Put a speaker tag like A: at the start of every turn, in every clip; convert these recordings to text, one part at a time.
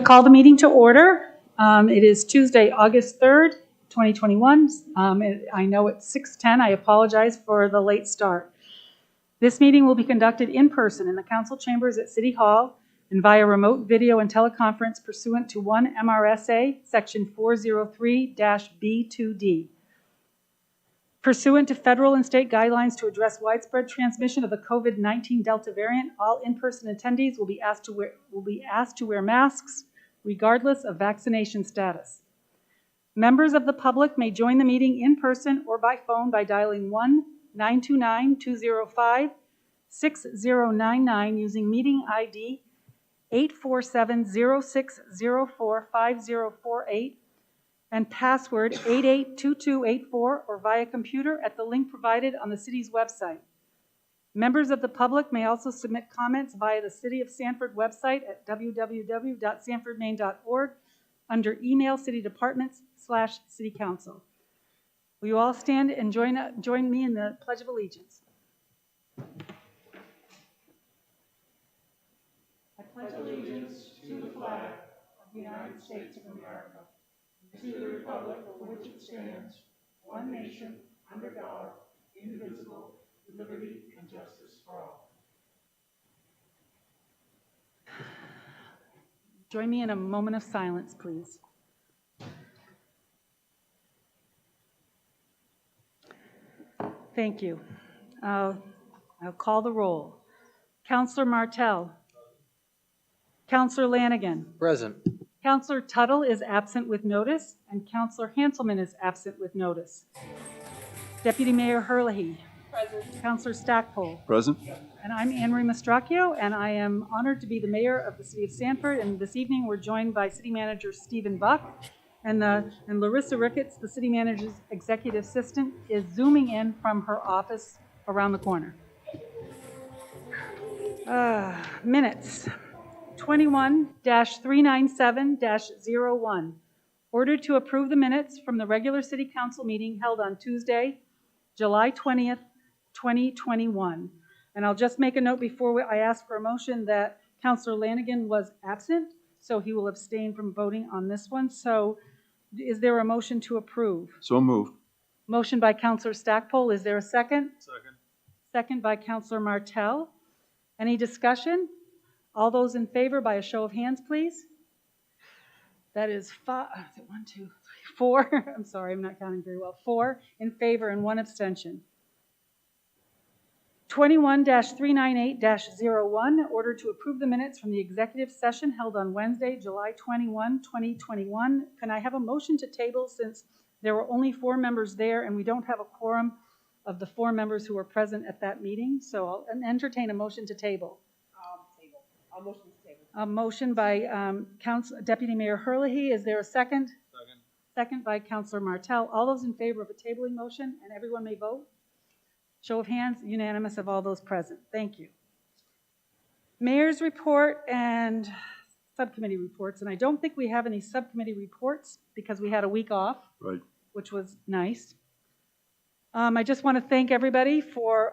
A: to call the meeting to order. It is Tuesday, August 3rd, 2021. I know it's 6:10. I apologize for the late start. This meeting will be conducted in person in the council chambers at City Hall and via remote video and teleconference pursuant to 1 MRSA Section 403-B2D. Pursuant to federal and state guidelines to address widespread transmission of the COVID-19 Delta variant, all in-person attendees will be asked to wear masks regardless of vaccination status. Members of the public may join the meeting in person or by phone by dialing 1-929-205-6099 using meeting ID 847-0604-5048 and password 882284 or via computer at the link provided on the city's website. Members of the public may also submit comments via the City of Sanford website at www.sanfordmaine.org under email city departments/city council. Will you all stand and join me in the Pledge of Allegiance? I pledge allegiance to the flag of the United States of America, to the republic for which it stands, one nation, under God, indivisible, with liberty and justice for all. Join me in a moment of silence, please. Thank you. I'll call the roll. Councillor Martell. Councillor Lanigan.
B: Present.
A: Councillor Tuttle is absent with notice, and Councillor Hanselman is absent with notice. Deputy Mayor Herlihy. Present. Councillor Stackpole.
C: Present.
A: And I'm Anne Marie Mastracchio, and I am honored to be the mayor of the city of Sanford. And this evening we're joined by City Manager Stephen Buck, and Larissa Ricketts, the city manager's executive assistant, is zooming in from her office around the corner. Minutes. 21-397-01. Order to approve the minutes from the regular city council meeting held on Tuesday, July 20th, 2021. And I'll just make a note before I ask for a motion that Councillor Lanigan was absent, so he will abstain from voting on this one. So is there a motion to approve?
C: So moved.
A: Motion by Councillor Stackpole. Is there a second?
C: Second.
A: Second by Councillor Martell. Any discussion? All those in favor by a show of hands, please. That is 5, 1, 2, 3, 4. I'm sorry, I'm not counting very well. 4 in favor and 1 abstention. 21-398-01, order to approve the minutes from the executive session held on Wednesday, July 21, 2021. Can I have a motion to table since there were only 4 members there and we don't have a quorum of the 4 members who were present at that meeting? So I'll entertain a motion to table.
D: I'll motion to table.
A: A motion by Deputy Mayor Herlihy. Is there a second?
C: Second.
A: Second by Councillor Martell. All those in favor of a tabling motion, and everyone may vote? Show of hands, unanimous of all those present. Thank you. Mayor's report and subcommittee reports. And I don't think we have any subcommittee reports because we had a week off,
C: Right.
A: which was nice. I just want to thank everybody for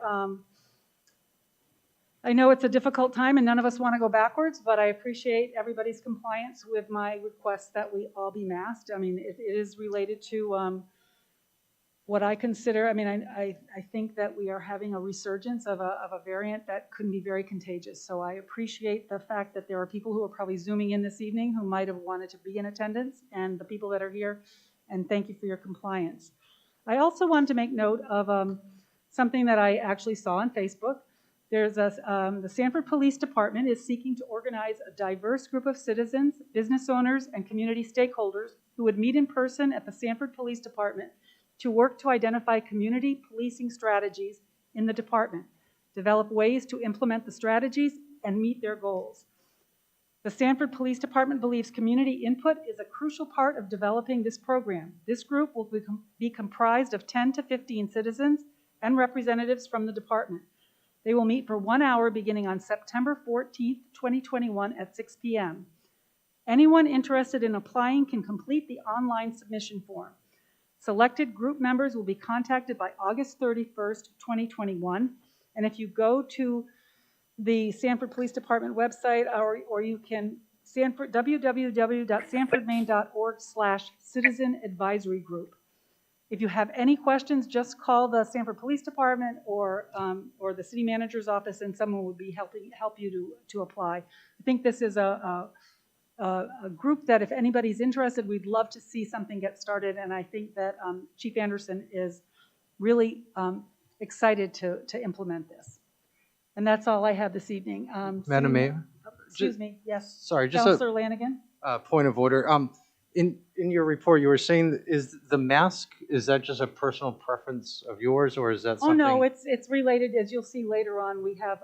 A: I know it's a difficult time and none of us want to go backwards, but I appreciate everybody's compliance with my request that we all be masked. I mean, it is related to what I consider, I think that we are having a resurgence of a variant that can be very contagious. So I appreciate the fact that there are people who are probably zooming in this evening who might have wanted to be in attendance, and the people that are here, and thank you for your compliance. I also wanted to make note of something that I actually saw on Facebook. There's the Sanford Police Department is seeking to organize a diverse group of citizens, business owners, and community stakeholders who would meet in person at the Sanford Police Department to work to identify community policing strategies in the department, develop ways to implement the strategies, and meet their goals. The Sanford Police Department believes community input is a crucial part of developing this program. This group will be comprised of 10 to 15 citizens and representatives from the department. They will meet for 1 hour beginning on September 14th, 2021 at 6 p.m. Anyone interested in applying can complete the online submission form. Selected group members will be contacted by August 31st, 2021. And if you go to the Sanford Police Department website, or you can www.sanfordmaine.org/citizen advisory group. If you have any questions, just call the Sanford Police Department or the city manager's office, and someone would be help you to apply. I think this is a group that if anybody's interested, we'd love to see something get started, and I think that Chief Anderson is really excited to implement this. And that's all I have this evening.
B: Madam Mayor?
A: Excuse me, yes.
B: Sorry, just
A: Councilor Lanigan?
B: a point of order. In your report, you were saying, is the mask, is that just a personal preference of yours, or is that
A: Oh,
B: something?
A: no, it's related. As you'll see later on, we have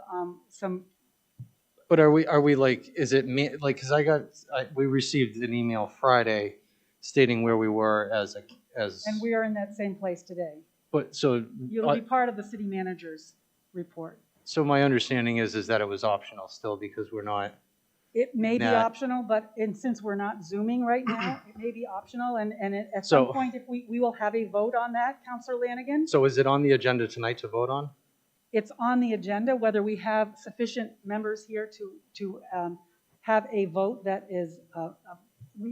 A: some.
B: But are we like, is it, like, because we received an email Friday stating where we were as.
A: And we are in that same place today.
B: But so.
A: You'll be part of the city manager's report.
B: So my understanding is that it was optional still because we're not.
A: It may be
B: That-
A: optional, but since we're not Zooming right now, it may be optional. And at
B: So-
A: some point, if we will have a vote on that, Councilor Lanigan.
B: So is it on the agenda tonight to vote on?
A: It's on the agenda, whether we have sufficient members here to have a vote that is,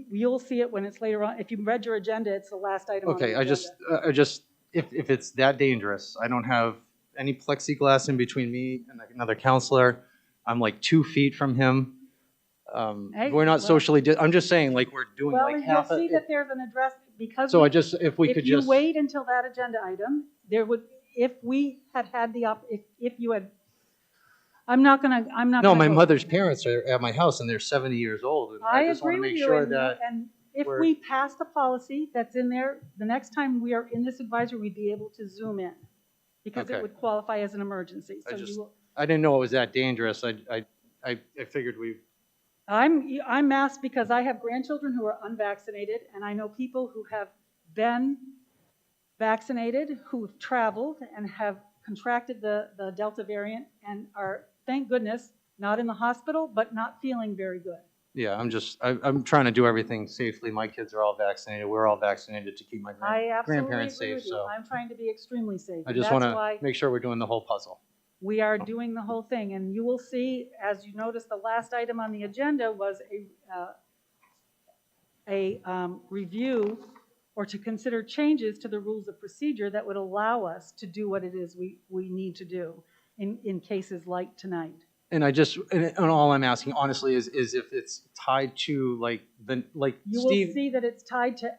A: you'll see it when it's later on. If you read your agenda, it's the last item on the
B: Okay,
A: agenda.
B: I just, if it's that dangerous, I don't have any plexiglass in between me and another counselor. I'm like 2 feet from him.
A: Hey,
B: We're not
A: well-
B: socially, I'm just saying, like, we're doing
A: Well,
B: like
A: you'll
B: half
A: see
B: a.
A: that there's an address, because
B: So if we could
A: if you
B: just.
A: wait until that agenda item, there would, if we had had the, if you had, I'm not
B: No,
A: gonna
B: my
A: go-
B: mother's parents are at my house and they're 70 years old. And
A: I
B: I just want
A: agree
B: to
A: with
B: make
A: you,
B: sure
A: and,
B: that.
A: and if
B: we're-
A: we pass the policy that's in there, the next time we are in this advisory, we'd be able to zoom in, because it
B: Okay.
A: would qualify as an emergency. So
B: just-
A: you will,
B: I didn't know it was that dangerous. I figured we.
A: I'm masked because I have grandchildren who are unvaccinated, and I know people who have been vaccinated, who've traveled and have contracted the Delta variant and are, thank goodness, not in the hospital, but not feeling very good.
B: Yeah, I'm trying to do everything safely. My kids are all vaccinated. We're all vaccinated to keep my
A: I absolutely
B: grandparents
A: agree
B: safe.
A: with you.
B: So
A: I'm trying to be extremely safe.
B: I
A: and
B: just
A: that's
B: want
A: why
B: to make sure we're doing the whole puzzle.
A: we are doing the whole thing. And you will see, as you notice, the last item on the agenda was a review or to consider changes to the rules of procedure that would allow us to do what it is we need to do in cases like tonight.
B: And and all I'm asking honestly is if it's tied to like
A: You
B: Steve.
A: will see that it's tied to.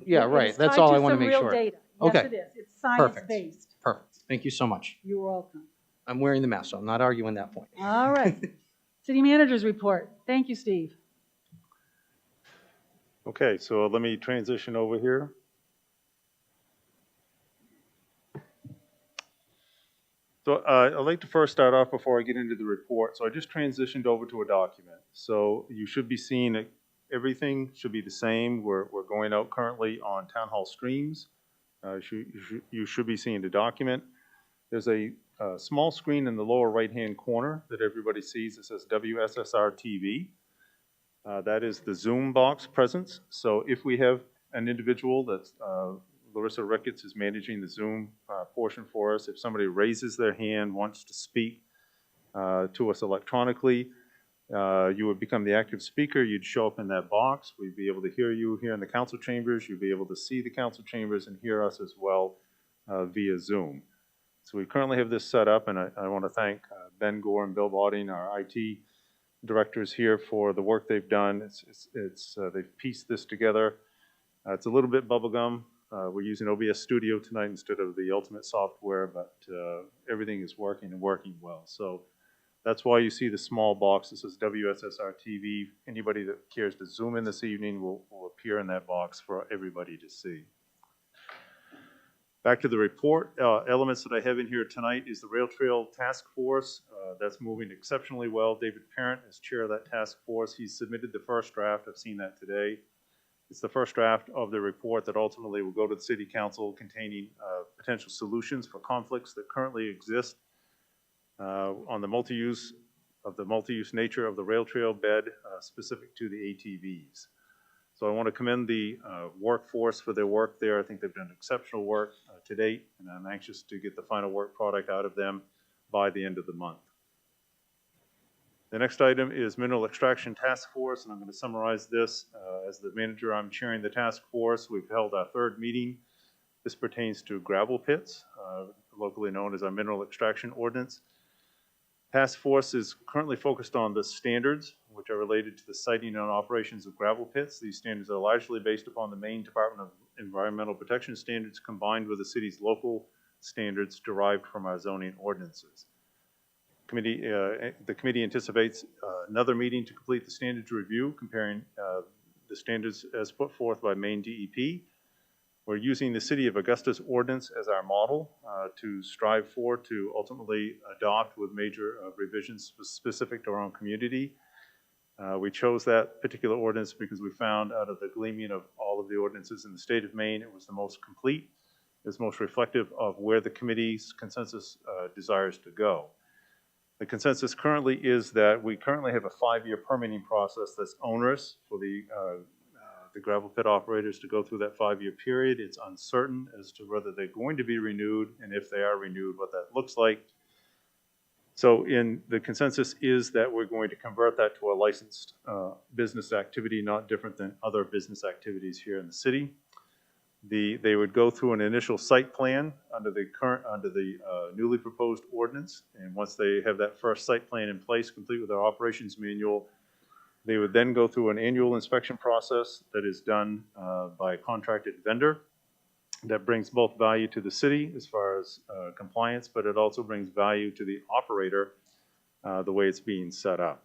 B: Yeah, right.
A: It's
B: That's
A: tied
B: all
A: to
B: I want to
A: some
B: make
A: real
B: sure.
A: data. Yes,
B: Okay.
A: it is. It's science-based.
B: Perfect. Thank you so much.
A: You're welcome.
B: I'm wearing the mask, so I'm not arguing that point.
A: All right. City Manager's report. Thank you, Steve.
C: Okay, so let me transition over here. So I'd like to first start off before I get into the report. So I just transitioned over to a document. So you should be seeing it, everything should be the same. We're going out currently on Town Hall streams. You should be seeing the document. There's a small screen in the lower right-hand corner that everybody sees that says WSSR-TV. That is the Zoom box presence. So if we have an individual that's, Larissa Ricketts is managing the Zoom portion for us. If somebody raises their hand, wants to speak to us electronically, you would become the active speaker. You'd show up in that box. We'd be able to hear you here in the council chambers. You'd be able to see the council chambers and hear us as well via Zoom. So we currently have this set up, and I want to thank Ben Gore and Bill Balding, our IT directors here, for the work they've done. They've pieced this together. It's a little bit bubblegum. We're using OBS Studio tonight instead of the Ultimate software, but everything is working and working well. So that's why you see the small box that says WSSR-TV. Anybody that cares to Zoom in this evening will appear in that box for everybody to see. Back to the report, elements that I have in here tonight is the Rail Trail Task Force. That's moving exceptionally well. David Parent is chair of that task force. He's submitted the first draft. I've seen that today. It's the first draft of the report that ultimately will go to the City Council, containing potential solutions for conflicts that currently exist on the multi-use nature of the rail trail bed specific to the ATVs. So I want to commend the workforce for their work there. I think they've done exceptional work to date, and I'm anxious to get the final work product out of them by the end of the month. The next item is Mineral Extraction Task Force, and I'm going to summarize this. As the manager, I'm chairing the task force. We've held our third meeting. This pertains to gravel pits, locally known as our Mineral Extraction Ordinance. Task force is currently focused on the standards, which are related to the siting and operations of gravel pits. These standards are largely based upon the Maine Department of Environmental Protection standards combined with the city's local standards derived from our zoning ordinances. The committee anticipates another meeting to complete the standards review, comparing the standards as put forth by Maine DEP. We're using the City of Augusta's ordinance as our model to strive for, to ultimately adopt with major revisions specific to our own community. We chose that particular ordinance because we found out of the gleaming of all of the ordinances in the state of Maine, it was the most complete, it was most reflective of where the committee's consensus desires to go. The consensus currently is that we currently have a 5-year permitting process that's onerous for the gravel pit operators to go through that 5-year period. It's uncertain as to whether they're going to be renewed, and if they are renewed, what that looks like. So the consensus is that we're going to convert that to a licensed business activity, not different than other business activities here in the city. They would go through an initial site plan under the newly proposed ordinance, and once they have that first site plan in place, complete with their operations manual, they would then go through an annual inspection process that is done by a contracted vendor. That brings both value to the city as far as compliance, but it also brings value to the operator the way it's being set up.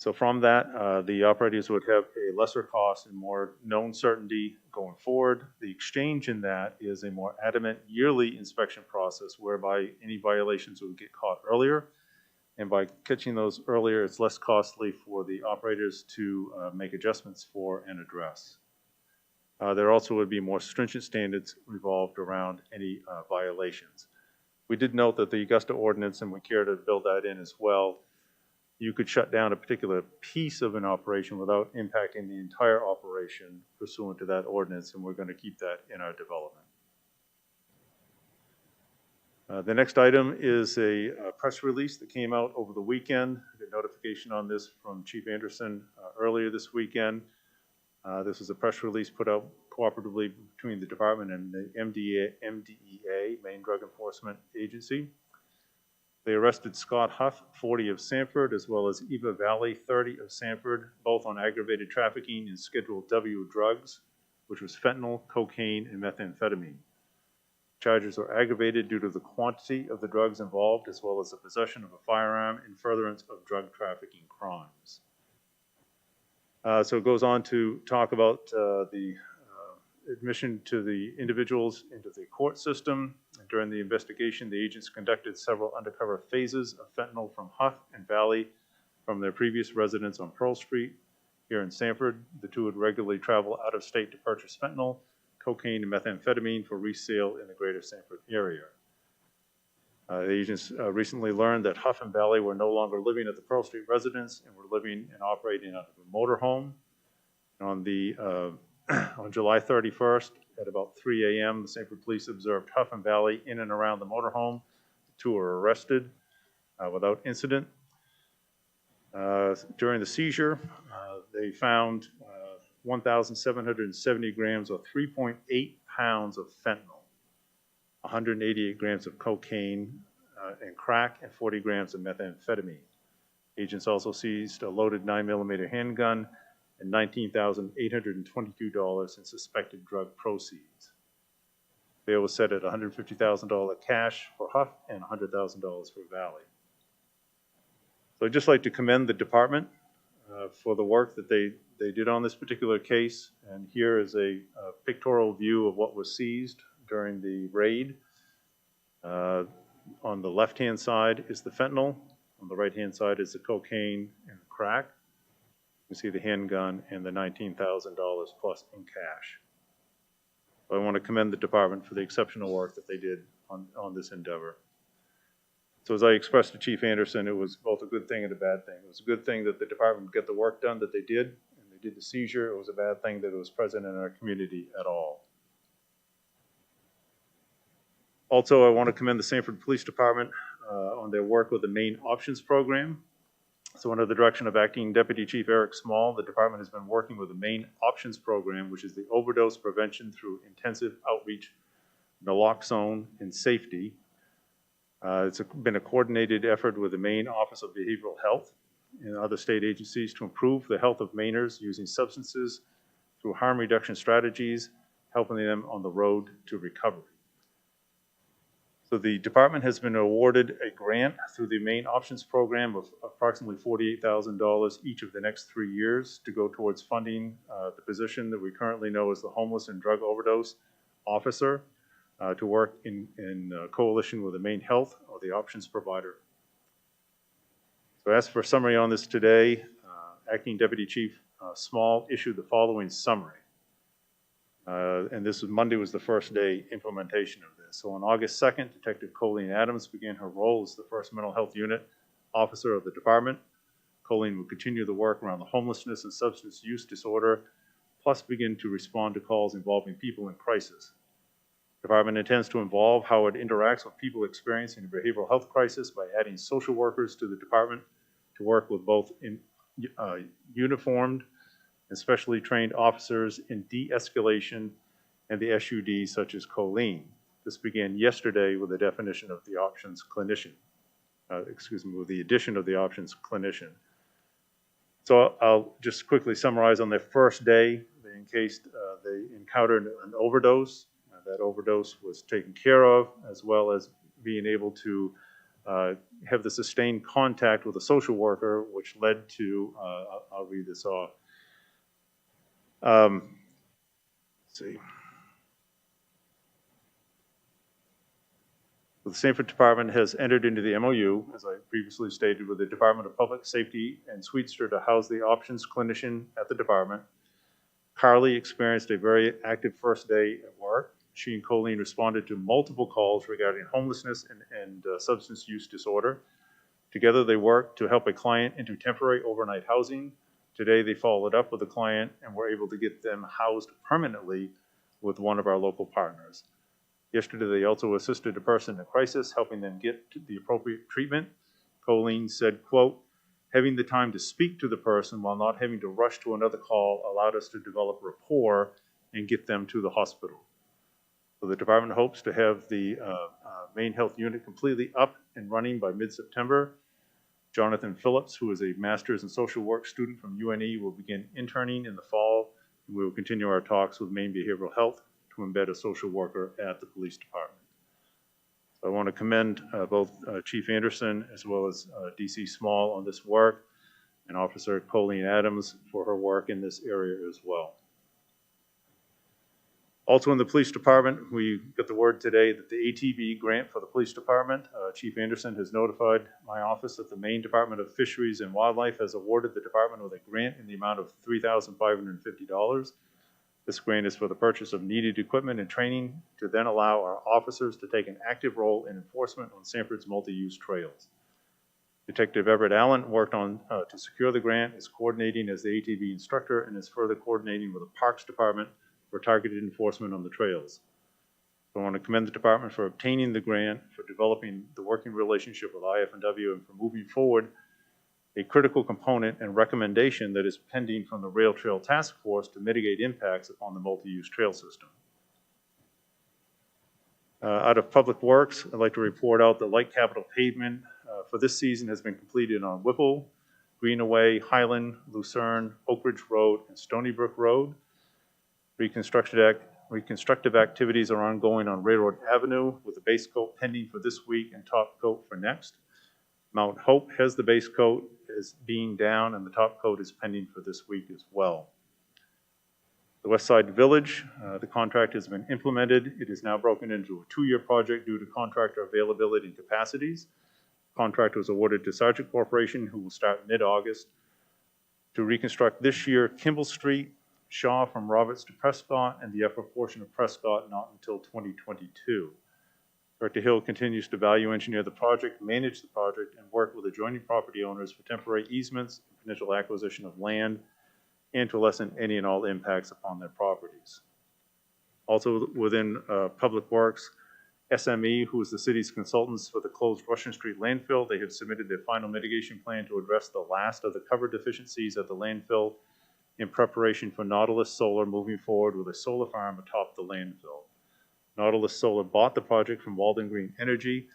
C: So from that, the operators would have a lesser cost and more known certainty going forward. The exchange in that is a more adamant yearly inspection process whereby any violations would get caught earlier. And by catching those earlier, it's less costly for the operators to make adjustments for and address. There also would be more stringent standards revolved around any violations. We did note that the Augusta ordinance, and we care to build that in as well, you could shut down a particular piece of an operation without impacting the entire operation pursuant to that ordinance, and we're going to keep that in our development. The next item is a press release that came out over the weekend. I got notification on this from Chief Anderson earlier this weekend. This is a press release put out cooperatively between the department and the MDEA, Maine Drug Enforcement Agency. They arrested Scott Huff, 40 of Sanford, as well as Eva Valley, 30 of Sanford, both on aggravated trafficking in Schedule W drugs, which was fentanyl, cocaine, and methamphetamine. Charges are aggravated due to the quantity of the drugs involved, as well as the possession of a firearm in furtherance of drug trafficking crimes. So it goes on to talk about the admission to the individuals into the court system. During the investigation, the agents conducted several undercover phases of fentanyl from Huff and Valley from their previous residence on Pearl Street here in Sanford. The two would regularly travel out of state to purchase fentanyl, cocaine, and methamphetamine for resale in the greater Sanford area. The agents recently learned that Huff and Valley were no longer living at the Pearl Street residence and were living and operating out of a motorhome. On July 31st, at about 3 a.m., the Sanford police observed Huff and Valley in and around the motorhome. The two were arrested without incident. During the seizure, they found 1,770 grams or 3.8 pounds of fentanyl, 188 grams of cocaine and crack, and 40 grams of methamphetamine. Agents also seized a loaded 9mm handgun and $19,822 in suspected drug proceeds. Bail was set at $150,000 cash for Huff and $100,000 for Valley. So I'd just like to commend the department for the work that they did on this particular case. And here is a pictorial view of what was seized during the raid. On the left-hand side is the fentanyl. On the right-hand side is the cocaine and crack. You see the handgun and the $19,000 plus in cash. So I want to commend the department for the exceptional work that they did on this endeavor. So as I expressed to Chief Anderson, it was both a good thing and a bad thing. It was a good thing that the department would get the work done that they did, and they did the seizure. It was a bad thing that it was present in our community at all. Also, I want to commend the Sanford Police Department on their work with the Maine Options Program. So under the direction of Acting Deputy Chief Eric Small, the department has been working with the Main Options Program, which is the overdose prevention through intensive outreach, naloxone, and safety. It's been a coordinated effort with the Maine Office of Behavioral Health and other state agencies to improve the health of Mainers using substances through harm reduction strategies, helping them on the road to recovery. So the department has been awarded a grant through the Main Options Program of approximately $48,000 each of the next 3 years to go towards funding the position that we currently know as the Homeless and Drug Overdose Officer, to work in coalition with the Maine Health or the options provider. So as for summary on this today, Acting Deputy Chief Small issued the following summary. And this was Monday was the first day implementation of this. So on August 2nd, Detective Colleen Adams began her role as the first mental health unit officer of the department. Colleen will continue the work around the homelessness and substance use disorder, plus begin to respond to calls involving people in crisis. The department intends to evolve how it interacts with people experiencing a behavioral health crisis by adding social workers to the department to work with both uniformed and specially trained officers in de-escalation and the SUD such as Colleen. This began yesterday with the definition of the options clinician, with the addition of the options clinician. So I'll just quickly summarize on their first day, they encountered an overdose. That overdose was taken care of, as well as being able to have the sustained contact with a social worker, which led to, I'll read this off. Let's see. The Sanford Department has entered into the MOU, as I previously stated, with the Department of Public Safety and Sweetster to house the options clinician at the department. Carly experienced a very active first day at work. She and Colleen responded to multiple calls regarding homelessness and substance use disorder. Together they worked to help a client into temporary overnight housing. Today they followed up with the client and were able to get them housed permanently with one of our local partners. Yesterday they also assisted a person in crisis, helping them get the appropriate treatment. Colleen said, quote, "Having the time to speak to the person while not having to rush to another call allowed us to develop rapport and get them to the hospital." So the department hopes to have the Maine Health Unit completely up and running by mid-September. Jonathan Phillips, who is a master's in social work student from UNE, will begin interning in the fall. We will continue our talks with Maine Behavioral Health to embed a social worker at the police department. So I want to commend both Chief Anderson as well as DC Small on this work, and Officer Colleen Adams for her work in this area as well. Also in the police department, we got the word today that the ATV grant for the police department, Chief Anderson has notified my office that the Maine Department of Fisheries and Wildlife has awarded the department with a grant in the amount of $3,550. This grant is for the purchase of needed equipment and training to then allow our officers to take an active role in enforcement on Sanford's multi-use trails. Detective Everett Allen worked on to secure the grant, is coordinating as the ATV instructor, and is further coordinating with the Parks Department for targeted enforcement on the trails. So I want to commend the department for obtaining the grant, for developing the working relationship with IF&W, and for moving forward a critical component and recommendation that is pending from the Rail Trail Task Force to mitigate impacts upon the multi-use trail system. Out of Public Works, I'd like to report out that light capital pavement for this season has been completed on Whipple, Greenaway, Highland, Lucerne, Oak Ridge Road, and Stony Brook Road. Reconstructive activities are ongoing on Railroad Avenue, with the base coat pending for this week and top coat for next. Mount Hope has the base coat as being down, and the top coat is pending for this week as well. The West Side Village, the contract has been implemented. It is now broken into a 2-year project due to contractor availability and capacities. The contract was awarded to Sargent Corporation, who will start mid-August, to reconstruct this year Kimball Street, Shaw from Roberts to Prescott, and the upper portion of Prescott not until 2022. Director Hill continues to value engineer the project, manage the project, and work with adjoining property owners for temporary easements and potential acquisition of land, and to lessen any and all impacts upon their properties. Also within Public Works, SME, who is the city's consultants for the closed Russian Street landfill. They have submitted their final mitigation plan to address the last of the cover deficiencies at the landfill in preparation for Nautilus Solar moving forward with a solar farm atop the landfill. Nautilus Solar bought the project from Walden Green Energy.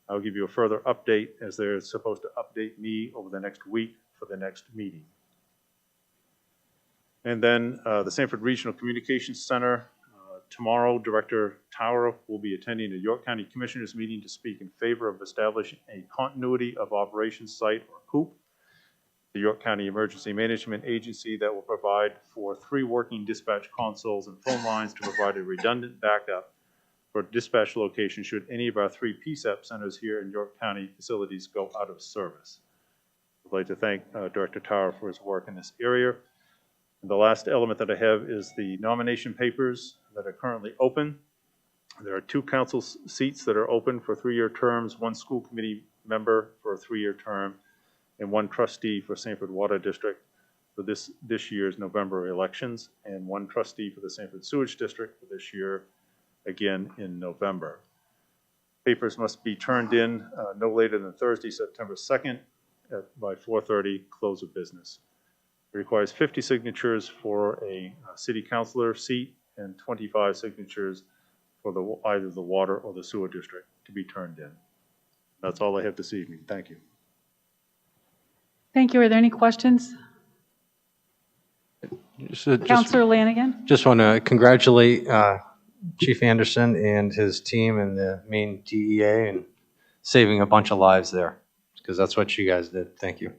C: I'll give you a further update as they're supposed to update me over the next week for the next meeting. And then the Sanford Regional Communications Center. Tomorrow, Director Tower will be attending a York County Commissioners meeting to speak in favor of establishing a continuity of operations site, or COOP, the York County Emergency Management Agency that will provide for 3 working dispatch consoles and phone lines to provide a redundant backup for dispatch locations should any of our 3 PSAP centers here in York County facilities go out of service. I'd like to thank Director Tower for his work in this area. And the last element that I have is the nomination papers that are currently open. There are 2 council seats that are open for 3-year terms, 1 school committee member for a 3-year term, and 1 trustee for Sanford Water District for this year's November elections, and 1 trustee for the Sanford Sewage District for this year, again in November. Papers must be turned in no later than Thursday, September 2nd by 4:30, close of business. It requires 50 signatures for a city councilor seat and 25 signatures for either the water or the sewer district to be turned in. That's all I have this evening. Thank you.
A: Thank you. Are there any questions? Councilor Lanigan?
B: Just want to congratulate Chief Anderson and his team and the Maine DEA and saving a bunch of lives there, because that's what you guys did. Thank you.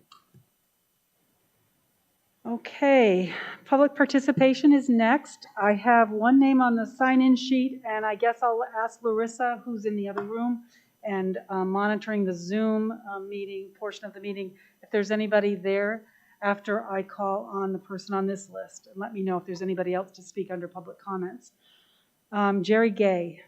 A: Okay, public participation is next. I have 1 name on the sign-in sheet, and I guess I'll ask Larissa, who's in the other room and monitoring the Zoom meeting portion of the meeting, if there's anybody there after I call on the person on this list, and let me know if there's anybody else to speak under public comments. Jerry Gay.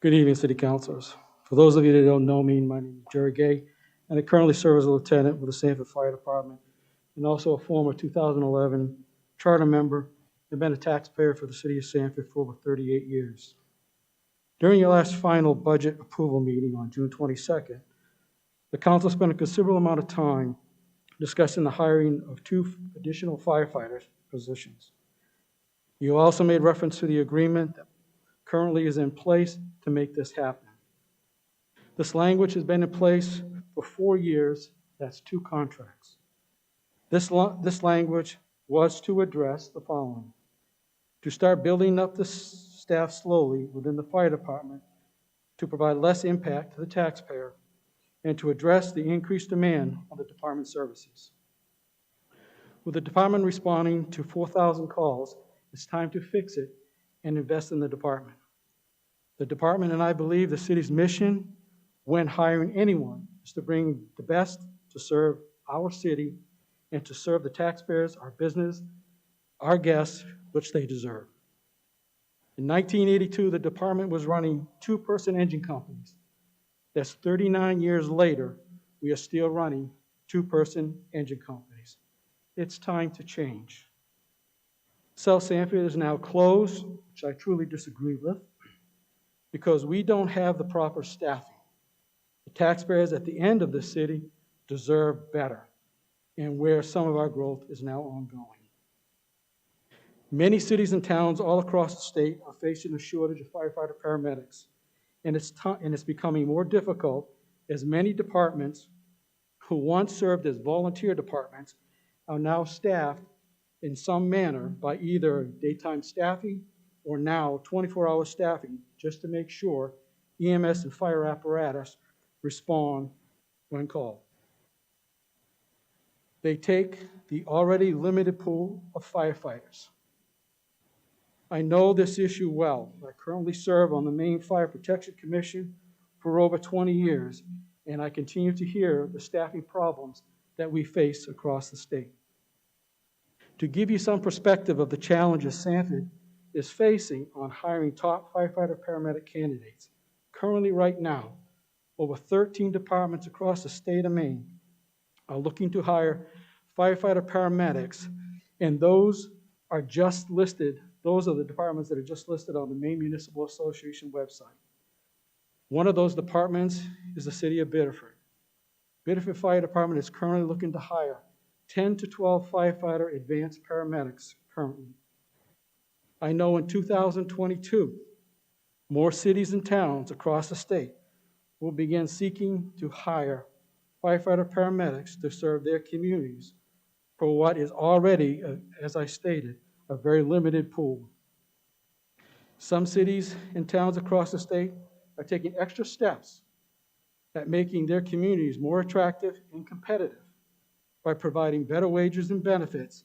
E: Good evening, City Councilors. For those of you that don't know me, my name is Jerry Gay, and I currently serve as a lieutenant with the Sanford Fire Department, and also a former 2011 charter member and been a taxpayer for the City of Sanford for over 38 years. During your last final budget approval meeting on June 22nd, the Council spent a considerable amount of time discussing the hiring of 2 additional firefighters positions. You also made reference to the agreement that currently is in place to make this happen. This language has been in place for 4 years. That's 2 contracts. This language was to address the following: to start building up the staff slowly within the fire department to provide less impact to the taxpayer and to address the increased demand on the department services. With the department responding to 4,000 calls, it's time to fix it and invest in the department. The department and I believe the city's mission when hiring anyone is to bring the best to serve our city and to serve the taxpayers, our business, our guests, which they deserve. In 1982, the department was running 2-person engine companies. That's 39 years later, we are still running 2-person engine companies. It's time to change. South Sanford is now closed, which I truly disagree with, because we don't have the proper staffing. The taxpayers at the end of the city deserve better, and where some of our growth is now ongoing. Many cities and towns all across the state are facing a shortage of firefighter paramedics, and it's becoming more difficult as many departments who once served as volunteer departments are now staffed in some manner by either daytime staffing or now 24-hour staffing just to make sure EMS and fire apparatus respond when called. They take the already limited pool of firefighters. I know this issue well. I currently serve on the Maine Fire Protection Commission for over 20 years, and I continue to hear the staffing problems that we face across the state. To give you some perspective of the challenges Sanford is facing on hiring top firefighter paramedic candidates, currently right now, over 13 departments across the state of Maine are looking to hire firefighter paramedics, and those are just listed. Those are the departments that are just listed on the Maine Municipal Association website. One of those departments is the city of Biddeford. Biddeford Fire Department is currently looking to hire 10 to 12 firefighter advanced paramedics currently. I know in 2022, more cities and towns across the state will begin seeking to hire firefighter paramedics to serve their communities for what is already, as I stated, a very limited pool. Some cities and towns across the state are taking extra steps at making their communities more attractive and competitive by providing better wages and benefits,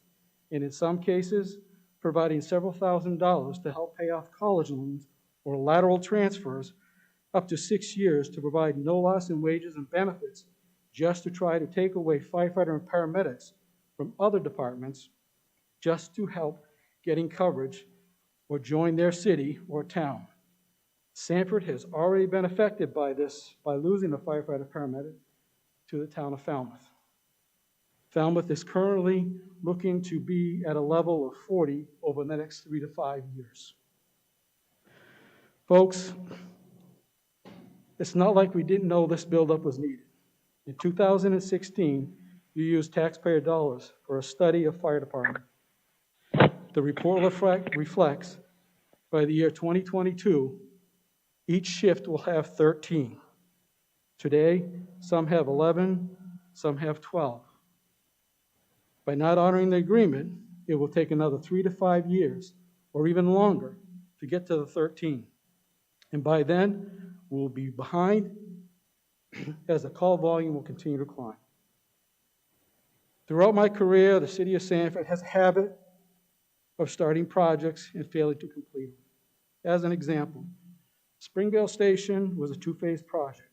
E: and in some cases, providing several $1,000s to help pay off college loans or lateral transfers up to 6 years to provide no loss in wages and benefits just to try to take away firefighter and paramedics from other departments just to help getting coverage or join their city or town. Sanford has already been affected by this by losing a firefighter paramedic to the town of Falmouth. Falmouth is currently looking to be at a level of 40 over the next 3 to 5 years. Folks, it's not like we didn't know this buildup was needed. In 2016, you used taxpayer dollars for a study of fire department. The report reflects by the year 2022, each shift will have 13. Today, some have 11, some have 12. By not honoring the agreement, it will take another 3 to 5 years, or even longer, to get to the 13. And by then, we'll be behind as the call volume will continue to climb. Throughout my career, the city of Sanford has a habit of starting projects and failing to complete them. As an example, Springvale Station was a 2-phase project.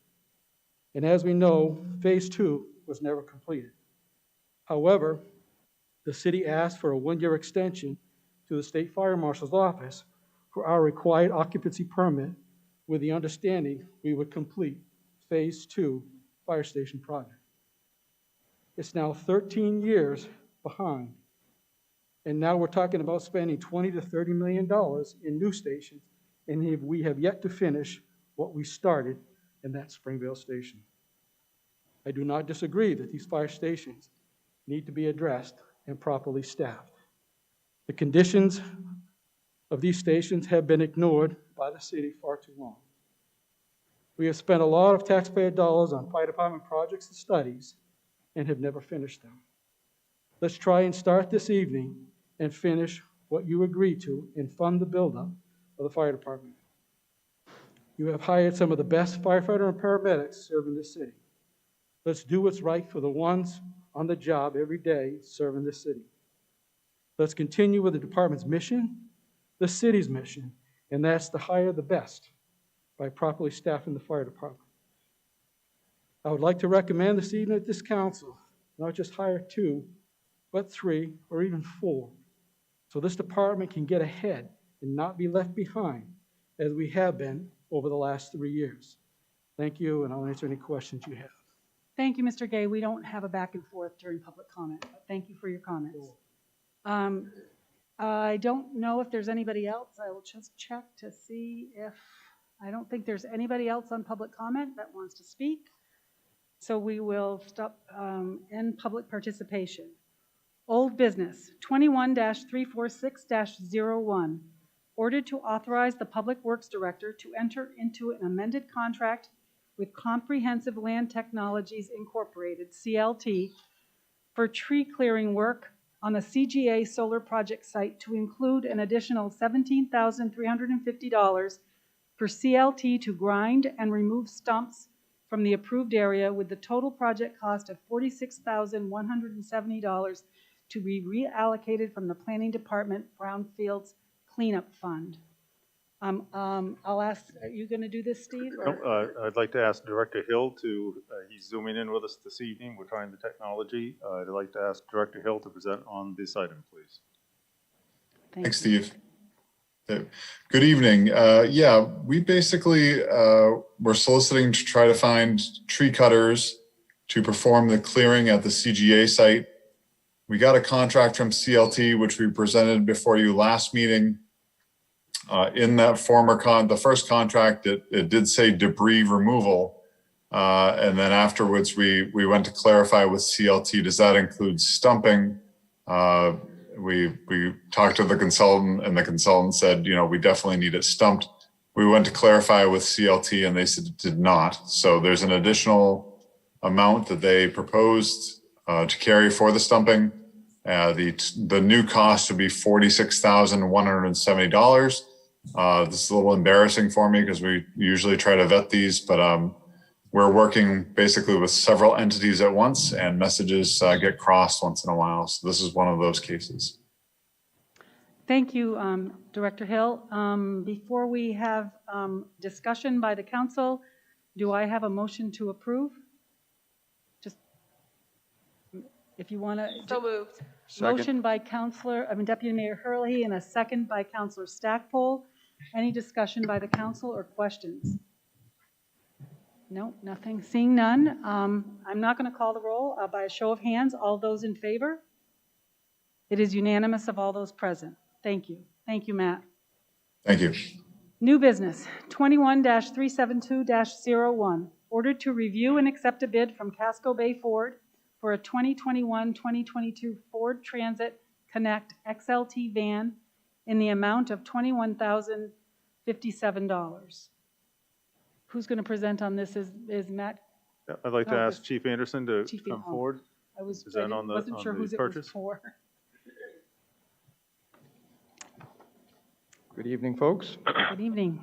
E: And as we know, phase 2 was never completed. However, the city asked for a 1-year extension to the State Fire Marshal's office for our required occupancy permit with the understanding we would complete phase 2 fire station project. It's now 13 years behind. And now we're talking about spending $20 to $30 million in new stations, and we have yet to finish what we started in that Springvale station. I do not disagree that these fire stations need to be addressed and properly staffed. The conditions of these stations have been ignored by the city far too long. We have spent a lot of taxpayer dollars on fire department projects and studies and have never finished them. Let's try and start this evening and finish what you agreed to and fund the buildup of the fire department. You have hired some of the best firefighter and paramedics serving this city. Let's do what's right for the ones on the job every day serving this city. Let's continue with the department's mission, the city's mission, and that's to hire the best by properly staffing the fire department. I would like to recommend this evening at this council, not just hire 2, but 3 or even 4, so this department can get ahead and not be left behind as we have been over the last 3 years. Thank you, and I'll answer any questions you have.
A: Thank you, Mr. Gay. We don't have a back and forth during public comment, but thank you for your comments. I don't know if there's anybody else. I will just check to see if, I don't think there's anybody else on public comment that wants to speak. So we will end public participation. Old business, 21-346-01. Ordered to authorize the Public Works Director to enter into an amended contract with Comprehensive Land Technologies Incorporated, CLT, for tree clearing work on the CGA solar project site to include an additional $17,350 for CLT to grind and remove stumps from the approved area, with the total project cost of $46,170 to be reallocated from the Planning Department Brownfields Cleanup Fund. I'll ask, are you going to do this, Steve? Or?
C: I'd like to ask Director Hill to, he's zooming in with us this evening. We're trying the technology. I'd like to ask Director Hill to present on this item, please.
A: Thanks,
F: Steve. Okay. Good evening. Yeah, we basically were soliciting to try to find tree cutters to perform the clearing at the CGA site. We got a contract from CLT, which we presented before you last meeting. In that the first contract, it did say debris removal. And then afterwards, we went to clarify with CLT, does that include stumping? We talked to the consultant, and the consultant said, we definitely need it stumped. We went to clarify with CLT, and they said it did not. So there's an additional amount that they proposed to carry for the stumping. The new cost would be $46,170. This is a little embarrassing for me because we usually try to vet these, but we're working basically with several entities at once, and messages get crossed once in a while. So this is one of those cases.
A: Thank you, Director Hill. Before we have discussion by the council, do I have a motion to approve? Just if you want to.
D: So moved.
A: Motion by Deputy Mayor Hurley, and a second by Councillor Stackpole. Any discussion by the council or questions? No, nothing. Seeing none, I'm not going to call the roll. By a show of hands, all those in favor? It is unanimous of all those present. Thank you. Thank you, Matt.
F: Thank you.
A: New business, 21-372-01. Ordered to review and accept a bid from Casco Bay Ford for a 2021-2022 Ford Transit Connect XLT van in the amount of $21,057. Who's going to present on this? Is Matt?
C: I'd like to ask Chief Anderson to
A: Chief
C: come forward. Is that on the
A: wasn't sure whose
C: purchase?
A: it was for.
G: Good evening, folks.
A: Good evening.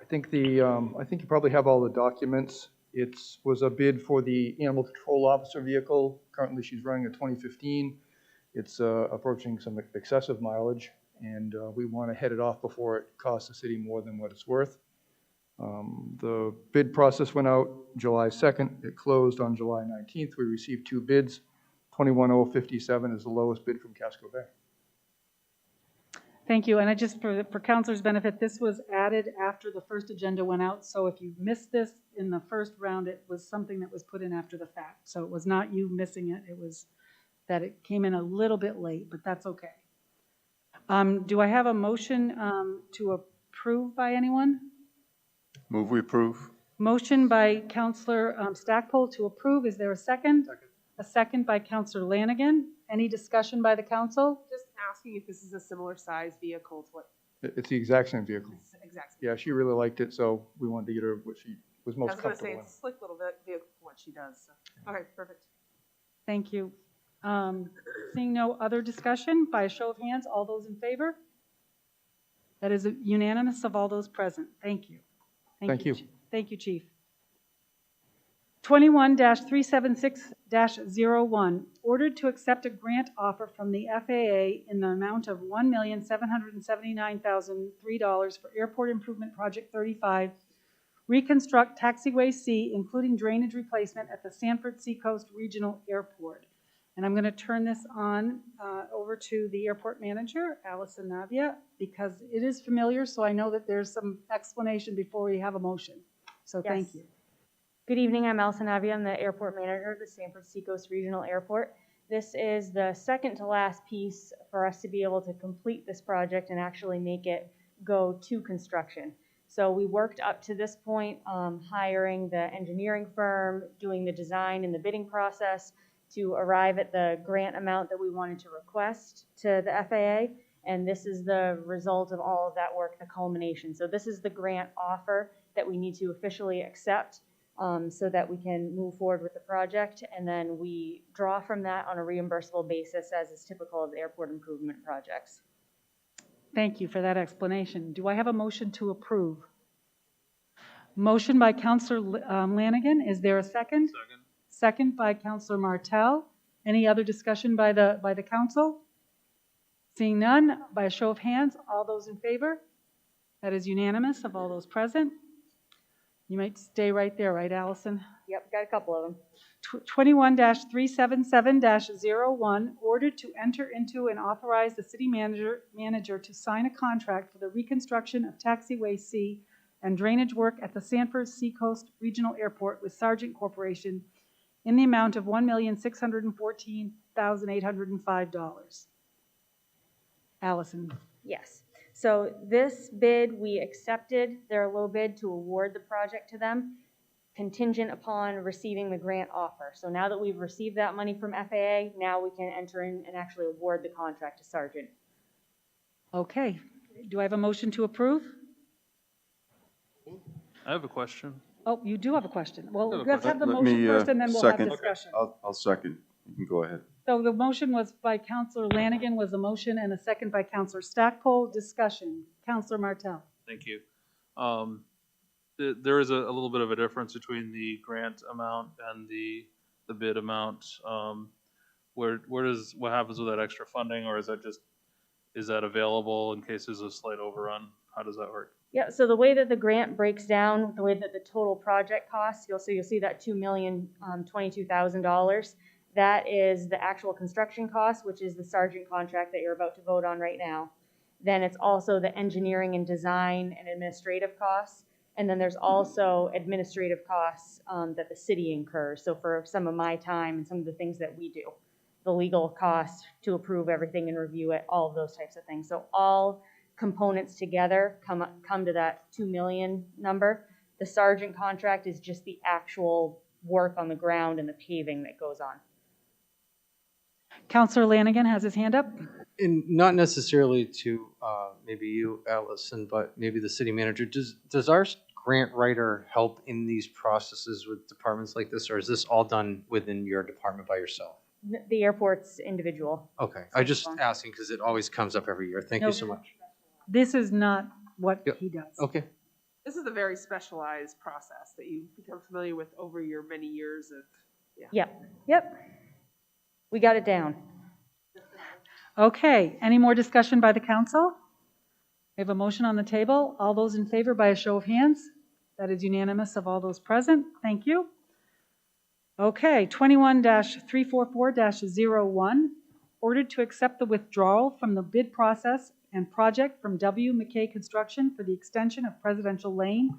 G: I think you probably have all the documents. It was a bid for the animal control officer vehicle. Currently, she's running a 2015. It's approaching some excessive mileage, and we want to head it off before it costs the city more than what it's worth. The bid process went out July 2nd. It closed on July 19th. We received 2 bids. 21,057 is the lowest bid from Casco Bay.
A: Thank you. And I just, for councilors' benefit, this was added after the first agenda went out. So if you missed this in the first round, it was something that was put in after the fact. So it was not you missing it. It was that it came in a little bit late, but that's okay. Do I have a motion to approve by anyone?
C: Move we approve.
A: Motion by Councillor Stackpole to approve. Is there a second? Second. A second by Councillor Lanigan. Any discussion by the council?
D: Just asking if this is a similar size vehicle to what.
G: It's the exact same vehicle.
D: Exactly.
G: Yeah, she really liked it, so we wanted to get her what she was most
D: I was going to say
G: comfortable
D: it's a slick little vehicle for what she does. So. Okay, perfect.
A: Thank you. Seeing no other discussion, by a show of hands, all those in favor? That is unanimous of all those present. Thank you.
G: Thank you.
A: Thank you, Chief. 21-376-01, ordered to accept a grant offer from the FAA in the amount of $1,779,003 for Airport Improvement Project 35, reconstruct taxiway C, including drainage replacement at the Sanford Seacoast Regional Airport. And I'm going to turn this on over to the airport manager, Allison Navia, because it is familiar, so I know that there's some explanation before we have a motion. So
H: Yes.
A: thank you.
H: Good evening, I'm Allison Navia. I'm the airport manager of the Sanford Seacoast Regional Airport. This is the second to last piece for us to be able to complete this project and actually make it go to construction. So we worked up to this point, hiring the engineering firm, doing the design and the bidding process to arrive at the grant amount that we wanted to request to the FAA. And this is the result of all of that work, the culmination. So this is the grant offer that we need to officially accept so that we can move forward with the project. And then we draw from that on a reimbursable basis, as is typical of airport improvement projects.
A: Thank you for that explanation. Do I have a motion to approve? Motion by Councillor Lanigan. Is there a second?
C: Second.
A: Second by Councillor Martel. Any other discussion by the council? Seeing none, by a show of hands, all those in favor? That is unanimous of all those present. You might stay right there, right, Allison?
H: Yep, got a couple of them.
A: 21-377-01, ordered to enter into and authorize the city manager to sign a contract for the reconstruction of taxiway C and drainage work at the Sanford Seacoast Regional Airport with Sargent Corporation in the amount of $1,614,805. Allison.
H: Yes. So this bid, we accepted their low bid to award the project to them, contingent upon receiving the grant offer. So now that we've received that money from FAA, now we can enter in and actually award the contract to Sargent.
A: Okay. Do I have a motion to approve?
I: I have a question.
A: Oh, you do have a question. Well,
I: I have a
A: let's have the
J: Let me,
A: motion first and then we'll have
J: second.
A: discussion.
J: I'll second. You can go ahead.
A: So the motion was by Councillor Lanigan, was a motion, and a second by Councillor Stackpole. Discussion. Councillor Martell.
I: Thank you. There is a little bit of a difference between the grant amount and the bid amount. What happens with that extra funding, or is that available in case there's a slight overrun? How does that work?
H: Yeah, so the way that the grant breaks down, the way that the total project costs, you'll see that $2,022,000. That is the actual construction cost, which is the Sargent contract that you're about to vote on right now. Then it's also the engineering and design and administrative costs. And then there's also administrative costs that the city incurs. So for some of my time and some of the things that we do, the legal costs to approve everything and review it, all of those types of things. So all components together come to that 2 million number. The Sargent contract is just the actual work on the ground and the paving that goes on.
A: Councillor Lanigan has his hand up.
B: And not necessarily to maybe you, Allison, but maybe the city manager. Does our grant writer help in these processes with departments like this, or is this all done within your department by yourself?
H: The airport's individual.
B: Okay, I just asking because it always comes up every year. Thank you so much.
A: This is not what
B: Yep.
A: he does.
B: Okay.
D: This is a very specialized process that you become familiar with over your many years of,
H: Yep. We got it down.
A: Okay, any more discussion by the council? We have a motion on the table. All those in favor by a show of hands? That is unanimous of all those present. Thank you. Okay, 21-344-01, ordered to accept the withdrawal from the bid process and project from W. McKay Construction for the extension of Presidential Lane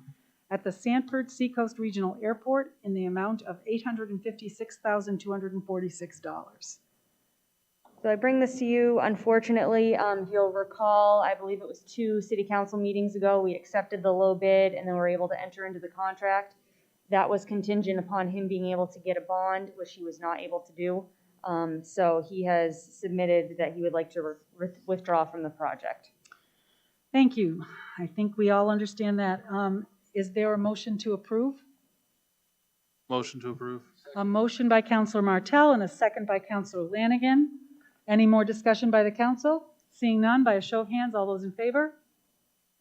A: at the Sanford Seacoast Regional Airport in the amount of $856,246.
H: So I bring this to you, unfortunately, you'll recall, I believe it was 2 city council meetings ago, we accepted the low bid and then were able to enter into the contract. That was contingent upon him being able to get a bond, which he was not able to do. So he has submitted that he would like to withdraw from the project.
A: Thank you. I think we all understand that. Is there a motion to approve?
I: Motion to approve.
A: A motion by Councillor Martell and a second by Councillor Lanigan. Any more discussion by the council? Seeing none, by a show of hands, all those in favor?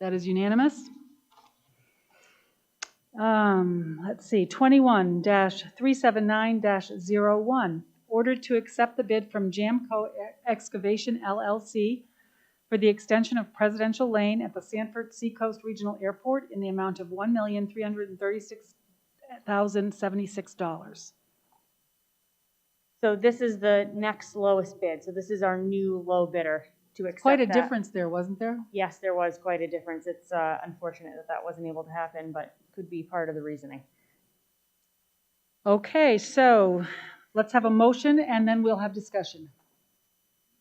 A: That is unanimous. Let's see, 21-379-01, ordered to accept the bid from Jamco Excavation LLC for the extension of Presidential Lane at the Sanford Seacoast Regional Airport in the amount of $1,336,076.
H: So this is the next lowest bid. So this is our new low bidder to accept
A: Quite a
H: that.
A: difference there, wasn't there?
H: Yes, there was quite a difference. It's unfortunate that that wasn't able to happen, but could be part of the reasoning.
A: Okay, so let's have a motion and then we'll have discussion.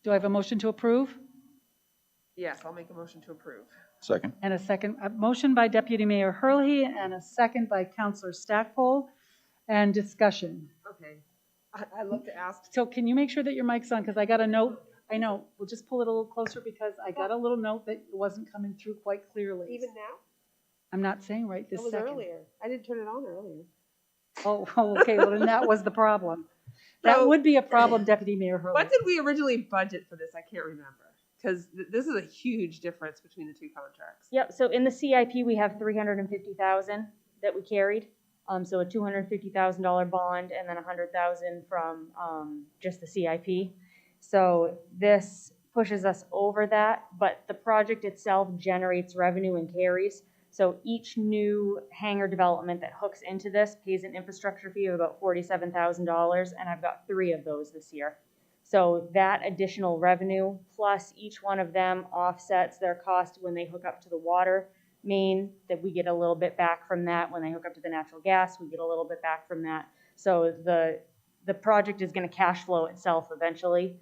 A: Do I have a motion to approve?
D: yes, I'll make a motion to approve.
J: Second.
A: And a second, a motion by Deputy Mayor Hurley and a second by Councillor Stackpole, and discussion.
D: Okay. I'd love to ask,
A: So can you make sure that your mic's on, because I got a note, I know, we'll just pull it a little closer because I got a little note that it wasn't coming through quite clearly.
D: even now?
A: I'm not saying right this
D: That was
A: second.
D: earlier. I didn't turn it on earlier.
A: Oh, okay, well then that was the problem. That
D: So-
A: would be a problem, Deputy Mayor Hurley.
D: What did we originally budget for this? I can't remember. Because this is a huge difference between the 2 contracts.
H: Yep, so in the CIP, we have $350,000 that we carried. So a $250,000 bond and then $100,000 from just the CIP. So this pushes us over that, but the project itself generates revenue and carries. So each new hangar development that hooks into this pays an infrastructure fee of about $47,000, and I've got 3 of those this year. So that additional revenue, plus each one of them offsets their cost when they hook up to the water main, that we get a little bit back from that. When they hook up to the natural gas, we get a little bit back from that. So the project is going to cash flow itself eventually.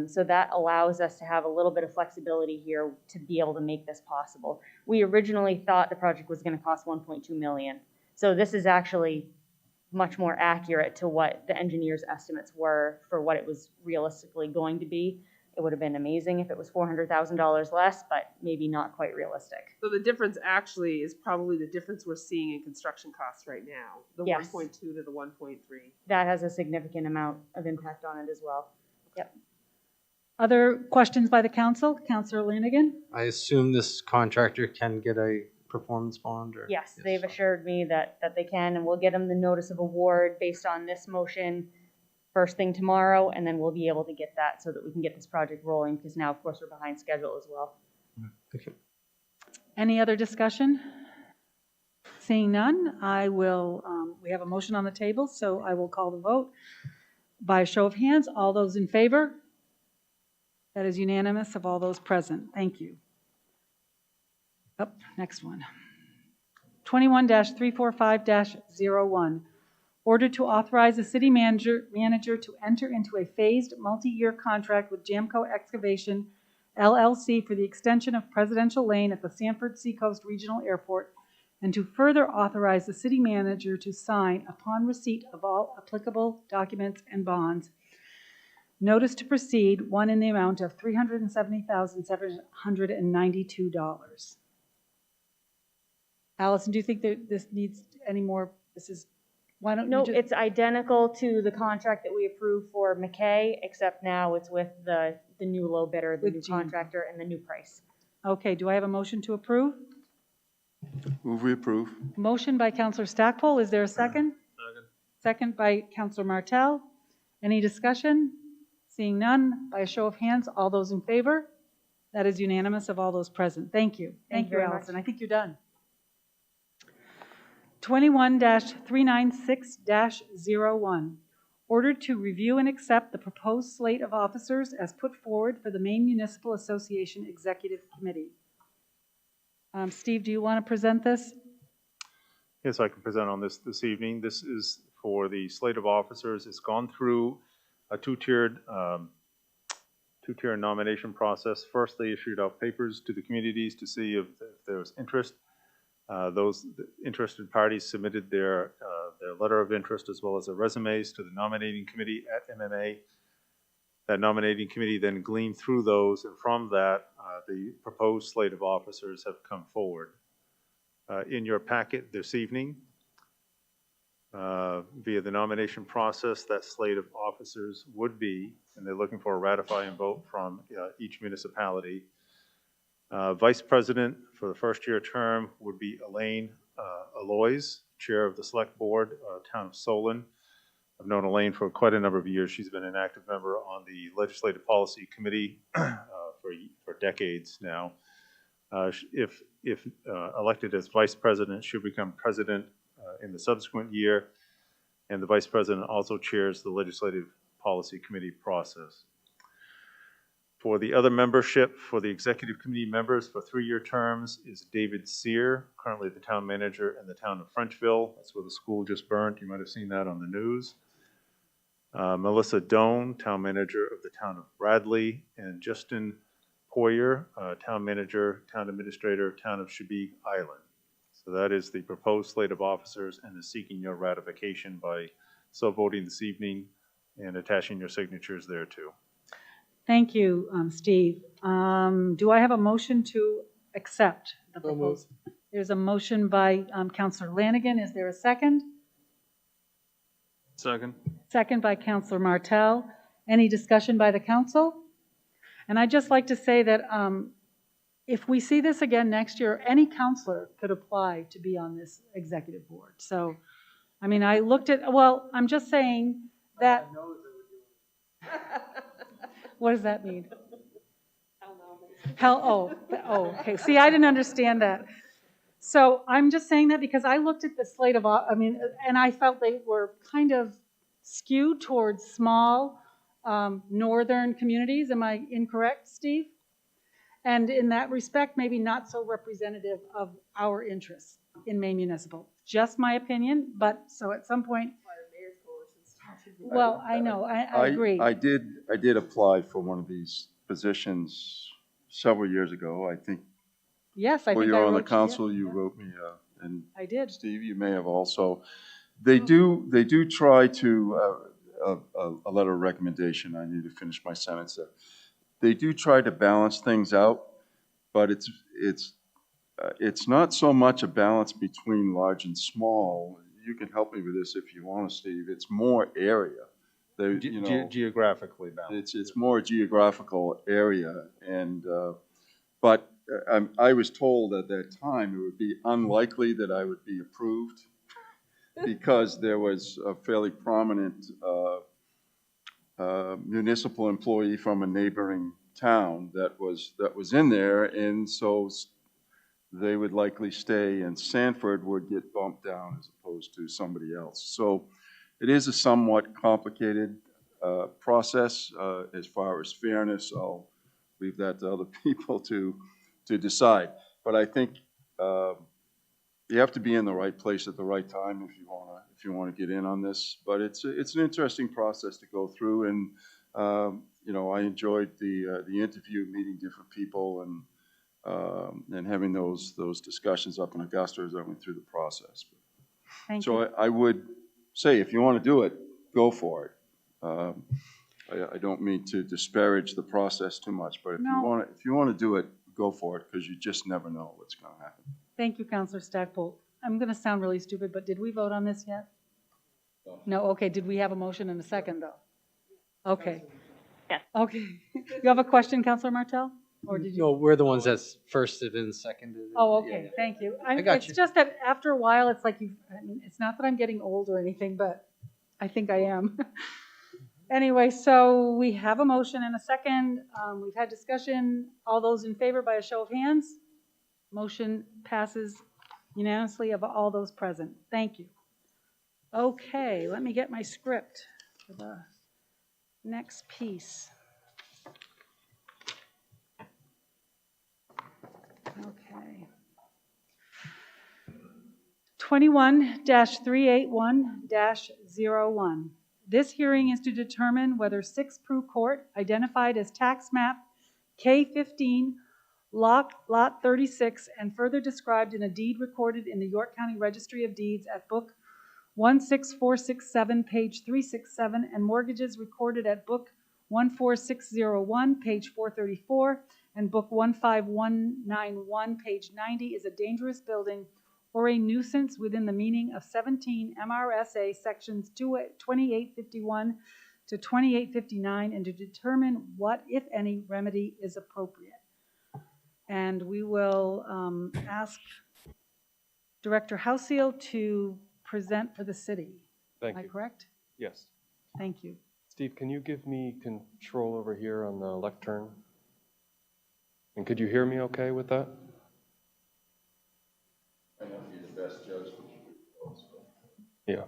H: So that allows us to have a little bit of flexibility here to be able to make this possible. We originally thought the project was going to cost $1.2 million. So this is actually much more accurate to what the engineers' estimates were for what it was realistically going to be. It would have been amazing if it was $400,000 less, but maybe not quite realistic.
D: So the difference actually is probably the difference we're seeing in construction costs right now, the
H: Yes.
D: 1.2 to the 1.3.
H: That has a significant amount of impact on it as well. Yep.
A: Other questions by the council? Councillor Lanigan?
B: I assume this contractor can get a performance bond or?
H: Yes, they've assured me that they can, and we'll get them the notice of award based on this motion first thing tomorrow, and then we'll be able to get that so that we can get this project rolling, because now, of course, we're behind schedule as well.
B: Thank you.
A: Any other discussion? Seeing none, I will, we have a motion on the table, so I will call the vote. By a show of hands, all those in favor? That is unanimous of all those present. Thank you. Up, next one. 21-345-01. Order to authorize the city manager to enter into a phased multi-year contract with Jamco Excavation LLC for the extension of Presidential Lane at the Sanford Seacoast Regional Airport, and to further authorize the city manager to sign, upon receipt of all applicable documents and bonds, notice to proceed, one in the amount of $370,792. Allison, do you think that this needs any more? Why don't
H: No,
A: you just?
H: it's identical to the contract that we approved for McKay, except now it's with the new low bidder, the
A: With
H: new
A: Jamco.
H: contractor, and the new price.
A: Okay, do I have a motion to approve?
J: Move we approve.
A: Motion by Councillor Stackpole. Is there a second?
I: Second.
A: Second by Councillor Martell. Any discussion? Seeing none, by a show of hands, all those in favor? That is unanimous of all those present. Thank you.
H: Thank you very much.
A: Allison. I think you're done. 21-396-01. Order to review and accept the proposed slate of officers as put forward for the Maine Municipal Association Executive Committee. Steve, do you want to present this?
C: Yes, I can present on this evening. This is for the slate of officers. It's gone through a two-tiered nomination process. First, they issued out papers to the communities to see if there was interest. Those interested parties submitted their letter of interest as well as their resumes to the nominating committee at MMA. That nominating committee then gleaned through those, and from that, the proposed slate of officers have come forward. In your packet this evening, via the nomination process, that slate of officers would be, and they're looking for a ratifying vote from each municipality. Vice President for the first-year term would be Elaine Alois, Chair of the Select Board, Town of Solon. I've known Elaine for quite a number of years. She's been an active member on the Legislative Policy Committee for decades now. If elected as Vice President, she'll become President in the subsequent year, and the Vice President also chairs the Legislative Policy Committee process. For the other membership, for the Executive Committee members for 3-year terms is David Sear, currently the Town Manager in the Town of Frenchville. That's where the school just burned. You might have seen that on the news. Melissa Doan, Town Manager of the Town of Bradley, and Justin Poyer, Town Manager, Town Administrator, Town of Chebeague Island. So that is the proposed slate of officers, and is seeking your ratification by so voting this evening and attaching your signatures there too.
A: Thank you, Steve. Do I have a motion to accept the proposal? There's a motion by Councillor Lanigan. Is there a second?
I: Second.
A: Second by Councillor Martell. Any discussion by the council? And I'd just like to say that if we see this again next year, any councillor could apply to be on this executive board. So, I mean, I looked at, well, I'm just saying that. What does that mean? Okay. See, I didn't understand that. So I'm just saying that because I looked at the slate of, and I felt they were kind of skewed towards small northern communities. Am I incorrect, Steve? And in that respect, maybe not so representative of our interests in Maine Municipal. Just my opinion, but so at some point, well, I know, I agree.
J: I did apply for one of these positions several years ago. I think
A: Yes, I
J: while
A: think
J: you
A: I
J: were on the
A: wrote you-
J: council, you
A: yeah,
J: wrote me, and
A: I did.
J: Steve, you may have also. They do try to, a letter of recommendation, I need to finish my sentence there. They do try to balance things out, but it's not so much a balance between large and small. You can help me with this if you want to, Steve. It's more area. They, you know,
C: Geographically balanced.
J: it's more geographical area, and but I was told at that time it would be unlikely that I would be approved because there was a fairly prominent municipal employee from a neighboring town that was in there, and so they would likely stay, and Sanford would get bumped down as opposed to somebody else. So it is a somewhat complicated process as far as fairness. I'll leave that to other people to decide. But I think you have to be in the right place at the right time if you want to get in on this. But it's an interesting process to go through, and you know, I enjoyed the interview, meeting different people, and having those discussions up in Augusta as I went through the process.
A: Thank
J: So
A: you.
J: I would say, if you want to do it, go for it. I don't mean to disparage the process too much, but
A: No.
J: if you want to do it, go for it, because you just never know what's going to happen.
A: Thank you, Councilor Stackpole. I'm going to sound really stupid, but did we vote on this yet? No, okay. Did we have a motion and a second, though? Okay.
H: Yes.
A: Okay. You have a question, Councilor Martell? Or did you?
B: No, we're the ones that's firsted and seconded.
A: Oh, okay. Thank you.
B: I got
A: It's
B: you.
A: just that after a while, it's like I mean, it's not that I'm getting old or anything, but I think I am. Anyway, so we have a motion and a second. We've had discussion. All those in favor by a show of hands? Motion passes unanimously of all those present. Thank you. Okay, let me get my script for the next piece. Okay. 21-381-01. This hearing is to determine whether 6 Prue Court, identified as tax map K15, lot 36, and further described in a deed recorded in the York County Registry of Deeds at book 16467, page 367, and mortgages recorded at book 14601, page 434, and book 15191, page 90, is a dangerous building or a nuisance within the meaning of 17 MRSA sections 2851 to 2859, and to determine what, if any, remedy is appropriate. And we will ask Director Houseel to present for the city.
K: Thank
A: Am I
K: you.
A: correct?
K: Yes.
A: Thank you.
K: Steve, can you give me control over here on the lectern? And could you hear me okay with that?
J: I might not be the best judge.
K: Yeah.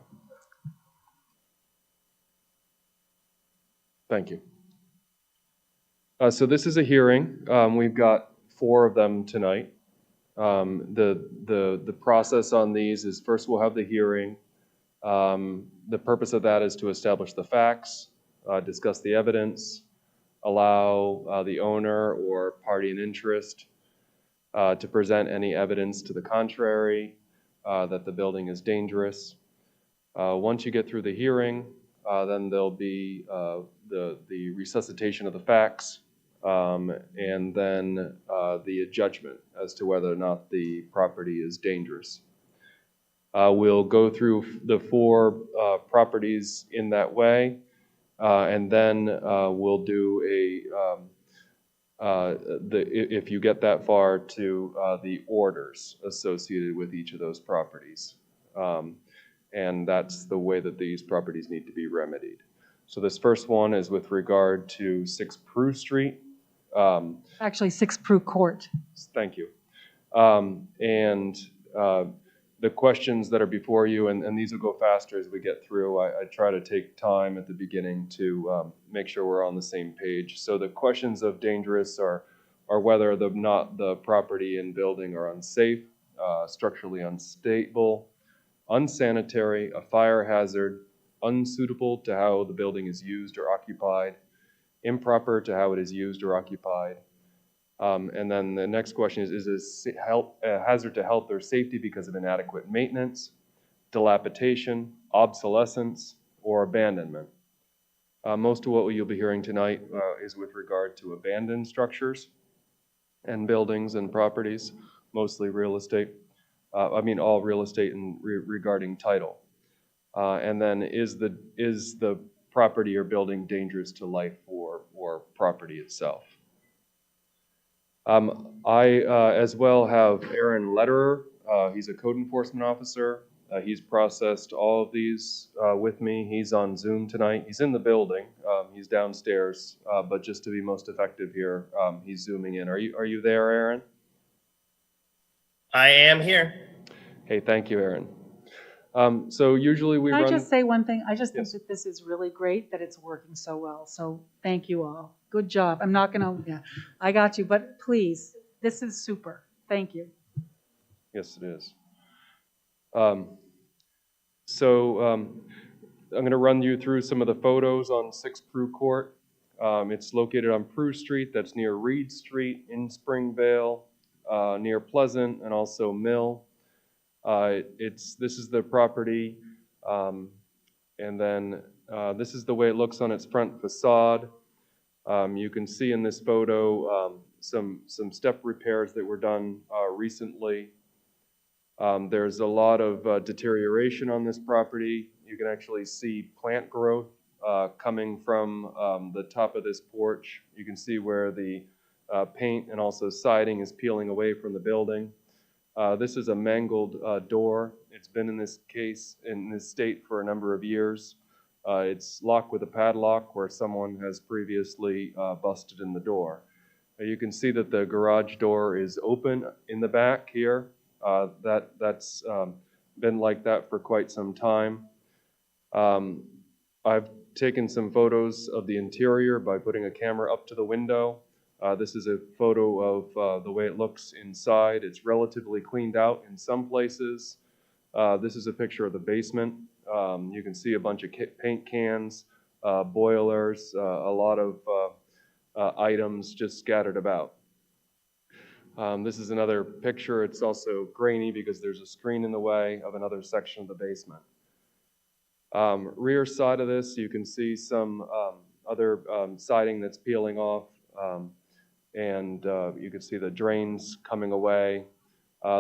K: Thank you. So this is a hearing. We've got 4 of them tonight. The process on these is, first we'll have the hearing. The purpose of that is to establish the facts, discuss the evidence, allow the owner or party in interest to present any evidence to the contrary, that the building is dangerous. Once you get through the hearing, then there'll be the resuscitation of the facts, and then the judgment as to whether or not the property is dangerous. We'll go through the 4 properties in that way, and then we'll do if you get that far, to the orders associated with each of those properties. And that's the way that these properties need to be remedied. So this first one is with regard to 6 Prue Street.
A: Actually, 6 Prue Court.
K: Thank you. And the questions that are before you, and these will go faster as we get through. I try to take time at the beginning to make sure we're on the same page. So the questions of dangerous are whether the property and building are unsafe, structurally unstable, unsanitary, a fire hazard, unsuitable to how the building is used or occupied, improper to how it is used or occupied. And then the next question is it a hazard to health or safety because of inadequate maintenance, dilapidation, obsolescence, or abandonment? Most of what you'll be hearing tonight is with regard to abandoned structures and buildings and properties, mostly real estate. All real estate and regarding title. And then is the property or building dangerous to life or property itself? I as well have Aaron Lederer. He's a code enforcement officer. He's processed all of these with me. He's on Zoom tonight. He's in the building. He's downstairs, but just to be most effective here, he's zooming in. Are you there, Aaron?
L: I am here.
K: Hey, thank you, Aaron. So usually we
A: Can
K: run.
A: I just say one thing? I just think
K: Yes.
A: that this is really great that it's working so well. So thank you all. Good job. I'm not gonna, yeah, I got you, but please, this is super. Thank you.
K: Yes, it is. I'm going to run you through some of the photos on 6 Prue Court. It's located on Prue Street. That's near Reed Street in Springvale, near Pleasant, and also Mill. This is the property, and then this is the way it looks on its front facade. You can see in this photo some step repairs that were done recently. There's a lot of deterioration on this property. You can actually see plant growth coming from the top of this porch. You can see where the paint and also siding is peeling away from the building. This is a mangled door. It's been in this state for a number of years. It's locked with a padlock where someone has previously busted in the door. You can see that the garage door is open in the back here. That's been like that for quite some time. I've taken some photos of the interior by putting a camera up to the window. This is a photo of the way it looks inside. It's relatively cleaned out in some places. This is a picture of the basement. You can see a bunch of paint cans, boilers, a lot of items just scattered about. This is another picture. It's also grainy because there's a screen in the way of another section of the basement. Rear side of this, you can see some other siding that's peeling off, and you can see the drains coming away.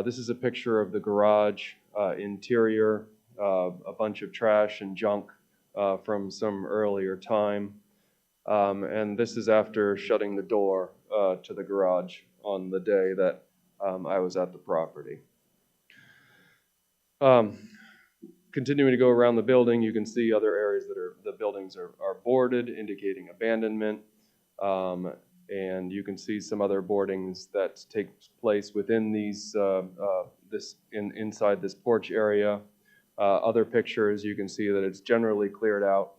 K: This is a picture of the garage interior, a bunch of trash and junk from some earlier time. And this is after shutting the door to the garage on the day that I was at the property. Continuing to go around the building, you can see other areas that the buildings are boarded, indicating abandonment. And you can see some other boardings that take place within these inside this porch area. Other pictures, you can see that it's generally cleared out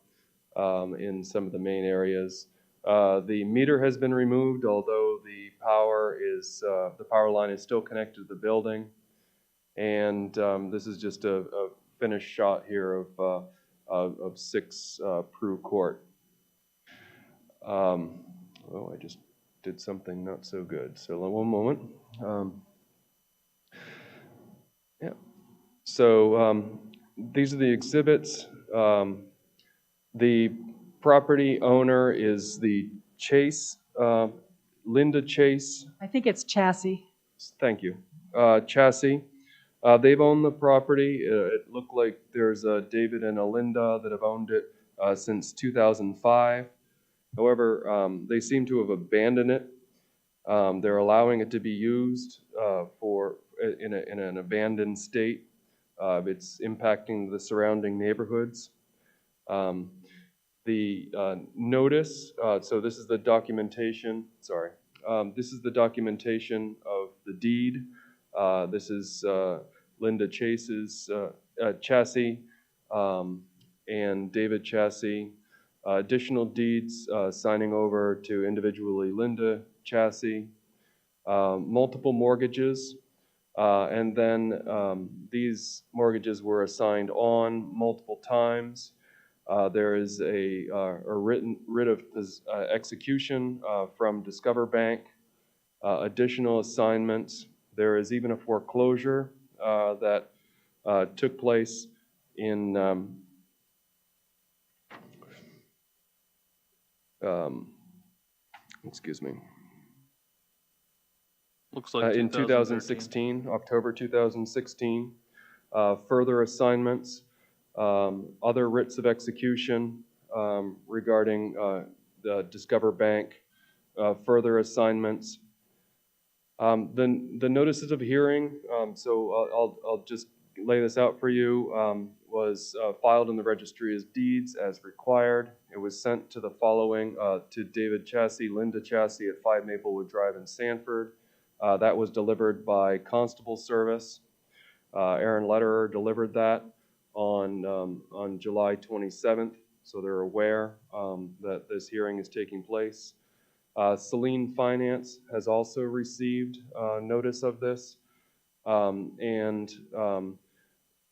K: in some of the main areas. The meter has been removed, although the power line is still connected to the building. And this is just a finished shot here of 6 Prue Court. I just did something not so good. So one moment. So these are the exhibits. The property owner is the Chase, Linda Chase.
A: I think it's chassis.
K: Thank you. Chassis. They've owned the property. It looked like there's a David and a Linda that have owned it since 2005. However, they seem to have abandoned it. They're allowing it to be used in an abandoned state. It's impacting the surrounding neighborhoods. The notice, so this is the documentation, this is the documentation of the deed. This is Linda Chase's Chassis and David Chassis. Additional deeds signing over to individually Linda Chassis. Multiple mortgages. And then these mortgages were assigned on multiple times. There is a writ of execution from Discover Bank, additional assignments. There is even a foreclosure that took place in excuse me.
I: Looks like
K: In
I: 2013.
K: 2016, October 2016. Further assignments, other writs of execution regarding the Discover Bank, further assignments. The notices of hearing, so I'll just lay this out for you, was filed in the registry as deeds as required. It was sent to the following, to David Chassis, Linda Chassis at 5 Maplewood Drive in Sanford. That was delivered by Constable Service. Aaron Lederer delivered that on July 27th, so they're aware that this hearing is taking place. Celine Finance has also received notice of this.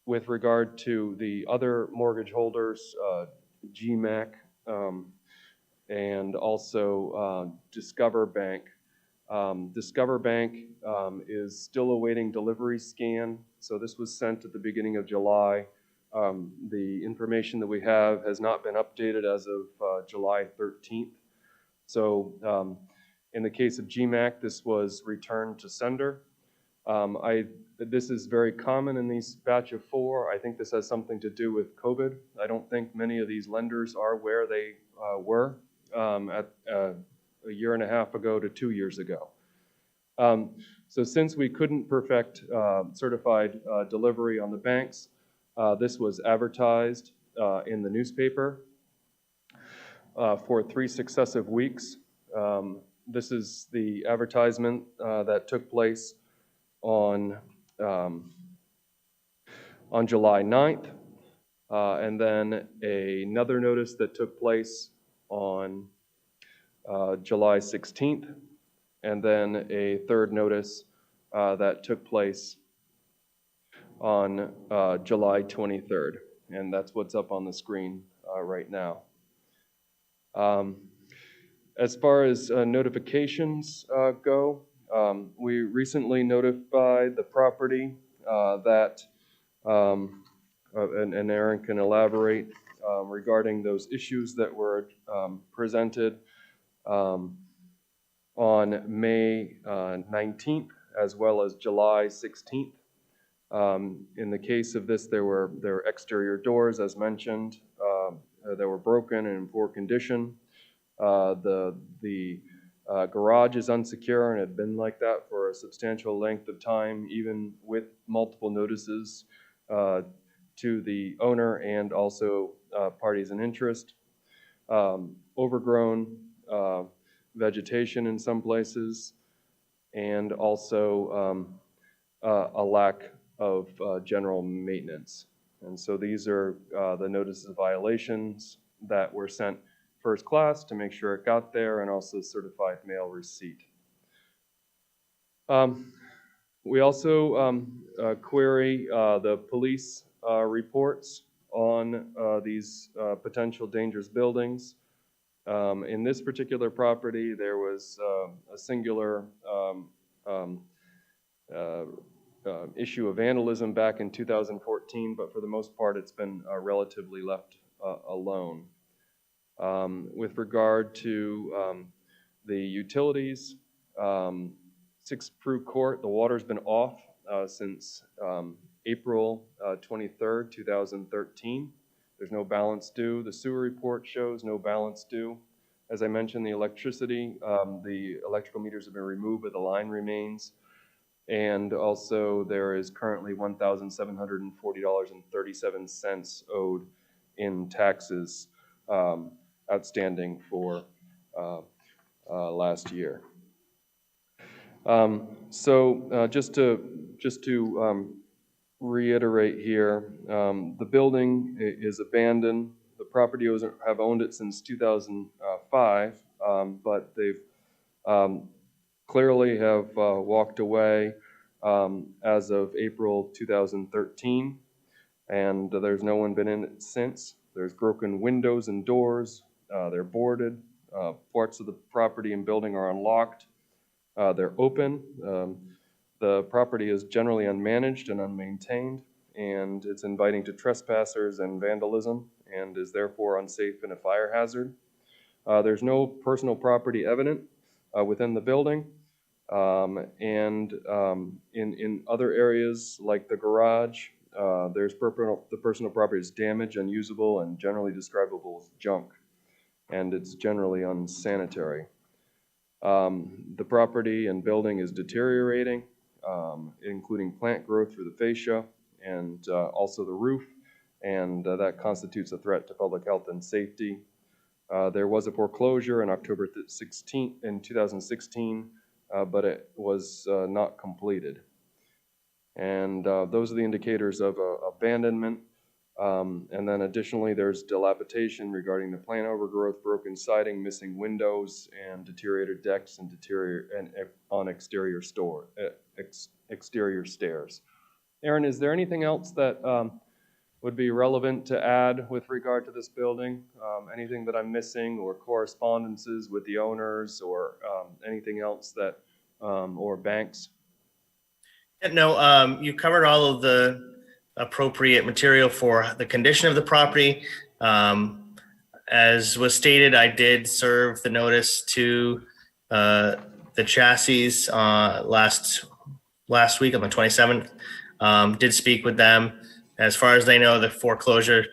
K: With regard to the other mortgage holders, GMAC and also Discover Bank. Discover Bank is still awaiting delivery scan, so this was sent at the beginning of July. The information that we have has not been updated as of July 13th. So in the case of GMAC, this was returned to sender. This is very common in these batch of 4. I think this has something to do with COVID. I don't think many of these lenders are where they were at a year and a half ago to 2 years ago. So since we couldn't perfect certified delivery on the banks, this was advertised in the newspaper for 3 successive weeks. This is the advertisement that took place on July 9th, and then another notice that took place on July 16th, and then a third notice that took place on July 23rd, and that's what's up on the screen right now. As far as notifications go, we recently notified the property that, and Aaron can elaborate regarding those issues that were presented on May 19th as well as July 16th. In the case of this, there were exterior doors, as mentioned, that were broken and in poor condition. The garage is unsecure and had been like that for a substantial length of time, even with multiple notices to the owner and also parties in interest. Overgrown vegetation in some places, and also a lack of general maintenance. And so these are the notices of violations that were sent first class to make sure it got there, and also certified mail receipt. We also query the police reports on these potential dangerous buildings. In this particular property, there was a singular issue of vandalism back in 2014, but for the most part, it's been relatively left alone. With regard to the utilities, 6 Prue Court, the water's been off since April 23rd, 2013. There's no balance due. The sewer report shows no balance due. As I mentioned, the electricity, the electrical meters have been removed, but the line remains. And also there is currently $1,740.37 owed in taxes outstanding for last year. Just to reiterate here, the building is abandoned. The property owners have owned it since 2005, but they've clearly have walked away as of April 2013, and there's no one been in it since. There's broken windows and doors. They're boarded. Parts of the property and building are unlocked. They're open. The property is generally unmanaged and unmaintained, and it's inviting to trespassers and vandalism, and is therefore unsafe and a fire hazard. There's no personal property evident within the building, and in other areas like the garage, the personal property is damaged, unusable, and generally describable as junk, and it's generally unsanitary. The property and building is deteriorating, including plant growth through the fascia and also the roof, and that constitutes a threat to public health and safety. There was a foreclosure in October 16th in 2016, but it was not completed. And those are the indicators of abandonment. And then additionally, there's dilapidation regarding the plant overgrowth, broken siding, missing windows, and deteriorated decks and on exterior stairs. Aaron, is there anything else that would be relevant to add with regard to this building? Anything that I'm missing, or correspondences with the owners, or anything else that, or banks?
L: No, you covered all of the appropriate material for the condition of the property. As was stated, I did serve the notice to the chassis last week on the 27th. Did speak with them. As far as they know, the foreclosure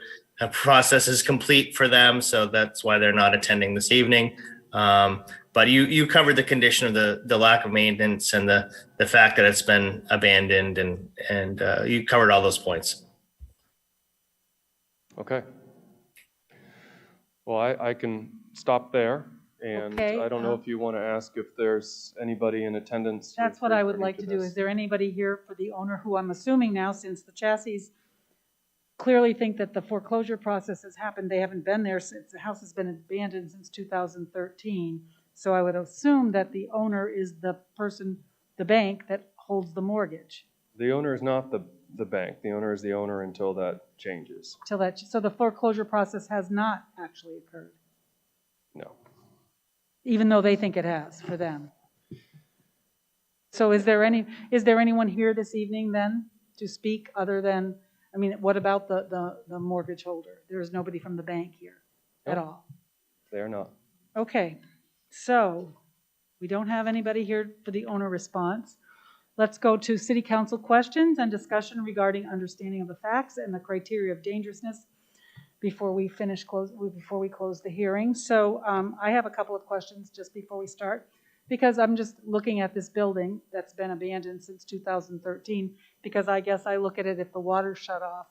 L: process is complete for them, so that's why they're not attending this evening. But you covered the condition of the lack of maintenance and the fact that it's been abandoned, and you covered all those points.
K: Okay. Well, I can stop there, and
A: Okay,
K: I don't know if you want to ask if there's anybody in attendance.
A: That's what I would like to do.
K: this.
A: Is there anybody here for the owner who, I'm assuming now, since the chassis clearly think that the foreclosure process has happened, they haven't been there since the house has been abandoned since 2013. So I would assume that the owner is the person, the bank that holds the mortgage.
K: The owner is not the bank. The owner is the owner until that changes.
A: So the foreclosure process has not actually occurred,
K: No.
A: even though they think it has for them. So is there anyone here this evening then to speak other than, I mean, what about the mortgage holder? There is nobody from the bank here at all.
K: They are not.
A: Okay, so we don't have anybody here for the owner response. Let's go to city council questions and discussion regarding understanding of the facts and the criteria of dangerousness before we close the hearing. So I have a couple of questions just before we start, because I'm just looking at this building that's been abandoned since 2013, because I guess I look at it, if the water's shut off,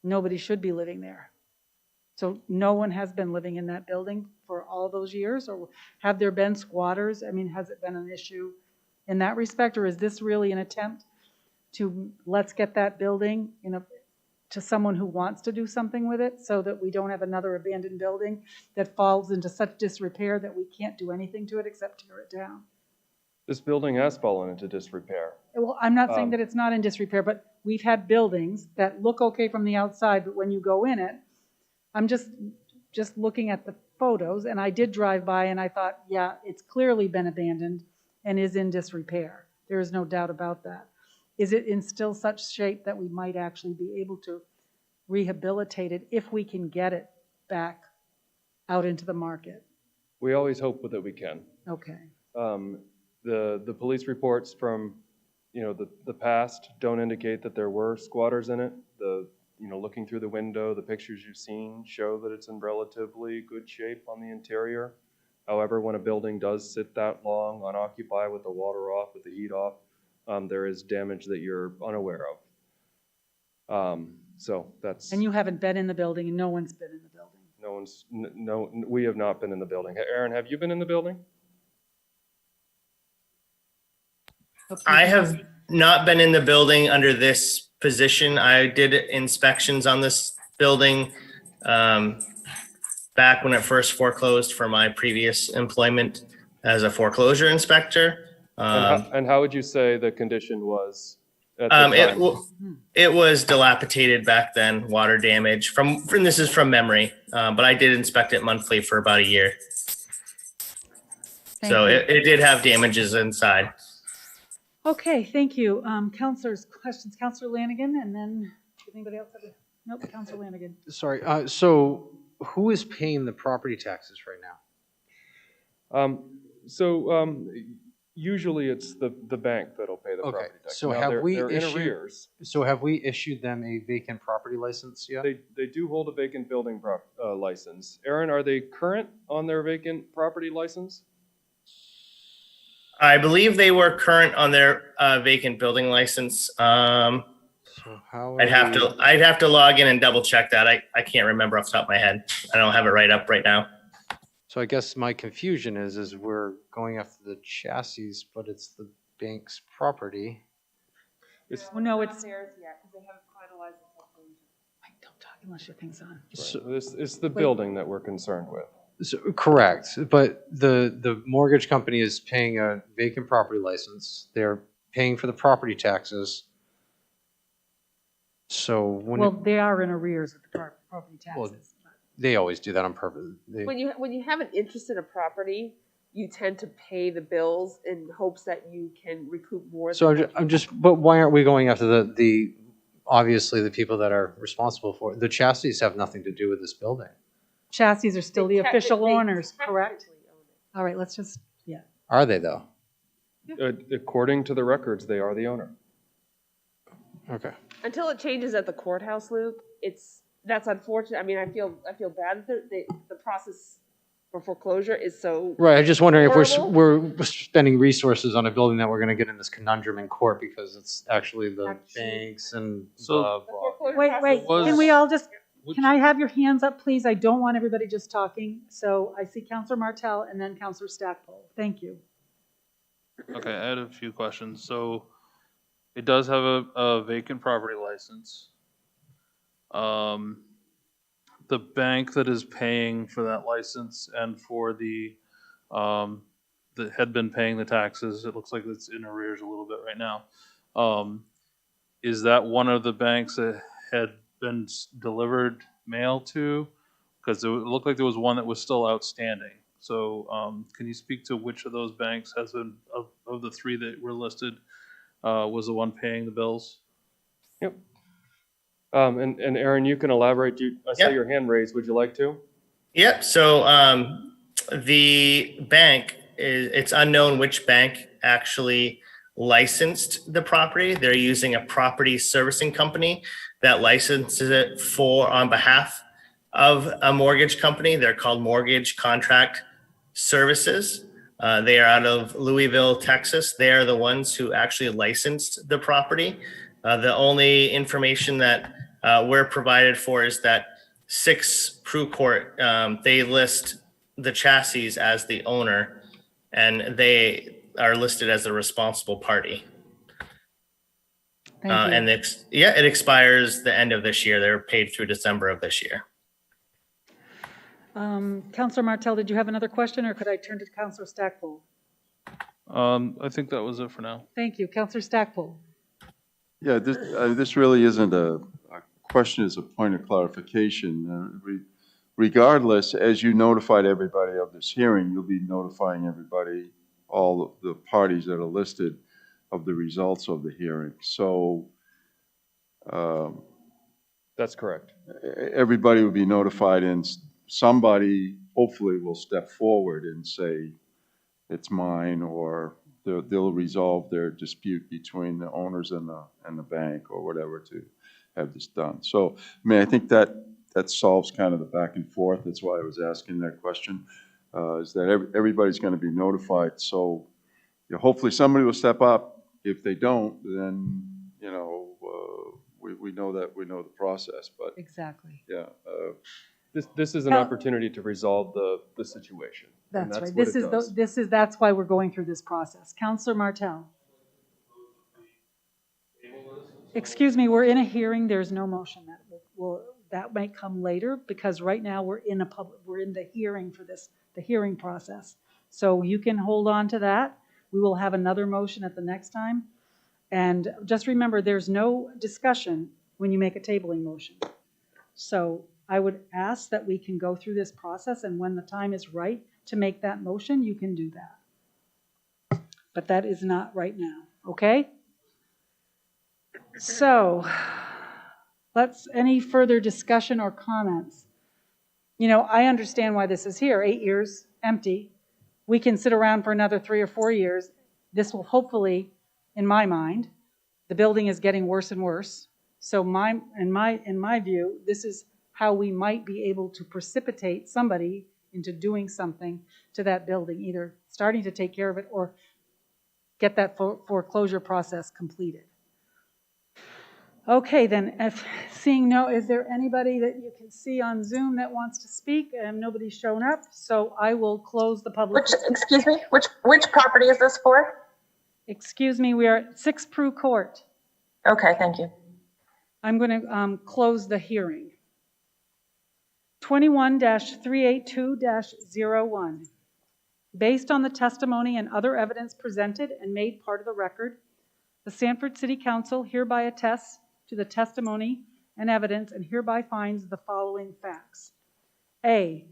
A: nobody should be living there. So no one has been living in that building for all those years, or have there been squatters? I mean, has it been an issue in that respect, or is this really an attempt to let's get that building to someone who wants to do something with it, so that we don't have another abandoned building that falls into such disrepair that we can't do anything to it except tear it down?
K: This building has fallen into disrepair.
A: Well, I'm not saying that it's not in disrepair, but we've had buildings that look okay from the outside, but when you go in it, I'm just looking at the photos, and I did drive by and I thought, yeah, it's clearly been abandoned and is in disrepair. There is no doubt about that. Is it in still such shape that we might actually be able to rehabilitate it if we can get it back out into the market?
K: We always hope that we can.
A: Okay.
K: The police reports from the past don't indicate that there were squatters in it. Looking through the window, the pictures you've seen show that it's in relatively good shape on the interior. However, when a building does sit that long unoccupied with the water off, with the heat off, there is damage that you're unaware of. So that's.
A: And you haven't been in the building, and no one's been in the building.
K: We have not been in the building. Aaron, have you been in the building?
L: I have not been in the building under this position. I did inspections on this building back when it first foreclosed for my previous employment as a foreclosure inspector.
K: And how would you say the condition was at the time?
L: It was dilapidated back then, water damage from this is from memory, but I did inspect it monthly for about a year. So it did have damages inside.
A: Okay, thank you. Counselors, questions? Counselor Lanigan, and then did anybody else have a? Nope, Counselor Lanigan.
B: Sorry, so who is paying the property taxes right now?
K: Usually it's the bank that'll pay the property tax.
B: So
K: Now,
B: have
K: they're
B: we
K: in
B: issued,
K: arrears.
B: so have we issued them a vacant property license yet?
K: They do hold a vacant building license. Aaron, are they current on their vacant property license?
L: I believe they were current on their vacant building license.
B: So how
L: I'd have to log in and double check that. I can't remember off the top of my head. I don't have it right up right now.
B: So I guess my confusion is we're going after the chassis, but it's the bank's property.
A: Well, no, it's.
D: Theirs yet, because they haven't finalized the foreclosure.
A: Don't talk unless your thing's on.
K: So it's the building that we're concerned with.
B: So, correct, but the mortgage company is paying a vacant property license. They're paying for the property taxes. So when
A: They are in arrears with the property taxes.
B: they always do that on purpose.
D: When you have an interest in a property, you tend to pay the bills in hopes that you can recoup more.
B: So but why aren't we going after the obviously the people that are responsible for it? The chassis have nothing to do with this building.
A: Chassis are still the official owners, correct? All right, let's just,
B: Are they though?
K: According to the records, they are the owner.
B: Okay.
D: Until it changes at the courthouse, Luke, that's unfortunate. I mean, I feel bad that the process for foreclosure is so.
B: Right, I'm just wondering if
D: horrible.
B: we're spending resources on a building that we're going to get in this conundrum in court because it's actually the banks and blah, blah.
A: wait, can we all just, can I have your hands up, please? I don't want everybody just talking. So I see Counselor Martell and then Counselor Stackpole. Thank you.
I: Okay, I had a few questions. So it does have a vacant property license. The bank that is paying for that license and for that had been paying the taxes, it looks like it's in arrears a little bit right now. Is that one of the banks that had been delivered mail to? Because it looked like there was one that was still outstanding. So can you speak to which of those banks has been, of the three that were listed, was the one paying the bills?
K: Yep. And Aaron, you can elaborate. I saw
L: Yep.
K: your hand raised. Would you like to?
L: Yep. So the bank it's unknown which bank actually licensed the property. They're using a property servicing company that licenses it on behalf of a mortgage company. They're called Mortgage Contract Services. They are out of Louisville, Texas. They are the ones who actually licensed the property. The only information that we're provided for is that 6 Prue Court, they list the chassis as the owner, and they are listed as the responsible party.
A: Thank you.
L: And it expires the end of this year. They're paid through December of this year.
A: Counselor Martell, did you have another question, or could I turn to Counselor Stackpole?
I: I think that was it for now.
A: Thank you. Counselor Stackpole.
J: Yeah, this really isn't a question, it's a point of clarification. Regardless, as you notified everybody of this hearing, you'll be notifying everybody, all of the parties that are listed, of the results of the hearing. So
K: That's correct.
J: everybody will be notified, and somebody hopefully will step forward and say, it's mine, or they'll resolve their dispute between the owners and the bank or whatever to have this done. So, I mean, I think that solves kind of the back and forth. That's why I was asking that question, is that everybody's going to be notified. So, hopefully somebody will step up. If they don't, then, we know the process. But
A: Exactly.
J: yeah.
K: This is an opportunity to resolve the situation.
A: That's right.
K: What
A: That's why we're going through this process. Counselor Martell. Excuse me, we're in a hearing. There's no motion that might come later because right now we're in the hearing for this, the hearing process. So you can hold on to that. We will have another motion at the next time. And just remember, there's no discussion when you make a tabling motion. So I would ask that we can go through this process, and when the time is right to make that motion, you can do that. But that is not right now, okay? So any further discussion or comments? You know, I understand why this is here, 8 years empty. We can sit around for another 3 or 4 years. This will hopefully, in my mind, the building is getting worse and worse. So in my view, this is how we might be able to precipitate somebody into doing something to that building, either starting to take care of it or get that foreclosure process completed. Okay, then, is there anybody that you can see on Zoom that wants to speak? Nobody's shown up, so I will close the public.
M: Excuse me, which property is this for?
A: Excuse me, we are at 6 Prue Court.
M: Okay, thank you.
A: I'm going to close the hearing. 21-382-01. Based on the testimony and other evidence presented and made part of the record, the Sanford City Council hereby attests to the testimony and evidence and hereby finds the following facts. A,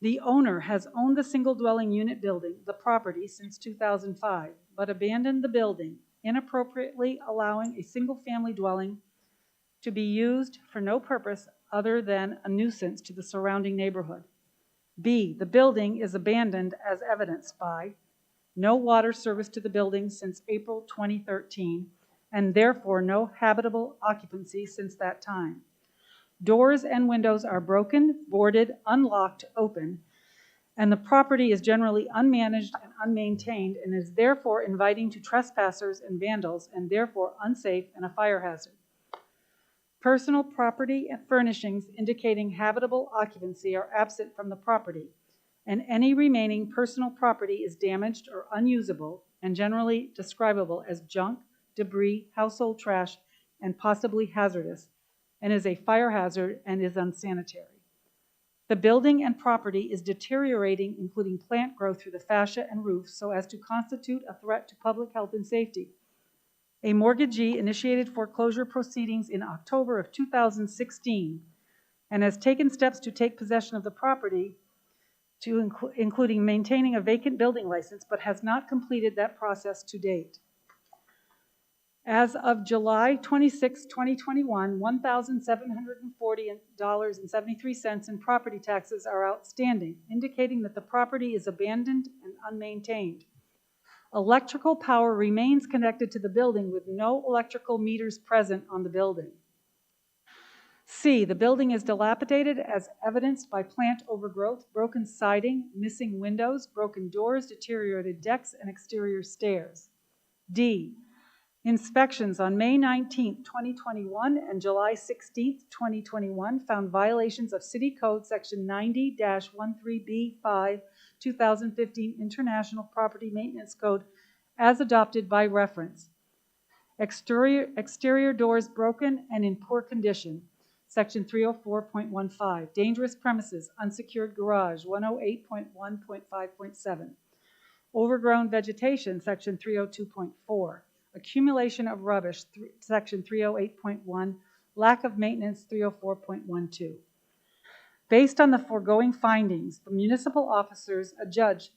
A: the owner has owned the single dwelling unit building, the property, since 2005, but abandoned the building, inappropriately allowing a single family dwelling to be used for no purpose other than a nuisance to the surrounding neighborhood. B, the building is abandoned as evidenced by no water service to the building since April 2013, and therefore no habitable occupancy since that time. Doors and windows are broken, boarded, unlocked, open, and the property is generally unmanaged and unmaintained and is therefore inviting to trespassers and vandals and therefore unsafe and a fire hazard. Personal property and furnishings indicating habitable occupancy are absent from the property, and any remaining personal property is damaged or unusable and generally describable as junk, debris, household trash, and possibly hazardous, and is a fire hazard and is unsanitary. The building and property is deteriorating, including plant growth through the fascia and roof, so as to constitute a threat to public health and safety. A mortgagee initiated foreclosure proceedings in October of 2016 and has taken steps to take possession of the property, including maintaining a vacant building license, but has not completed that process to date. As of July 26, 2021, $1,740.73 in property taxes are outstanding, indicating that the property is abandoned and unmaintained. Electrical power remains connected to the building with no electrical meters present on the building. C, the building is dilapidated as evidenced by plant overgrowth, broken siding, missing windows, broken doors, deteriorated decks, and exterior stairs. D, inspections on May 19, 2021 and July 16, 2021 found violations of City Code Section 90-13B5, 2015 International Property Maintenance Code as adopted by reference. Exterior doors broken and in poor condition, Section 304.15. Dangerous premises, unsecured garage, 108.1.5.7. Overgrown vegetation, Section 302.4. Accumulation of rubbish, Section 308.1. Lack of maintenance, 304.12. Based on the foregoing findings, the municipal officers adjudge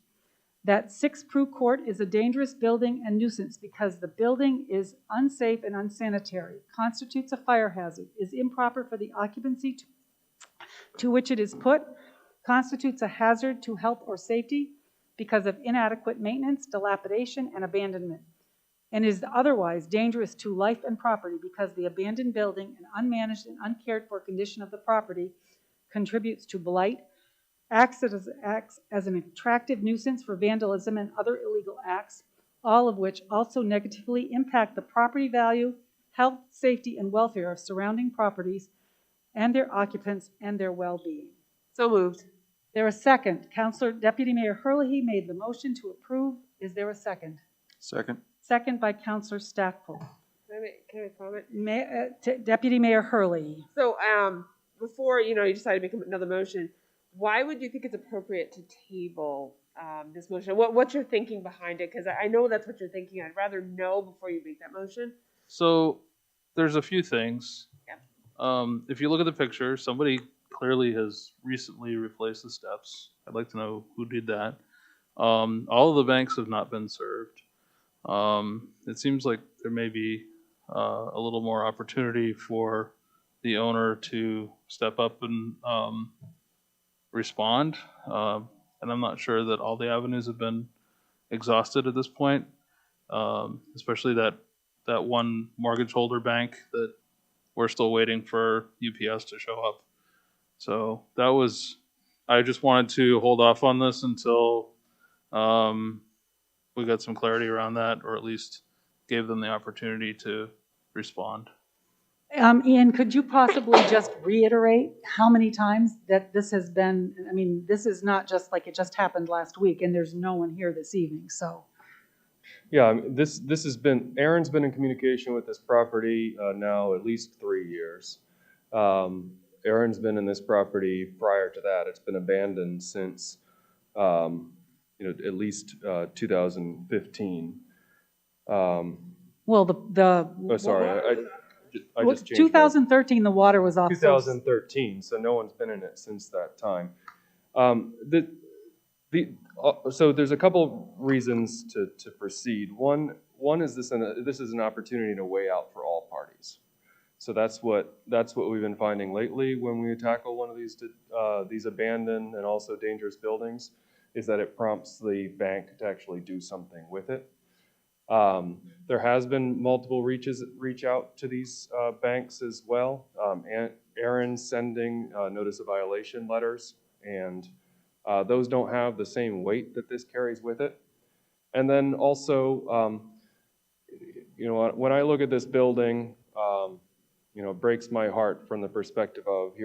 A: that 6 Prue Court is a dangerous building and nuisance because the building is unsafe and unsanitary, constitutes a fire hazard, is improper for the occupancy to which it is put, constitutes a hazard to health or safety because of inadequate maintenance, dilapidation, and abandonment, and is otherwise dangerous to life and property because the abandoned building and unmanaged and uncared for condition of the property contributes to blight, acts as an attractive nuisance for vandalism and other illegal acts, all of which also negatively impact the property value, health, safety, and welfare of surrounding properties and their occupants and their well-being.
D: So moved.
A: There a second? Councilor Deputy Mayor Herlihy made the motion to approve. Is there a second?
J: Second.
A: Second by Councilor Stackpole.
D: Can I Can I comment?
A: Deputy Mayor Hurley.
D: So, before, you decide to make another motion, why would you think it's appropriate to table, this motion? What's your thinking behind it? Because I know that's what you're thinking. I'd rather know before you make that motion.
I: So there's a few things.
D: Yeah.
I: If you look at the picture, somebody clearly has recently replaced the steps. I'd like to know who did that. All of the banks have not been served. It seems like there may be a little more opportunity for the owner to step up and respond. And I'm not sure that all the avenues have been exhausted at this point, especially that one mortgage holder bank that we're still waiting for UPS to show up. So I just wanted to hold off on this until we got some clarity around that, or at least gave them the opportunity to respond.
A: Ian, could you possibly just reiterate how many times that this has been, I mean, this is not just like it just happened last week and there's no one here this evening, so.
K: Yeah, I mean, this has been, Aaron's been in communication with this property now at least 3 years. Aaron's been in this property prior to that. It's been abandoned since, at least 2015.
A: Well,
K: Oh, sorry, I just changed.
A: 2013, the water was off.
K: 2013, so no one's been in it since that time. So there's a couple reasons to proceed. One is this is an opportunity to weigh out for all parties. So that's what we've been finding lately when we tackle one of these abandoned and also dangerous buildings, is that it prompts the bank to actually do something with it. There has been multiple reach out to these banks as well. Aaron's sending notice of violation letters, and those don't have the same weight that this carries with it. And then also, when I look at this building, it breaks my heart from the perspective of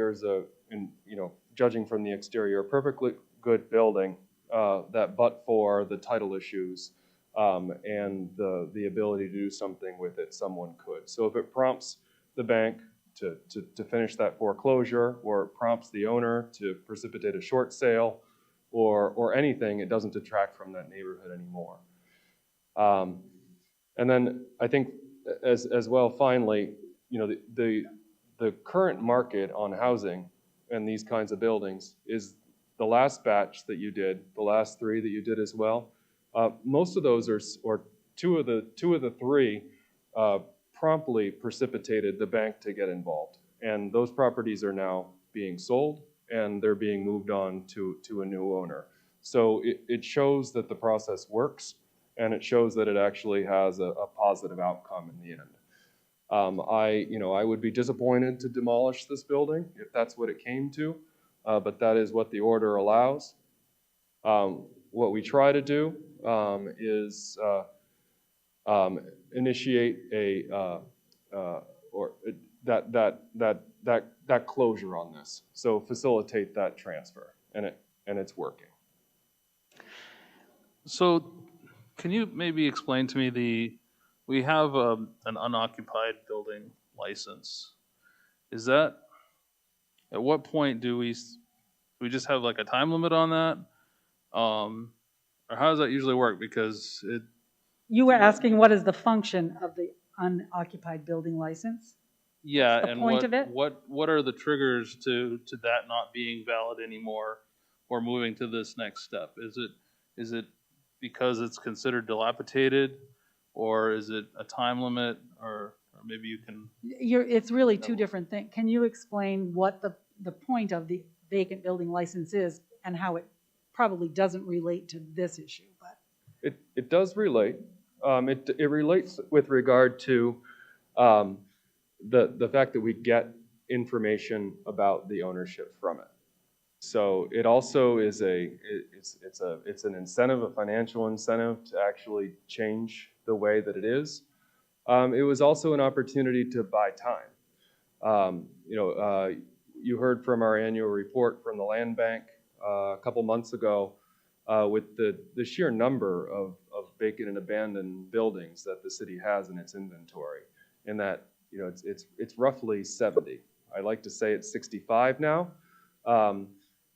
K: judging from the exterior, a perfectly good building that but for the title issues and the ability to do something with it, someone could. So if it prompts the bank to finish that foreclosure, or it prompts the owner to precipitate a short sale, or anything, it doesn't detract from that neighborhood anymore. And then I think as well, finally, the current market on housing and these kinds of buildings is the last batch that you did, the last 3 that you did as well. Most of those or two of the 3 promptly precipitated the bank to get involved, and those properties are now being sold and they're being moved on to a new owner. So it shows that the process works, and it shows that it actually has a positive outcome in the end. I would be disappointed to demolish this building if that's what it came to, but that is what the order allows. What we try to do is initiate that closure on this. So facilitate that transfer, and it's working.
I: So can you maybe explain to me we have an unoccupied building license. Is that, at what point do we just have like a time limit on that? Or how does that usually work? Because
A: You were asking what is the function of the unoccupied building license?
I: Yeah,
A: the
I: and
A: point of it?
I: what are the triggers to that not being valid anymore, or moving to this next step? Is it because it's considered dilapidated, or is it a time limit, or maybe you can?
A: It's really 2 different things. Can you explain what the point of the vacant building license is and how it probably doesn't relate to this issue? But
K: it does relate. It relates with regard to the fact that we get information about the ownership from it. So it also is it's an incentive, a financial incentive to actually change the way that it is. It was also an opportunity to buy time. You heard from our annual report from the land bank a couple months ago with the sheer number of vacant and abandoned buildings that the city has in its inventory. in that, you know, it's roughly 70. I like to say it's 65 now.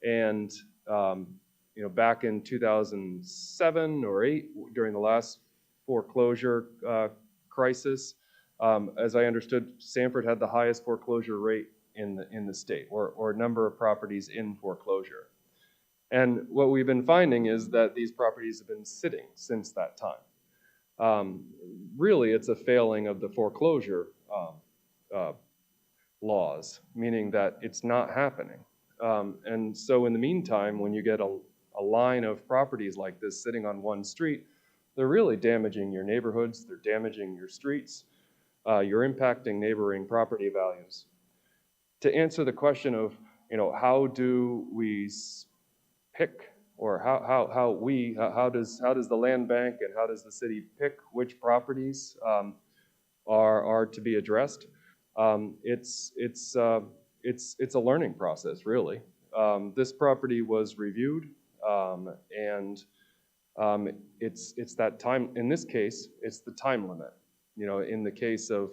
K: And you know, back in 2007 or 8, during the last foreclosure crisis, as I understood, Sanford had the highest foreclosure rate in the state, or number of properties in foreclosure. And what we've been finding is that these properties have been sitting since that time. Really, it's a failing of the foreclosure laws, meaning that it's not happening. And so in the meantime, when you get a line of properties like this sitting on one street, they're really damaging your neighborhoods, they're damaging your streets, you're impacting neighboring property values. To answer the question of, you know, how do we pick, or how does the land bank and how does the city pick which properties are to be addressed? It's a learning process, really. This property was reviewed, and it's that time. In this case, it's the time limit. You know, in the case of,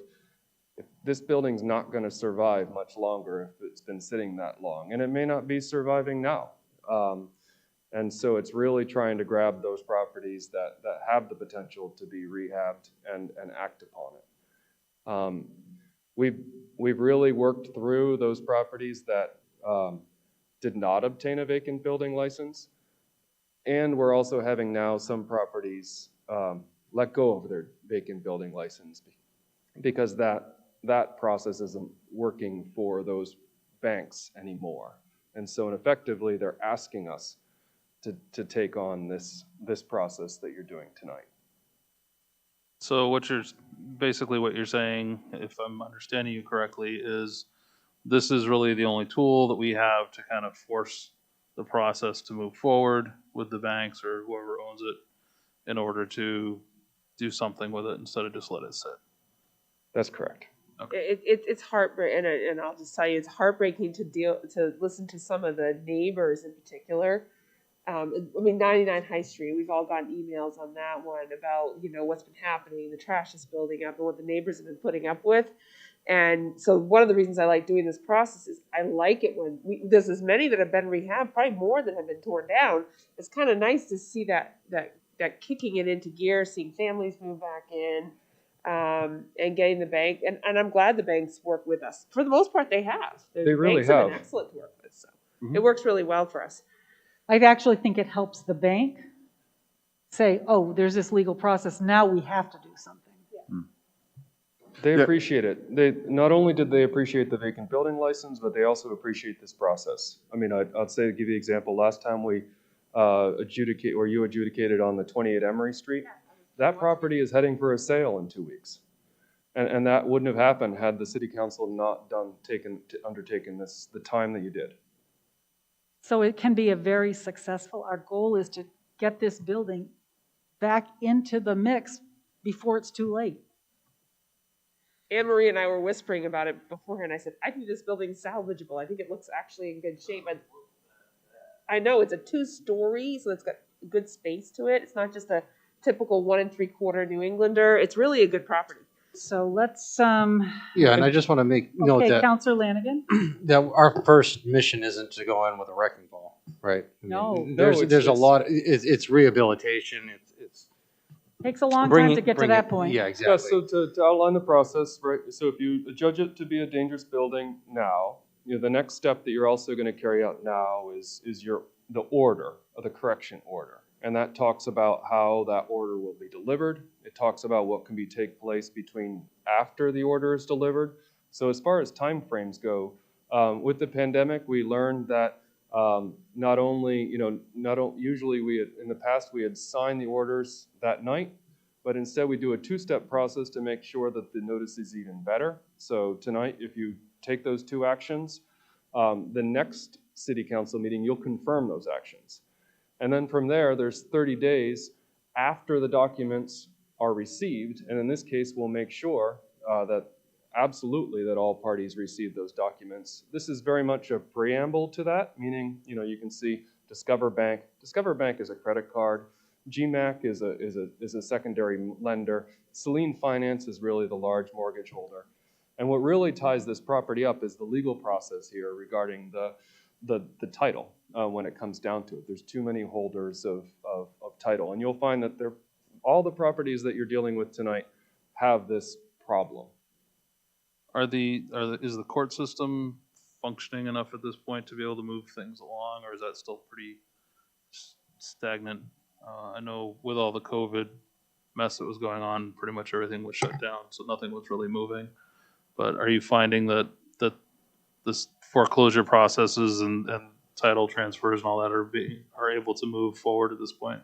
K: if this building's not going to survive much longer if it's been sitting that long, and it may not be surviving now. And so it's really trying to grab those properties that have the potential to be rehabbed and act upon it. We've really worked through those properties that did not obtain a vacant building license, and we're also having now some properties let go of their vacant building license because that process isn't working for those banks anymore. And so effectively, they're asking us to take on this process that you're doing tonight.
I: So what you're saying, if I'm understanding you correctly, is this is really the only tool that we have to kind of force the process to move forward with the banks or whoever owns it in order to do something with it instead of just let it sit.
K: That's correct.
I: Okay.
D: It's heartbreaking, and I'll just tell you, it's heartbreaking to listen to some of the neighbors in particular. I mean, 99 High Street, we've all gotten emails on that one about, you know, what's been happening, the trash is building up and what the neighbors have been putting up with. And so one of the reasons I like doing this process is I like it when there's as many that have been rehabbed, probably more than have been torn down. It's kind of nice to see that kicking it into gear, seeing families move back in, and getting the bank. And I'm glad the banks work with us. For the most part, they have.
K: They really
D: banks have been
K: have.
D: excellent to work with. So it works really well for us.
A: I actually think it helps the bank say, oh, there's this legal process, now we have to do something.
K: They appreciate it. They not only did they appreciate the vacant building license, but they also appreciate this process. I mean, I'd say, to give you an example, last time we you adjudicated on the 28 Emery Street, that property is heading for a sale in 2 weeks. And that wouldn't have happened had the city council not undertaken this the time that you did.
A: So it can be a very successful, our goal is to get this building back into the mix before it's too late.
D: Anne Marie and I were whispering about it beforehand. I said, I think this building's salvageable. I think it looks actually in good shape. I know it's a 2-story, so it's got good space to it. It's not just a typical 1 3/4 New Englander. It's really a good property.
A: So let's,
B: Yeah, and I just want to make note
A: okay,
B: that
A: Counselor Lanigan.
B: that our first mission isn't to go in with a wrecking ball, right? I mean,
A: No.
B: there's a lot. It's rehabilitation. It's
A: Takes a long time to get to that point.
B: Yeah,
K: Yeah,
B: exactly.
K: so to outline the process, right, so if you judge it to be a dangerous building now, you know, the next step that you're also going to carry out now is the order, or the correction order. And that talks about how that order will be delivered. It talks about what can take place between after the order is delivered. So as far as timeframes go, with the pandemic, we learned that usually in the past we had signed the orders that night, but instead we do a 2-step process to make sure that the notice is even better. So tonight, if you take those 2 actions, the next city council meeting, you'll confirm those actions. And then from there, there's 30 days after the documents are received. And in this case, we'll make sure that all parties receive those documents. This is very much a preamble to that, meaning, you know, you can see Discover Bank. Discover Bank is a credit card. GMAC is a secondary lender. Celine Finance is really the large mortgage holder. And what really ties this property up is the legal process here regarding the title when it comes down to it. There's too many holders of title. And you'll find that all the properties that you're dealing with tonight have this problem.
I: Is the court system functioning enough at this point to be able to move things along, or is that still pretty stagnant? I know with all the COVID mess that was going on, pretty much everything was shut down, so nothing was really moving. But are you finding that this foreclosure processes and title transfers and all that are able to move forward at this point?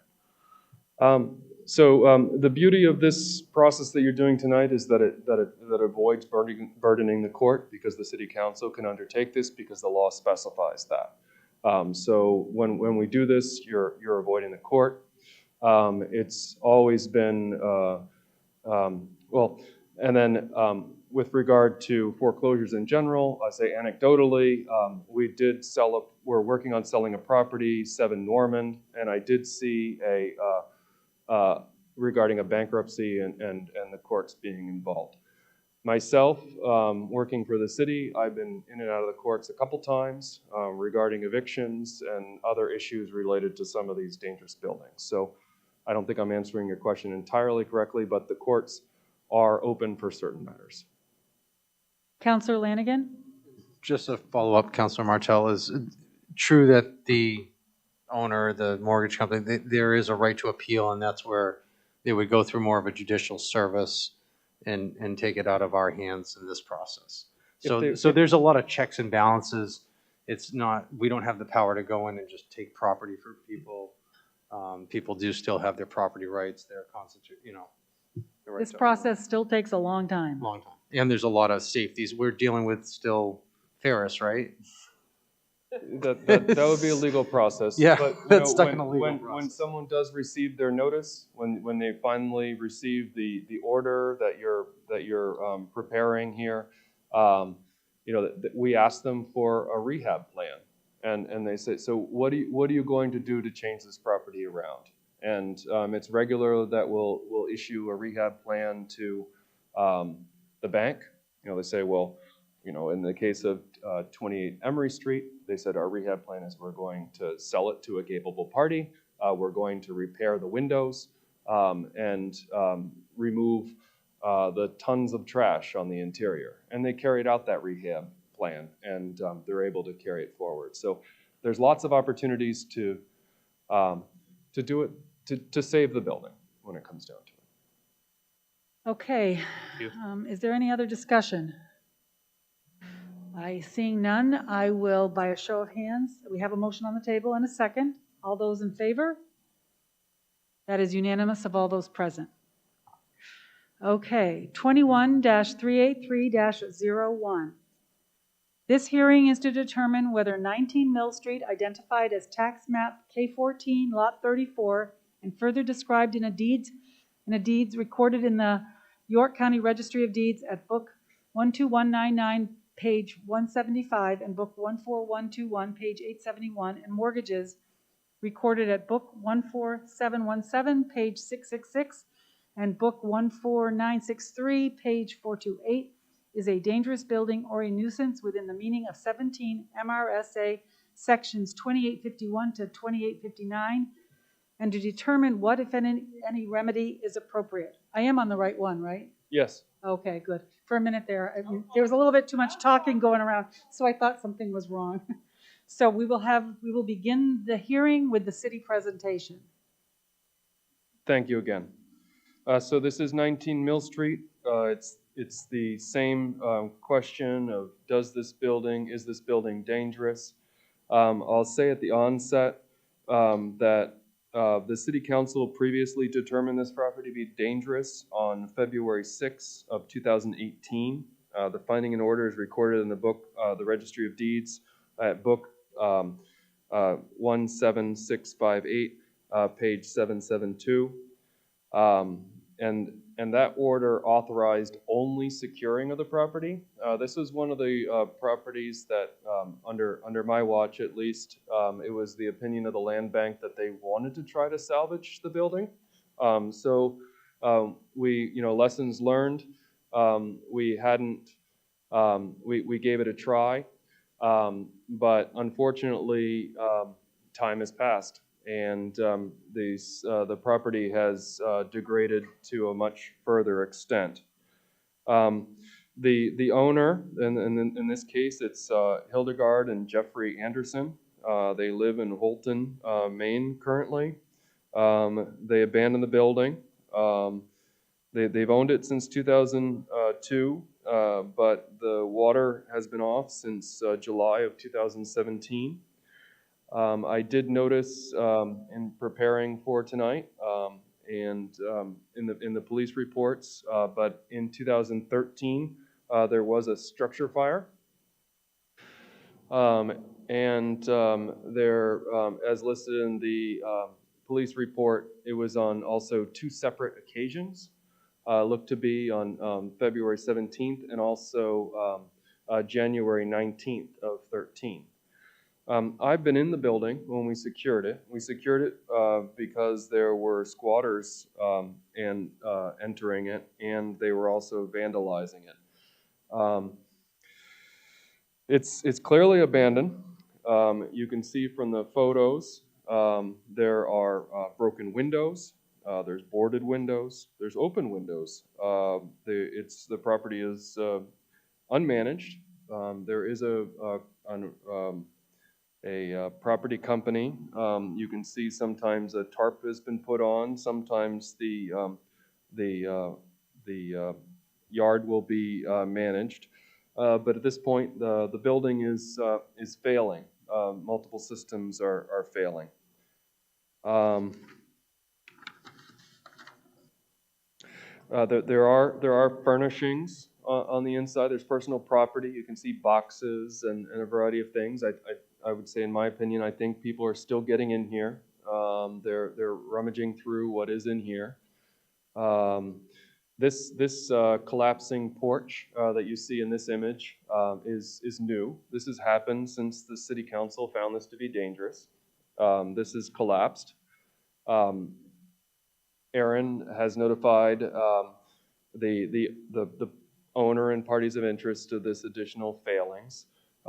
K: The beauty of this process that you're doing tonight is that it avoids burdening the court, because the city council can undertake this because the law specifies that. So when we do this, you're avoiding the court. It's always been and then with regard to foreclosures in general, I say anecdotally, we're working on selling a property, 7 Norman, and I did see regarding a bankruptcy and the courts being involved. Myself, working for the city, I've been in and out of the courts a couple times regarding evictions and other issues related to some of these dangerous buildings. So I don't think I'm answering your question entirely correctly, but the courts are open for certain matters.
A: Councillor Lanigan?
B: Just a follow-up, Councilor Martell, is it true that the owner, the mortgage company, there is a right to appeal, and that's where they would go through more of a judicial service and take it out of our hands in this process. So there's a lot of checks and balances. It's not, we don't have the power to go in and just take property for people. People do still have their property rights, their
A: This process still takes a long time.
B: Long time. And there's a lot of safeties. We're dealing with still Ferris, right?
K: That would be a legal process.
B: Yeah,
K: but,
B: that's stuck in a legal process.
K: When someone does receive their notice, when they finally receive the order that you're preparing here, we ask them for a rehab plan, and they say, so what are you going to do to change this property around? And it's regular that we'll issue a rehab plan to the bank. They say, well, in the case of 28 Emery Street, they said our rehab plan is we're going to sell it to a capable party. We're going to repair the windows and remove the tons of trash on the interior. And they carried out that rehab plan, and they're able to carry it forward. So there's lots of opportunities to do it, to save the building when it comes down to it.
A: Okay. Is there any other discussion? Seeing none, I will, by a show of hands, we have a motion on the table and a second. All those in favor? That is unanimous of all those present. Okay, 21-383-01. This hearing is to determine whether 19 Mill Street, identified as tax map K14, lot 34, and further described in a deeds recorded in the York County Registry of Deeds at book 12199, page 175, and book 14121, page 871, and mortgages recorded at book 14717, page 666, and book 14963, page 428, is a dangerous building or a nuisance within the meaning of 17 MRSA sections 2851 to 2859, and to determine what, if any remedy is appropriate. I am on the right one, right?
K: Yes.
A: Okay, good. For a minute there, there was a little bit too much talking going around, so I thought something was wrong. So we will begin the hearing with the city presentation.
K: Thank you again. So this is 19 Mill Street. It's the same question of is this building dangerous? I'll say at the onset that the City Council previously determined this property to be dangerous on February 6th of 2018. The finding and order is recorded in the book, the Registry of Deeds, at book 17658, page 772. and that order authorized only securing of the property. This was one of the properties that, under my watch at least, it was the opinion of the land bank that they wanted to try to salvage the building. We, lessons learned. We hadn't, we gave it a try, but unfortunately, time has passed, and the property has degraded to a much further extent. The owner, in this case, it's Hildegard and Jeffrey Anderson. They live in Holton, Maine currently. They abandoned the building. They've owned it since 2002, but the water has been off since July of 2017. I did notice in preparing for tonight and in the police reports, but in 2013 there was a structure fire. As listed in the police report, it was on also two separate occasions. Looked to be on February 17th and also January 19th of 13. I've been in the building when we secured it. We secured it because there were squatters entering it, and they were also vandalizing it. It's clearly abandoned. You can see from the photos there are broken windows. There's boarded windows. There's open windows. The property is unmanaged. There is a property company. You can see sometimes a tarp has been put on. Sometimes the yard will be managed. But at this point, the building is failing. Multiple systems are failing. There are furnishings on the inside. There's personal property. You can see boxes and a variety of things. I would say, in my opinion, I think people are still getting in here. They're rummaging through what is in here. This collapsing porch that you see in this image is new. This has happened since the city council found this to be dangerous. This is collapsed. Aaron has notified the owner and parties of interest of this additional failings.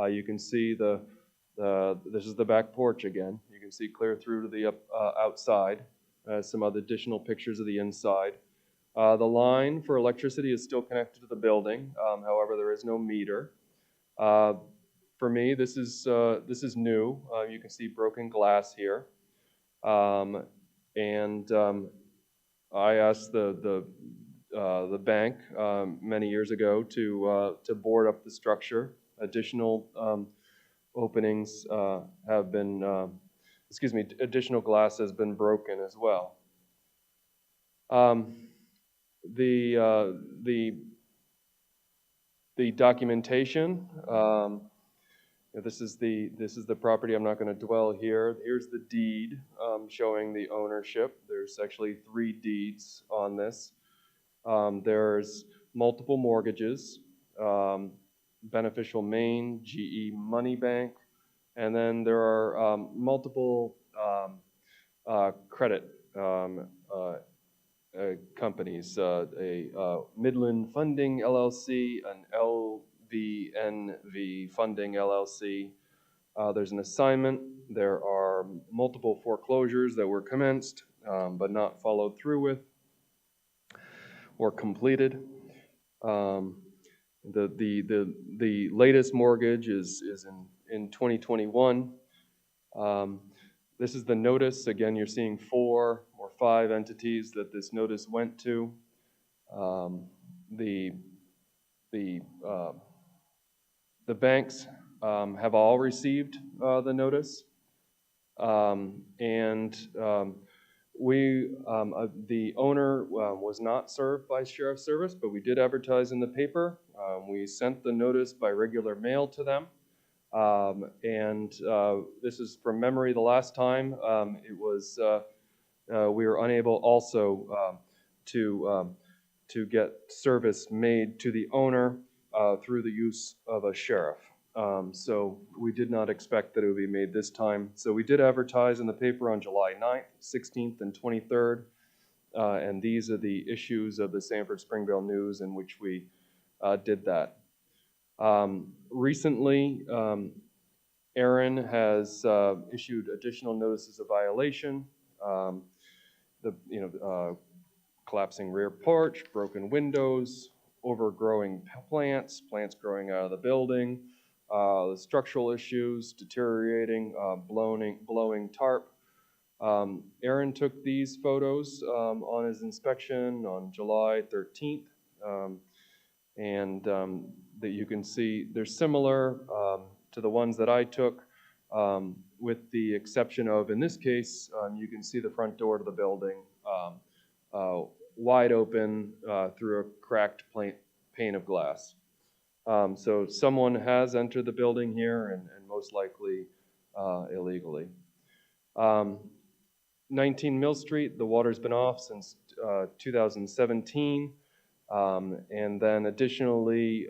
K: You can see this is the back porch again. You can see clear through to the outside. Some other additional pictures of the inside. The line for electricity is still connected to the building. However, there is no meter. For me, this is new. You can see broken glass here. I asked the bank many years ago to board up the structure. Additional openings have been, additional glass has been broken as well. The documentation. This is the property. I'm not going to dwell here. Here's the deed showing the ownership. There's actually 3 deeds on this. There's multiple mortgages, Beneficial Maine, GE Money Bank, and then there are multiple credit companies, a Midland Funding LLC, an LVNV Funding LLC. There's an assignment. There are multiple foreclosures that were commenced but not followed through with or completed. The latest mortgage is in 2021. This is the notice. Again, you're seeing 4 or 5 entities that this notice went to. The banks have all received the notice, the owner was not served by Sheriff's Service, but we did advertise in the paper. We sent the notice by regular mail to them. This is from memory. The last time it was, we were unable also to get service made to the owner through the use of a sheriff. So we did not expect that it would be made this time. So we did advertise in the paper on July 9th, 16th, and 23rd. And these are the issues of the Sanford Springville News in which we did that. Recently, Aaron has issued additional notices of violation. Collapsing rear porch, broken windows, overgrowing plants growing out of the building, the structural issues, deteriorating, blowing tarp. Aaron took these photos on his inspection on July 13th, and that you can see they're similar to the ones that I took, with the exception of, in this case, you can see the front door to the building wide open through a cracked pane of glass. So someone has entered the building here and most likely illegally. 19 Mill Street, the water's been off since 2017. And then additionally,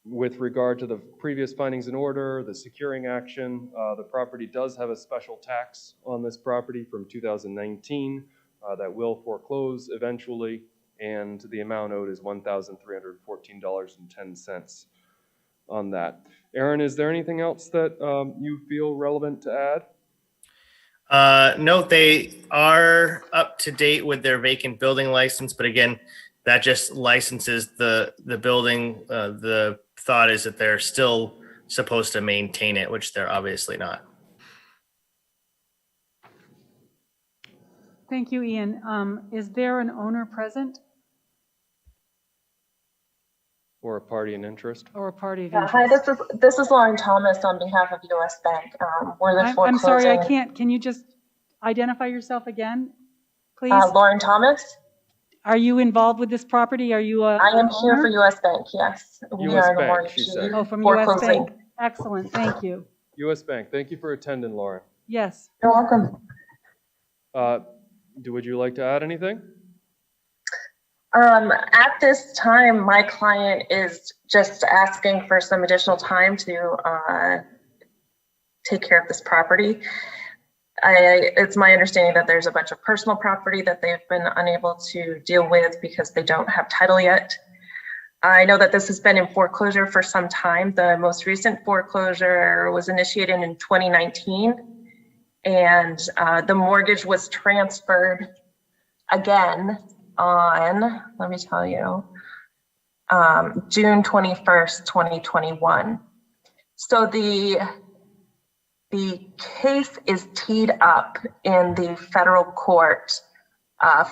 K: with regard to the previous findings in order, the securing action, the property does have a special tax on this property from 2019 that will foreclose eventually, and the amount owed is $1,314.10 on that. Aaron, is there anything else that you feel relevant to add?
L: No, they are up to date with their vacant building license, but again, that just licenses the building. The thought is that they're still supposed to maintain it, which they're obviously not.
A: Thank you, Ian. Is there an owner present
K: Or a party in interest?
A: or a party of
M: Yeah,
A: interest?
M: hi, this is Lauren Thomas on behalf of US Bank. We're the
A: I'm sorry, I
M: foreclosing.
A: can't. Can you just identify yourself again, please?
M: Lauren Thomas.
A: Are you involved with this property? Are you a
M: I am
A: an
M: here
A: owner?
M: for US Bank, yes. We
K: US
M: are the
K: Bank, she said.
A: Oh, from US
M: foreclosing.
A: Bank. Excellent, thank you.
K: U.S. Bank, thank you for attending, Lauren.
A: Yes.
M: You're welcome.
K: Would you like to add anything?
M: At this time, my client is just asking for some additional time to take care of this property. It's my understanding that there's a bunch of personal property that they've been unable to deal with because they don't have title yet. I know that this has been in foreclosure for some time. The most recent foreclosure was initiated in 2019, and the mortgage was transferred again on, let me tell you, June 21st, 2021. So the case is teed up in the federal court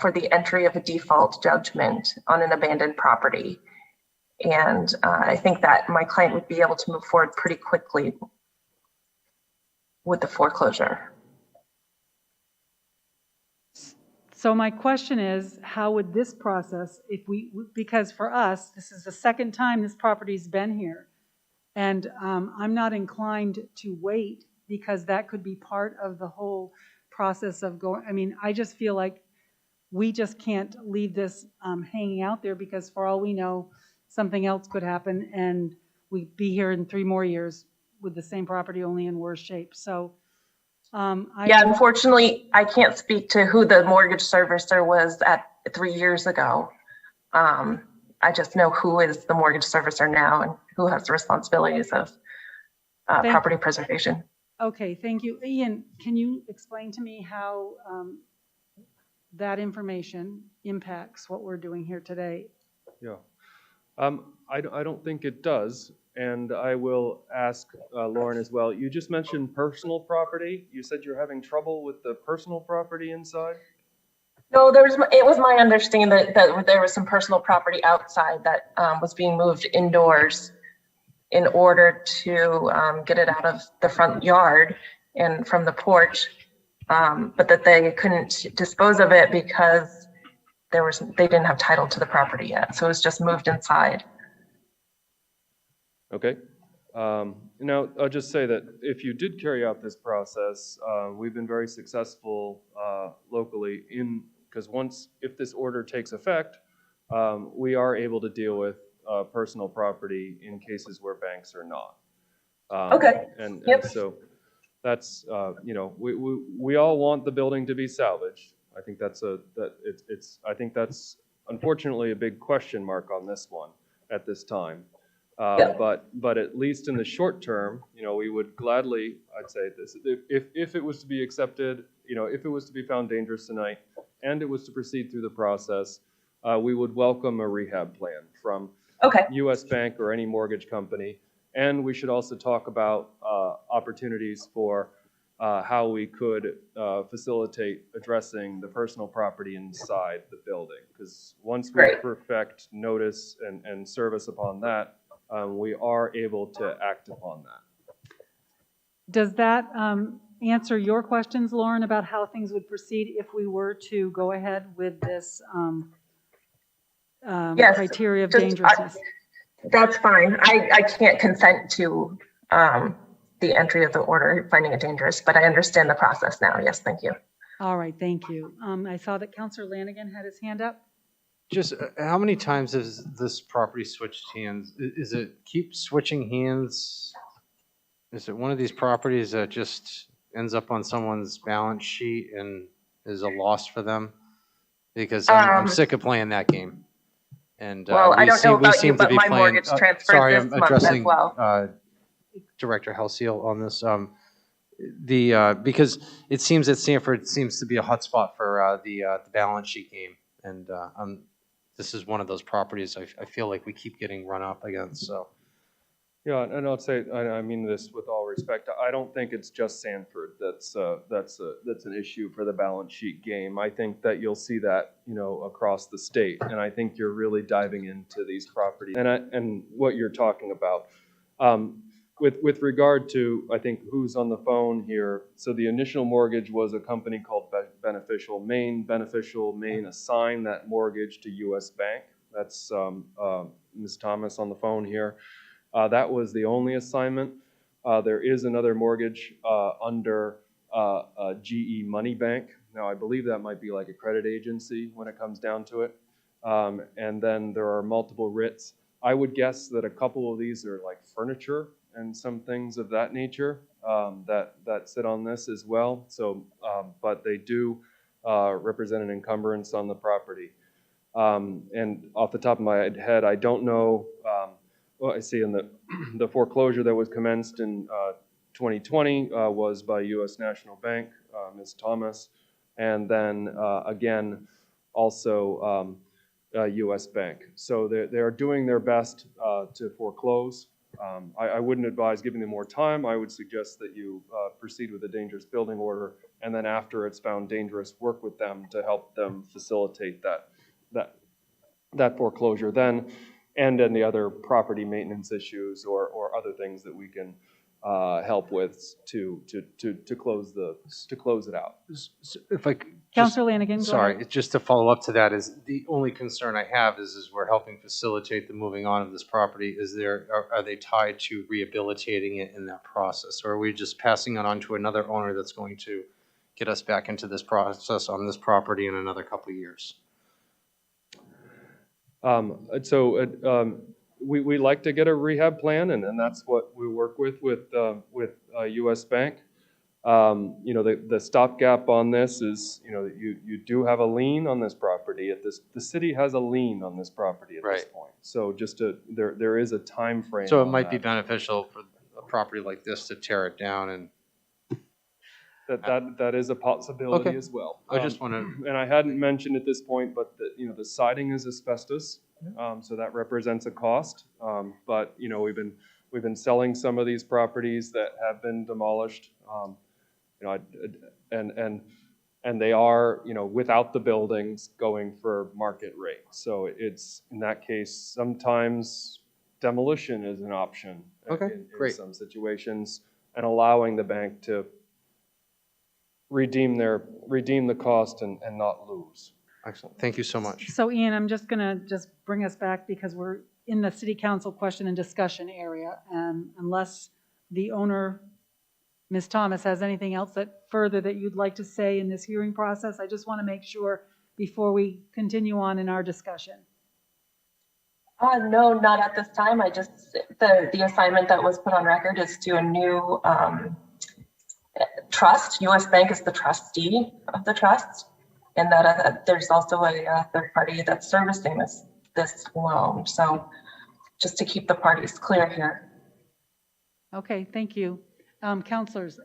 M: for the entry of a default judgment on an abandoned property. And I think that my client would be able to move forward pretty quickly with the foreclosure.
A: So my question is, how would this process, because for us, this is the second time this property's been here. And I'm not inclined to wait because that could be part of the whole process of going. I mean, I just feel like we just can't leave this hanging out there because for all we know, something else could happen and we'd be here in 3 more years with the same property, only in worse shape. So yeah,
M: unfortunately, I can't speak to who the mortgage servicer was at 3 years ago. I just know who is the mortgage servicer now and who has the responsibilities of property preservation.
A: Okay, thank you. Ian, can you explain to me how that information impacts what we're doing here today?
K: Yeah. I don't think it does, and I will ask Lauren as well. You just mentioned personal property. You said you're having trouble with the personal property inside?
M: No, it was my understanding that there was some personal property outside that was being moved indoors in order to get it out of the front yard and from the porch, but that they couldn't dispose of it because they didn't have title to the property yet. So it was just moved inside.
K: Okay. Now, I'll just say that if you did carry out this process, we've been very successful locally in because if this order takes effect, we are able to deal with personal property in cases where banks are not.
M: Okay.
K: And
M: Yep.
K: so that's, we all want the building to be salvaged. I think I think that's unfortunately a big question mark on this one at this time. But at least in the short term, we would gladly, I'd say this, if it was to be accepted, if it was to be found dangerous tonight and it was to proceed through the process, we would welcome a rehab plan from US Bank or any mortgage company. And we should also talk about opportunities for how we could facilitate addressing the personal property inside the building. Because once we perfect notice and service upon that, we are able to act upon that.
A: Does that answer your questions, Lauren, about how things would proceed if we were to go ahead with this
M: Yes,
A: criteria of
M: just,
A: dangerousness?
M: That's fine. I can't consent to the entry of the order, finding it dangerous, but I understand the process now. Yes, thank you.
A: All right, thank you. I saw that Councilor Lanigan had his hand up.
B: Just how many times has this property switched hands? Is it keep switching hands? Is it one of these properties that just ends up on someone's balance sheet and is a loss for them? Because I'm sick of playing that game. And
M: well, I don't know about you, but my mortgage transferred this month as well.
B: Director Halseal on this. Because it seems that Sanford seems to be a hotspot for the balance sheet game, and this is one of those properties I feel like we keep getting run up against. So.
K: Yeah, and I'll say, I mean this with all respect. I don't think it's just Sanford that's an issue for the balance sheet game. I think that you'll see that across the state, and I think you're really diving into these properties and what you're talking about. With regard to, I think, who's on the phone here. So the initial mortgage was a company called Beneficial Maine. Beneficial Maine assigned that mortgage to US Bank. That's Ms. Thomas on the phone here. That was the only assignment. There is another mortgage under GE Money Bank. Now, I believe that might be like a credit agency when it comes down to it. And then there are multiple writs. I would guess that a couple of these are like furniture and some things of that nature that sit on this as well. So, but they do represent an encumbrance on the property. And off the top of my head, I don't know. Well, I see in the foreclosure that was commenced in 2020 was by U.S. National Bank, Ms. Thomas, and then again also U.S. Bank. So they are doing their best to foreclose. I wouldn't advise giving them more time. I would suggest that you proceed with a dangerous building order, and then after it's found dangerous, work with them to help them facilitate that foreclosure then. And any other property maintenance issues or other things that we can help with to close it out.
B: If I
A: Councilor Lanigan, go
B: sorry,
A: ahead.
B: just to follow up to that is the only concern I have is we're helping facilitate the moving on of this property. Are they tied to rehabilitating it in that process, or are we just passing it on to another owner that's going to get us back into this process on this property in another couple of years?
K: We like to get a rehab plan, and that's what we work with U.S. Bank. The stopgap on this is, you do have a lien on this property. The city has a lien on this property at this point. So there is a time frame.
B: So it might be beneficial for a property like this to tear it down and.
K: That is a possibility as well.
B: I just want to,
K: and I hadn't mentioned at this point, but the siding is asbestos, so that represents a cost. But we've been selling some of these properties that have been demolished, and they are without the buildings going for market rate. So it's in that case sometimes demolition is an option. In some situations, and allowing the bank to redeem the cost and not lose.
B: Excellent. Thank you so much.
A: So Ian, I'm just gonna bring us back because we're in the city council question and discussion area. And unless the owner, Ms. Thomas, has anything else further that you'd like to say in this hearing process, I just want to make sure before we continue on in our discussion?
M: No, not at this time. I just, the assignment that was put on record is to a new trust. US Bank is the trustee of the trust. And that there's also a third party that's servicing this loan. So just to keep the parties clear here.
A: Okay, thank you. Counselors,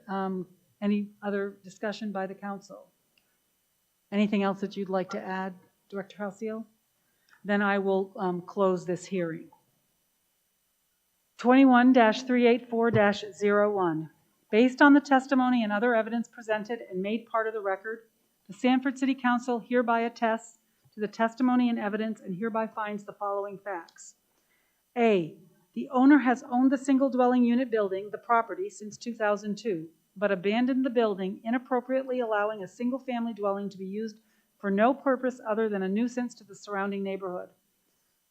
A: any other discussion by the council? Anything else that you'd like to add, Director Halsey? Then I will close this hearing. 21-384-01. Based on the testimony and other evidence presented and made part of the record, the Sanford City Council hereby attests to the testimony and evidence and hereby finds the following facts. A, the owner has owned the single dwelling unit building, the property, since 2002, but abandoned the building, inappropriately allowing a single family dwelling to be used for no purpose other than a nuisance to the surrounding neighborhood.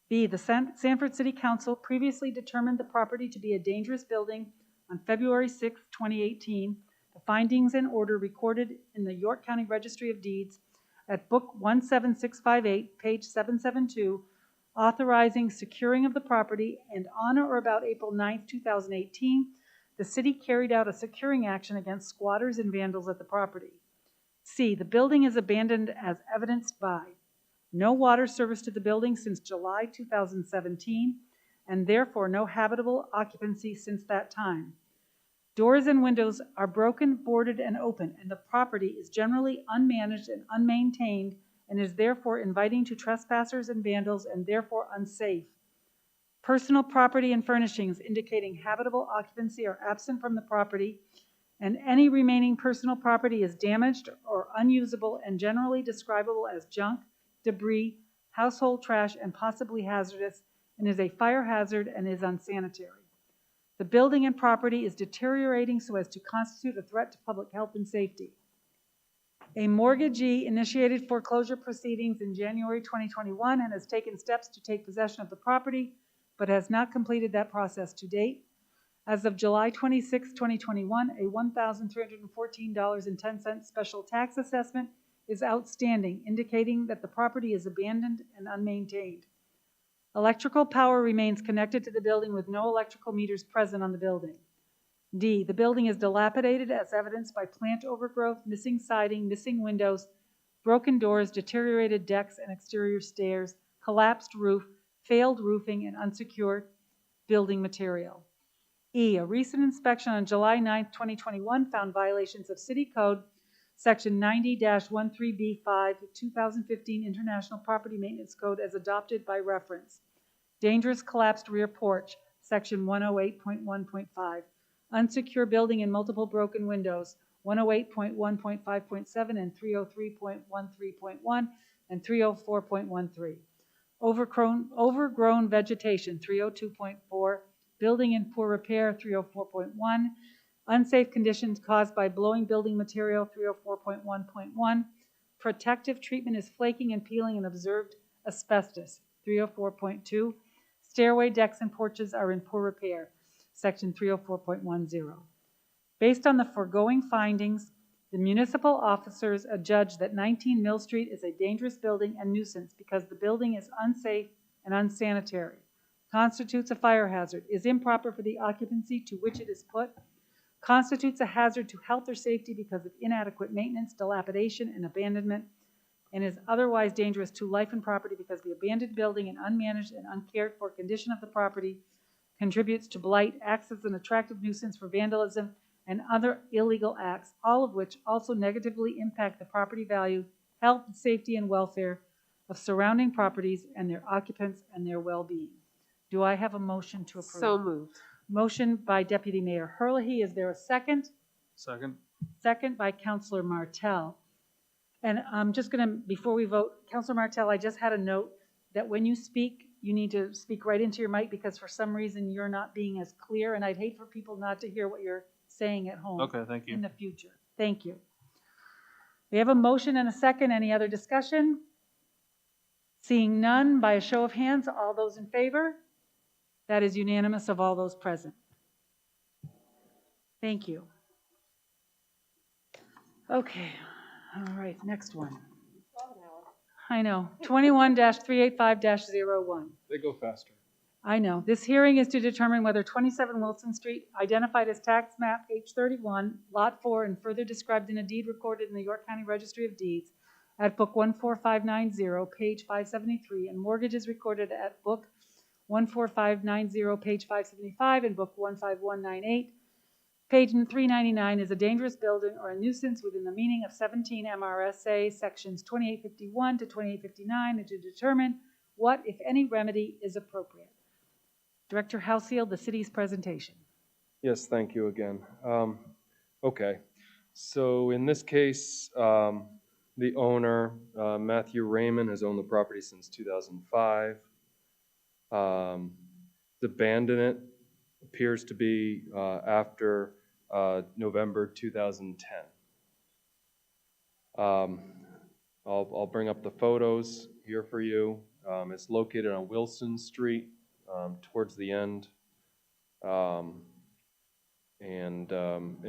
A: B, the Sanford City Council previously determined the property to be a dangerous building on February 6, 2018. The findings and order recorded in the York County Registry of Deeds at Book 17658, page 772, authorizing securing of the property, and on or about April 9, 2018, the city carried out a securing action against squatters and vandals at the property. C, the building is abandoned as evidenced by no water service to the building since July 2017, and therefore no habitable occupancy since that time. Doors and windows are broken, boarded, and open, and the property is generally unmanaged and unmaintained and is therefore inviting to trespassers and vandals and therefore unsafe. Personal property and furnishings indicating habitable occupancy are absent from the property, and any remaining personal property is damaged or unusable and generally describable as junk, debris, household trash, and possibly hazardous, and is a fire hazard and is unsanitary. The building and property is deteriorating so as to constitute a threat to public health and safety. A mortgagee initiated foreclosure proceedings in January 2021 and has taken steps to take possession of the property, but has not completed that process to date. As of July 26, 2021, a $1,314.10 special tax assessment is outstanding, indicating that the property is abandoned and unmaintained. Electrical power remains connected to the building with no electrical meters present on the building. D, the building is dilapidated as evidenced by plant overgrowth, missing siding, missing windows, broken doors, deteriorated decks and exterior stairs, collapsed roof, failed roofing, and unsecured building material. E, a recent inspection on July 9, 2021 found violations of City Code Section 90-13B5, 2015 International Property Maintenance Code as adopted by reference. Dangerous collapsed rear porch, Section 108.1.5. Unsecure building and multiple broken windows, 108.1.5.7 and 303.13.1 and 304.13. Overgrown vegetation, 302.4. Building in poor repair, 304.1. Unsafe conditions caused by blowing building material, 304.1.1. Protective treatment is flaking and peeling and observed asbestos, 304.2. Stairway decks and porches are in poor repair, Section 304.10. Based on the foregoing findings, the municipal officers adjudge that 19 Mill Street is a dangerous building and nuisance because the building is unsafe and unsanitary, constitutes a fire hazard, is improper for the occupancy to which it is put, constitutes a hazard to health or safety because of inadequate maintenance, dilapidation, and abandonment, and is otherwise dangerous to life and property because the abandoned building and unmanaged and uncared for condition of the property contributes to blight, acts as an attractive nuisance for vandalism and other illegal acts, all of which also negatively impact the property value, health, safety, and welfare of surrounding properties and their occupants and their well-being. Do I have a motion to approve?
D: So moved.
A: Motion by Deputy Mayor Herlihy. Is there a second?
I: Second.
A: Second by Councilor Martell. And I'm just going to, before we vote, Councilor Martell, I just had a note that when you speak, you need to speak right into your mic because for some reason you're not being as clear, and I'd hate for people not to hear what you're saying at home.
I: Okay, thank you.
A: In the future. Thank you. We have a motion and a second. Any other discussion? Seeing none, by a show of hands, all those in favor? That is unanimous of all those present. Thank you. Okay. All right, next one. I know, 21-385-01.
K: They go faster.
A: I know. This hearing is to determine whether 27 Wilson Street, identified as tax map H31, Lot 4, and further described in a deed recorded in the York County Registry of Deeds at Book 14590, page 573, and mortgage is recorded at Book 14590, page 575, and Book 15198, page 399, is a dangerous building or a nuisance within the meaning of 17 MRSA sections 2851 to 2859, and to determine what, if any, remedy is appropriate. Director Halseal, the city's presentation.
K: Yes, thank you again. Okay, so in this case, the owner, Matthew Raymond, has owned the property since 2005. Abandoned it appears to be after November 2010. I'll bring up the photos here for you. It's located on Wilson Street towards the end. In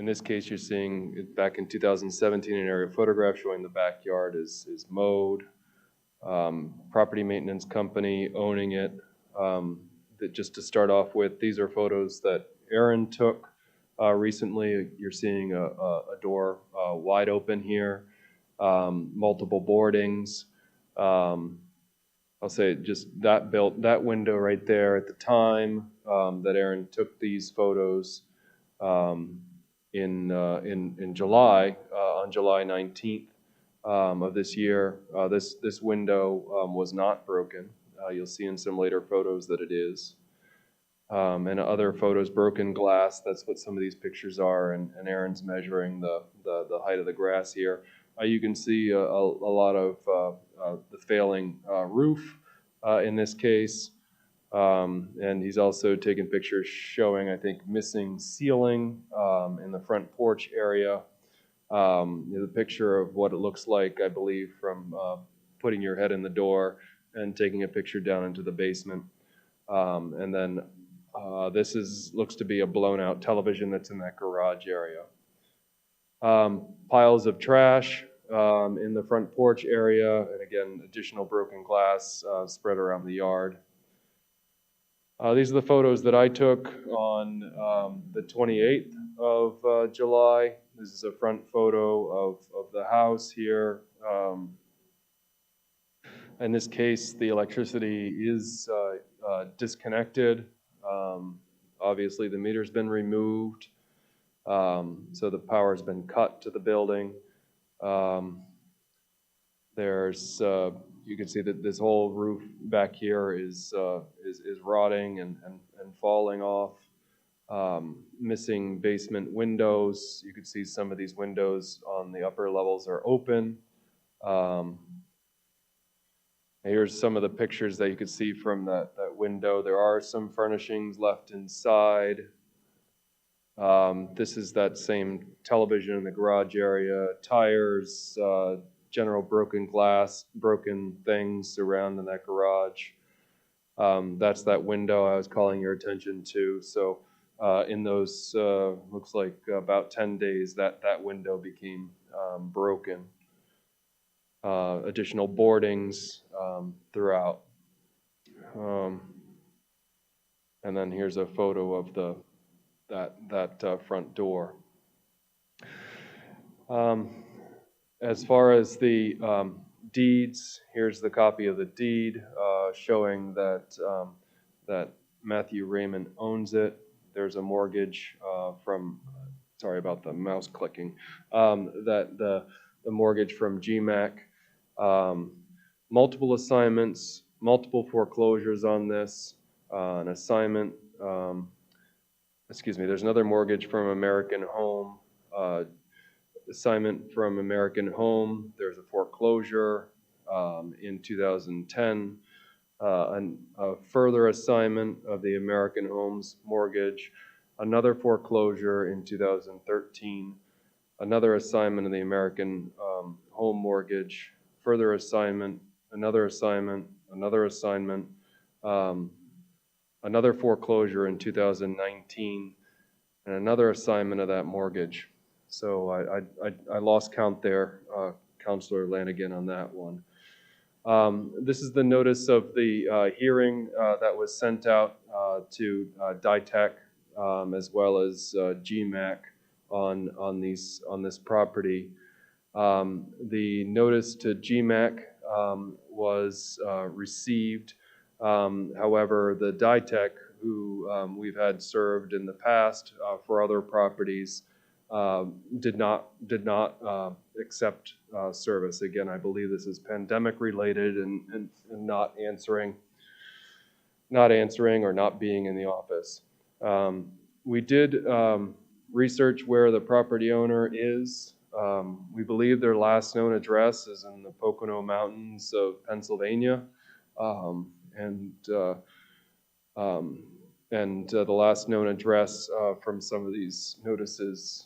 K: this case, you're seeing it back in 2017, an aerial photograph showing the backyard is mowed. Property maintenance company owning it. That just to start off with, these are photos that Aaron took recently. You're seeing a door wide open here, multiple boardings. I'll say just that window right there at the time that Aaron took these photos in July, on July 19th of this year. This window was not broken. You'll see in some later photos that it is. And other photos, broken glass, that's what some of these pictures are, and Aaron's measuring the height of the grass here. You can see a lot of the failing roof in this case. And he's also taken pictures showing, I think, missing ceiling in the front porch area. The picture of what it looks like, I believe, from putting your head in the door and taking a picture down into the basement. And then this looks to be a blown out television that's in that garage area. Piles of trash in the front porch area, and again, additional broken glass spread around the yard. These are the photos that I took on the 28th of July. This is a front photo of the house here. In this case, the electricity is disconnected. Obviously, the meter's been removed, so the power's been cut to the building. There's you can see that this whole roof back here is rotting and falling off. Missing basement windows. You can see some of these windows on the upper levels are open. Here's some of the pictures that you could see from that window. There are some furnishings left inside. This is that same television in the garage area. Tires, general broken glass, broken things around in that garage. That's that window I was calling your attention to. So in those, looks like about 10 days, that window became broken. Additional boardings throughout. And then here's a photo of that front door. As far as the deeds, here's the copy of the deed showing that Matthew Raymond owns it. There's a mortgage from, sorry about the mouse clicking, that the mortgage from GMAC. Multiple assignments, multiple foreclosures on this, an assignment, there's another mortgage from American Home, assignment from American Home. There's a foreclosure in 2010, and a further assignment of the American Home's mortgage, another foreclosure in 2013, another assignment of the American Home mortgage, further assignment, another assignment, another assignment, another foreclosure in 2019, and another assignment of that mortgage. So I lost count there, Councilor Lanigan, on that one. This is the notice of the hearing that was sent out to DITEC as well as GMAC on this property. The notice to GMAC was received. However, the DITEC, who we've had served in the past for other properties, did not accept service. Again, I believe this is pandemic related and not answering or not being in the office. We did research where the property owner is. We believe their last known address is in the Pocono Mountains of Pennsylvania, and the last known address from some of these notices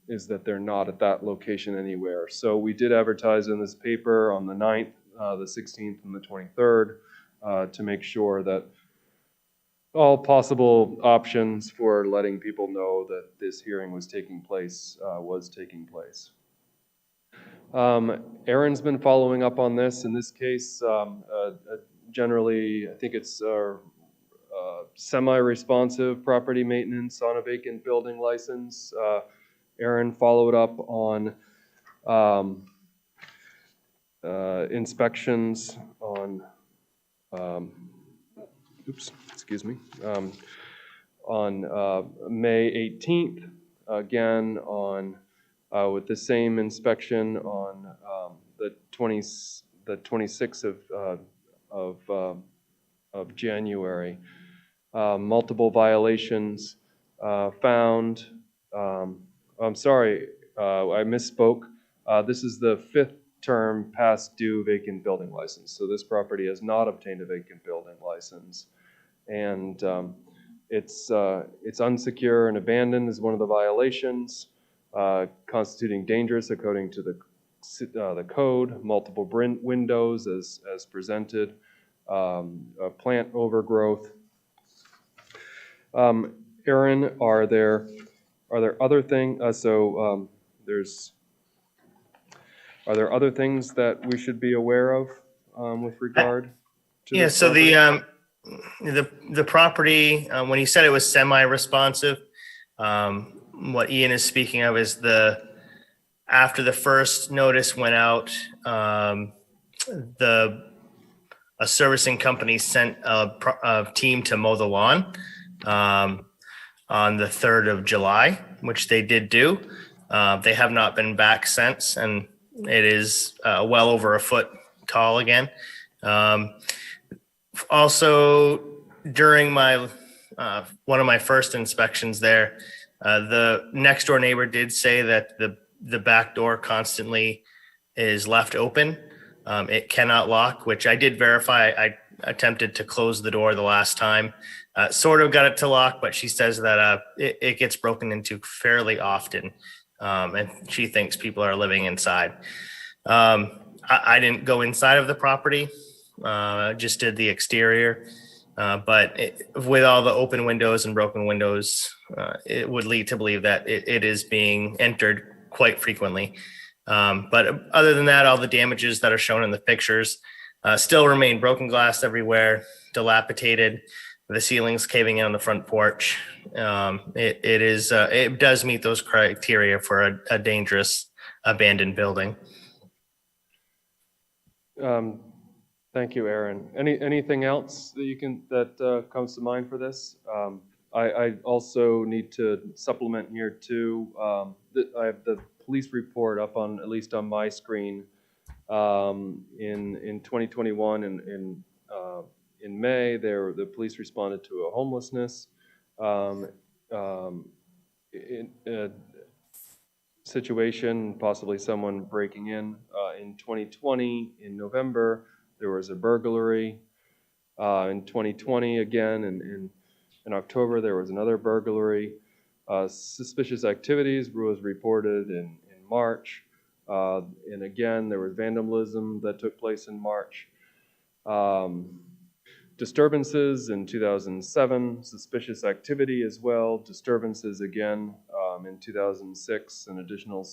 K: is that they're not at that location anywhere. So we did advertise in this paper on the 9th, the 16th, and the 23rd to make sure that all possible options for letting people know that this hearing was taking place Aaron's been following up on this. In this case, generally, I think it's semi-responsive property maintenance on a vacant building license. Aaron followed up on inspections on on May 18th, again on with the same inspection on the 26th of January. Multiple violations found. I'm sorry, I misspoke. This is the 5th term past due vacant building license. So this property has not obtained a vacant building license. And it's unsecure and abandoned is one of the violations, constituting dangerous according to the code, multiple windows as presented, plant overgrowth. Aaron, are there other things? Are there other things that we should be aware of with regard to
L: Yeah,
K: this
L: so
K: property?
L: the property, when he said it was semi-responsive, what Ian is speaking of is after the first notice went out, a servicing company sent a team to mow the lawn on the 3rd of July, which they did do. They have not been back since, and it is well over a foot tall again. Also, during my one of my first inspections there, the next door neighbor did say that the back door constantly is left open. It cannot lock, which I did verify. I attempted to close the door the last time, sort of got it to lock, but she says that it gets broken into fairly often, and she thinks people are living inside. I didn't go inside of the property, just did the exterior, but with all the open windows and broken windows, it would lead to believe that it is being entered quite frequently. But other than that, all the damages that are shown in the pictures still remain: broken glass everywhere, dilapidated, the ceilings caving in on the front porch. It does meet those criteria for a dangerous abandoned building.
K: Thank you, Aaron. Anything else that comes to mind for this? I also need to supplement here too. I have the police report up on, at least on my screen, in 2021 in May. The police responded to a homelessness situation, possibly someone breaking in. In 2020, in November, there was a burglary. In 2020, again, in October, there was another burglary. Suspicious activities was reported in March. And again, there was vandalism that took place in March. Disturbances in 2007, suspicious activity as well. Disturbances again in 2006, and additional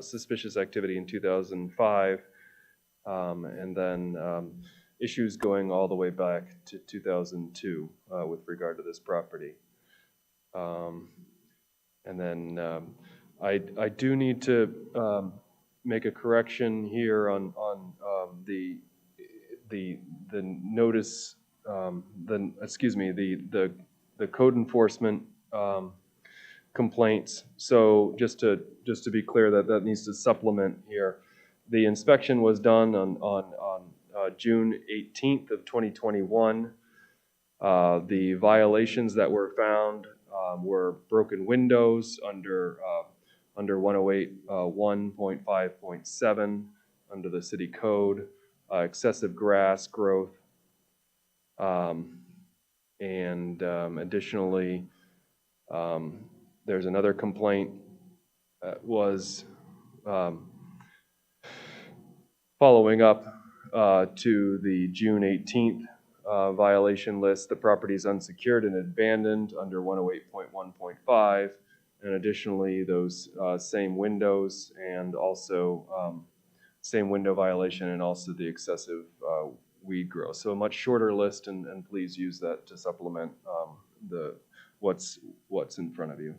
K: suspicious activity in 2005. And then issues going all the way back to 2002 with regard to this property. And then I do need to make a correction here on the notice, the code enforcement complaints. So just to be clear, that needs to supplement here. The inspection was done on June 18th of 2021. The violations that were found were broken windows under 108.1.5.7 under the city code, excessive grass growth, and additionally, there's another complaint that was following up to the June 18th violation list. The property is unsecured and abandoned under 108.1.5, and additionally those same windows and also same window violation and also the excessive weed growth. So a much shorter list, and please use that to supplement what's in front of you.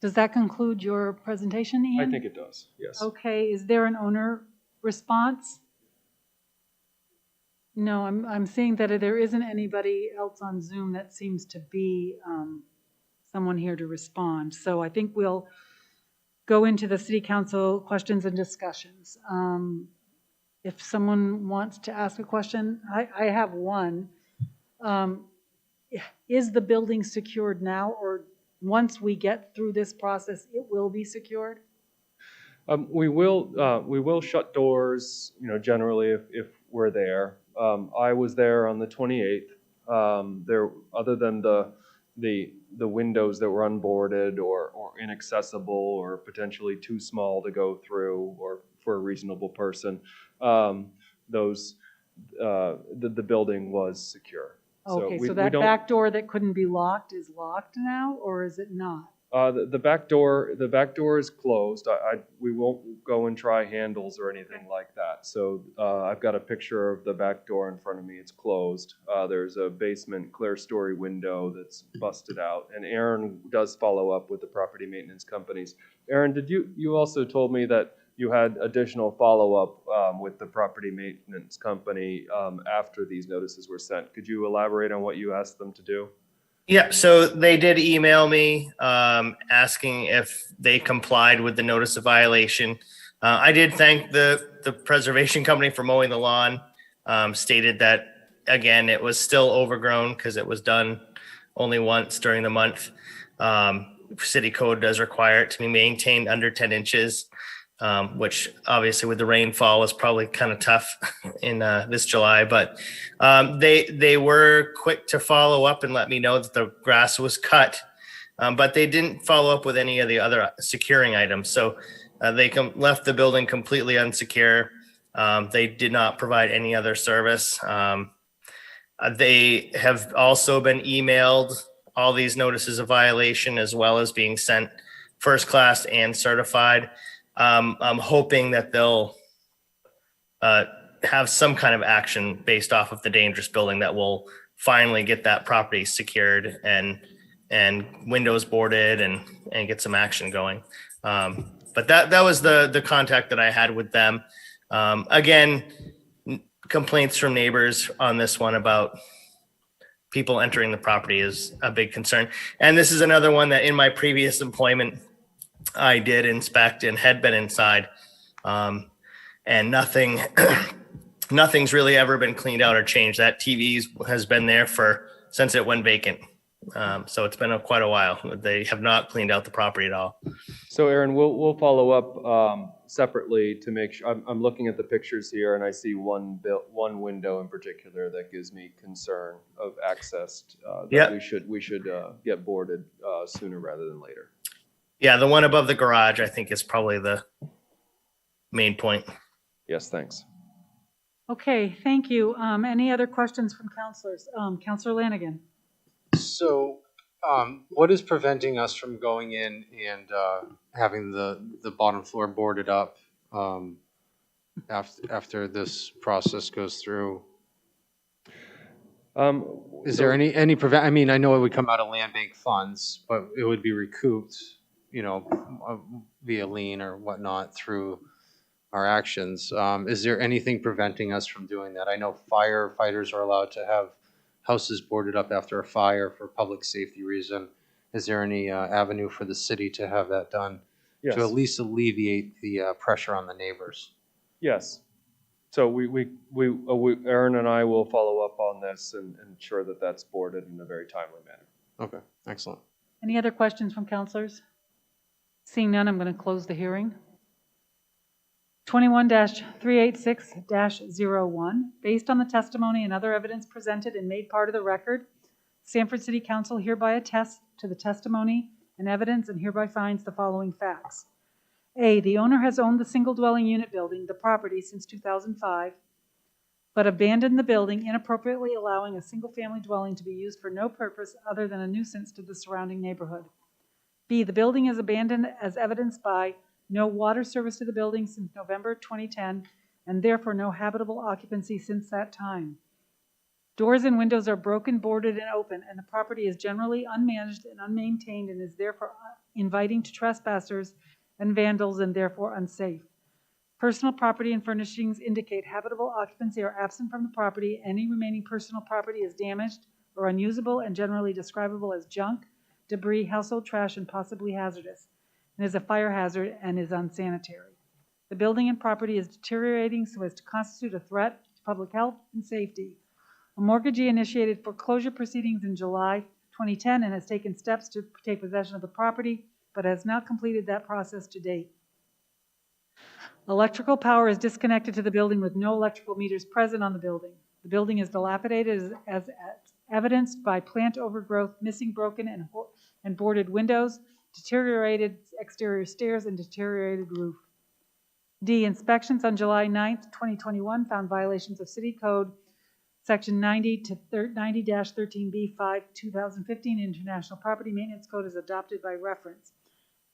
A: Does that conclude your presentation, Ian?
K: I think it does, yes.
A: Okay, is there an owner response? No, I'm seeing that there isn't anybody else on Zoom that seems to be someone here to respond. So I think we'll go into the City Council questions and discussions. If someone wants to ask a question, I have one. Is the building secured now, or once we get through this process, it will be secured?
K: We will shut doors, generally if we're there. I was there on the 28th. There, other than the windows that were unboarded or inaccessible or potentially too small to go through or for a reasonable person, the building was secure.
A: Okay, so that back door that couldn't be locked is locked now, or is it not?
K: The back door is closed. We won't go and try handles or anything like that. So I've got a picture of the back door in front of me. It's closed. There's a basement clear-story window that's busted out. And Aaron does follow up with the property maintenance companies. Aaron, you also told me that you had additional follow-up with the property maintenance company after these notices were sent. Could you elaborate on what you asked them to do?
L: Yeah, so they did email me asking if they complied with the notice of violation. I did thank the preservation company for mowing the lawn. Stated that, again, it was still overgrown because it was done only once during the month. City code does require it to be maintained under 10 inches. Which obviously with the rainfall was probably kind of tough in this July, but they were quick to follow up and let me know that the grass was cut, but they didn't follow up with any of the other securing items. So they left the building completely unsecure. They did not provide any other service. They have also been emailed all these notices of violation as well as being sent first class and certified. I'm hoping that they'll have some kind of action based off of the dangerous building that will finally get that property secured and windows boarded and get some action going. But that was the contact that I had with them. Again, complaints from neighbors on this one about people entering the property is a big concern. And this is another one that in my previous employment, I did inspect and had been inside, and nothing's really ever been cleaned out or changed. That TV has been there since it went vacant. So it's been quite a while. They have not cleaned out the property at all.
K: So Aaron, we'll follow up separately to make sure. I'm looking at the pictures here, and I see one window in particular that gives me concern of access. That we should get boarded sooner rather than later.
L: Yeah, the one above the garage, I think, is probably the main point.
K: Yes, thanks.
A: Okay, thank you. Any other questions from councilors? Councilor Lanigan.
B: So what is preventing us from going in and having the bottom floor boarded up after this process goes through? Is
K: So-
B: there any prevent, I mean, I know it would come out of land bank funds, but it would be recouped, you know, via lien or whatnot through our actions. Is there anything preventing us from doing that? I know firefighters are allowed to have houses boarded up after a fire for public safety reason. Is there any avenue for the city to have that done?
K: Yes.
B: To at least alleviate the pressure on the neighbors?
K: Yes. So Aaron and I will follow up on this and ensure that that's boarded in a very timely manner.
B: Okay, excellent.
A: Any other questions from counselors? Seeing none, I'm going to close the hearing. 21-386-01, based on the testimony and other evidence presented and made part of the record, Sanford City Council hereby attests to the testimony and evidence and hereby finds the following facts. A, the owner has owned the single dwelling unit building, the property, since 2005, but abandoned the building, inappropriately allowing a single family dwelling to be used for no purpose other than a nuisance to the surrounding neighborhood. B, the building is abandoned as evidenced by no water service to the building since November 2010, and therefore no habitable occupancy since that time. Doors and windows are broken, boarded, and open, and the property is generally unmanaged and unmaintained and is therefore inviting to trespassers and vandals and therefore unsafe. Personal property and furnishings indicate habitable occupancy are absent from the property. Any remaining personal property is damaged or unusable and generally describable as junk, debris, household trash, and possibly hazardous, and is a fire hazard and is unsanitary. The building and property is deteriorating so as to constitute a threat to public health and safety. A mortgagee initiated foreclosure proceedings in July 2010 and has taken steps to take possession of the property, but has not completed that process to date. Electrical power is disconnected to the building with no electrical meters present on the building. The building is dilapidated as evidenced by plant overgrowth, missing broken and boarded windows, deteriorated exterior stairs, and deteriorated roof. D, inspections on July 9th, 2021 found violations of City Code Section 90-13B5 2015 International Property Maintenance Code is adopted by reference.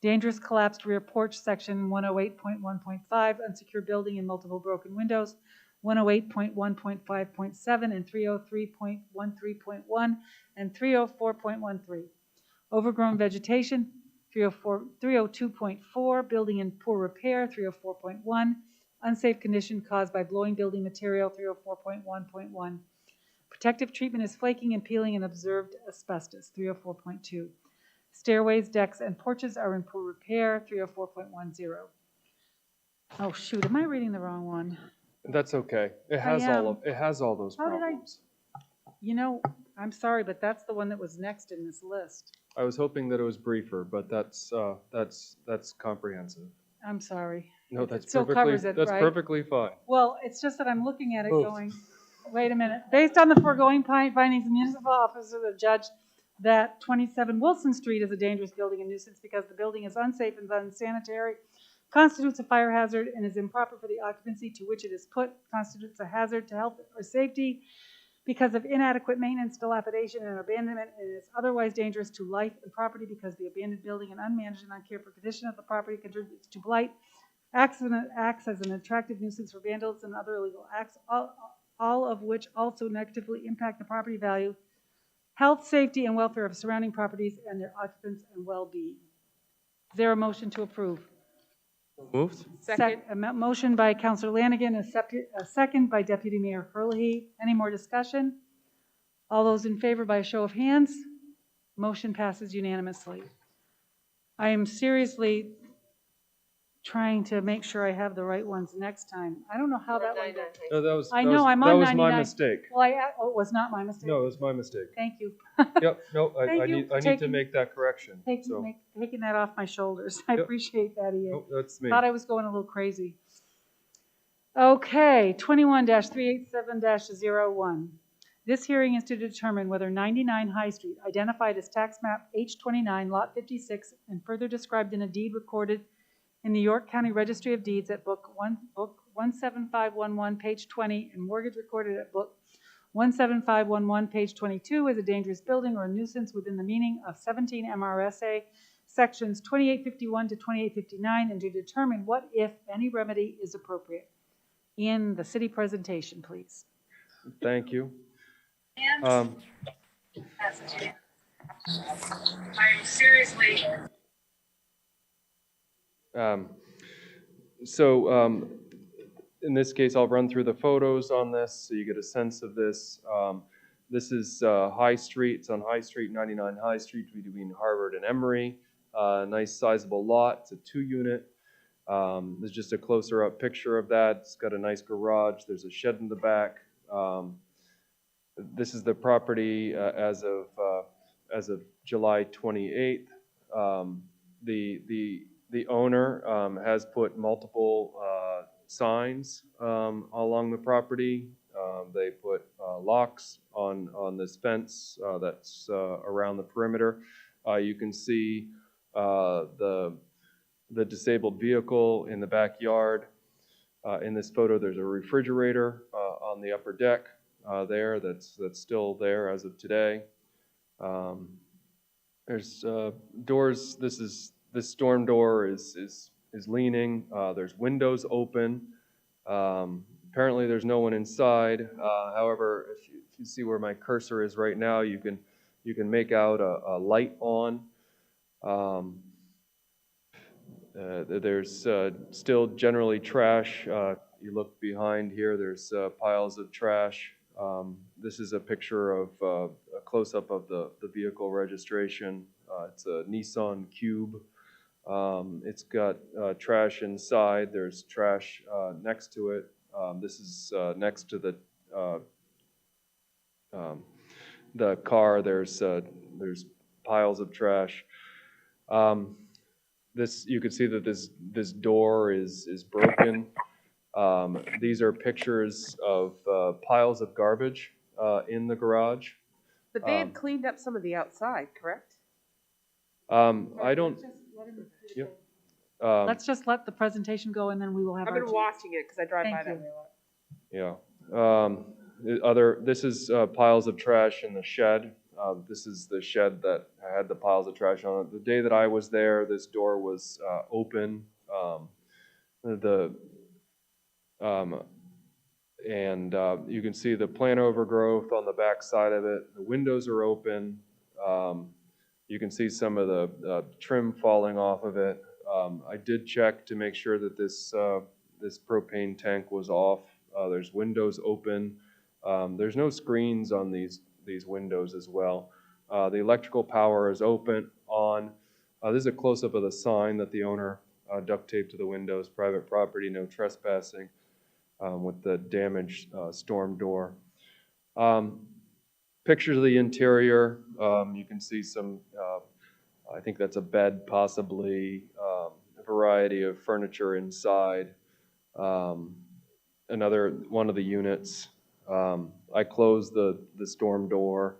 A: Dangerous collapsed rear porch, Section 108.1.5, unsecured building and multiple broken windows, 108.1.5.7 and 303.13.1 and 304.13. Overgrown vegetation, 302.4, building in poor repair, 304.1, unsafe condition caused by blowing building material, 304.1.1. Protective treatment is flaking and peeling and observed asbestos, 304.2. Stairways, decks, and porches are in poor repair, 304.10. Oh shoot, am I reading the wrong one?
K: That's okay. It has all those
A: How did
K: problems.
A: You know, I'm sorry, but that's the one that was next in this list.
K: I was hoping that it was briefer, but that's comprehensive.
A: I'm sorry.
K: No,
A: It
K: that's
A: still
K: perfectly,
A: covers it,
K: that's
A: right?
K: perfectly fine.
A: Well, it's just that I'm looking at it
K: Oof.
A: going, wait a minute. Based on the foregoing findings, the municipal officer, the judge, that 27 Wilson Street is a dangerous building and nuisance because the building is unsafe and unsanitary, constitutes a fire hazard, and is improper for the occupancy to which it is put, constitutes a hazard to health or safety because of inadequate maintenance, dilapidation, and abandonment, and is otherwise dangerous to life and property because the abandoned building and unmanaged and uncared for condition of the property contributes to blight, acts as an attractive nuisance for vandals and other illegal acts, all of which also negatively impact the property value, health, safety, and welfare of surrounding properties and their occupants and well-being. Is there a motion to approve?
B: Moved?
D: Second.
A: A motion by Councilor Lanigan, a second by Deputy Mayor Herlihy. Any more discussion? All those in favor by a show of hands? Motion passes unanimously. I am seriously trying to make sure I have the right ones next time. I don't know how that one goes.
K: No, that was,
A: I
K: that
A: know,
K: was,
A: I'm
K: that
A: on
K: was
A: 99.
K: my mistake.
A: Well, it was not my mistake.
K: No, it was my mistake.
A: Thank you.
K: Yep, no,
A: Thank
K: I
A: you
K: need
A: for
K: to make that correction. So,
A: taking that off my shoulders. I
K: Yep.
A: appreciate that, Ian.
K: nope, that's me.
A: Thought I was going a little crazy. Okay, 21-387-01. This hearing is to determine whether 99 High Street, identified as tax map H29, lot 56, and further described in a deed recorded in the York County Registry of Deeds at book 17511, page 20, and mortgage recorded at book 17511, page 22, is a dangerous building or a nuisance within the meaning of 17 MRSA sections 2851 to 2859 and to determine what, if any, remedy is appropriate. In the city presentation, please.
K: Thank you.
M: I'm seriously.
K: In this case, I'll run through the photos on this so you get a sense of this. This is High Street. It's on High Street, 99 High Street between Harvard and Emory. Nice sizable lot. It's a 2-unit. There's just a closer up picture of that. It's got a nice garage. There's a shed in the back. This is the property as of July 28th. The owner has put multiple signs along the property. They put locks on this fence that's around the perimeter. You can see the disabled vehicle in the backyard. In this photo, there's a refrigerator on the upper deck there that's still there as of today. There's doors. This storm door is leaning. There's windows open. Apparently, there's no one inside. However, if you see where my cursor is right now, you can make out a light on. There's still generally trash. You look behind here, there's piles of trash. This is a picture of a close-up of the vehicle registration. It's a Nissan Cube. It's got trash inside. There's trash next to it. This is next to the car. There's piles of trash. You can see that this door is broken. These are pictures of piles of garbage in the garage.
D: But they had cleaned up some of the outside, correct?
K: I don't. Yep.
A: Let's just let the presentation go, and then we will have.
D: I've been watching it because I drive by that way a lot.
K: Yeah. This is piles of trash in the shed. This is the shed that had the piles of trash on it. The day that I was there, this door was open. You can see the plant overgrowth on the back side of it. The windows are open. You can see some of the trim falling off of it. I did check to make sure that this propane tank was off. There's windows open. There's no screens on these windows as well. The electrical power is on. This is a close-up of the sign that the owner duct taped to the windows, private property, no trespassing, with the damaged storm door. Pictures of the interior. You can see some, I think that's a bed possibly, a variety of furniture inside. Another one of the units. I closed the storm door.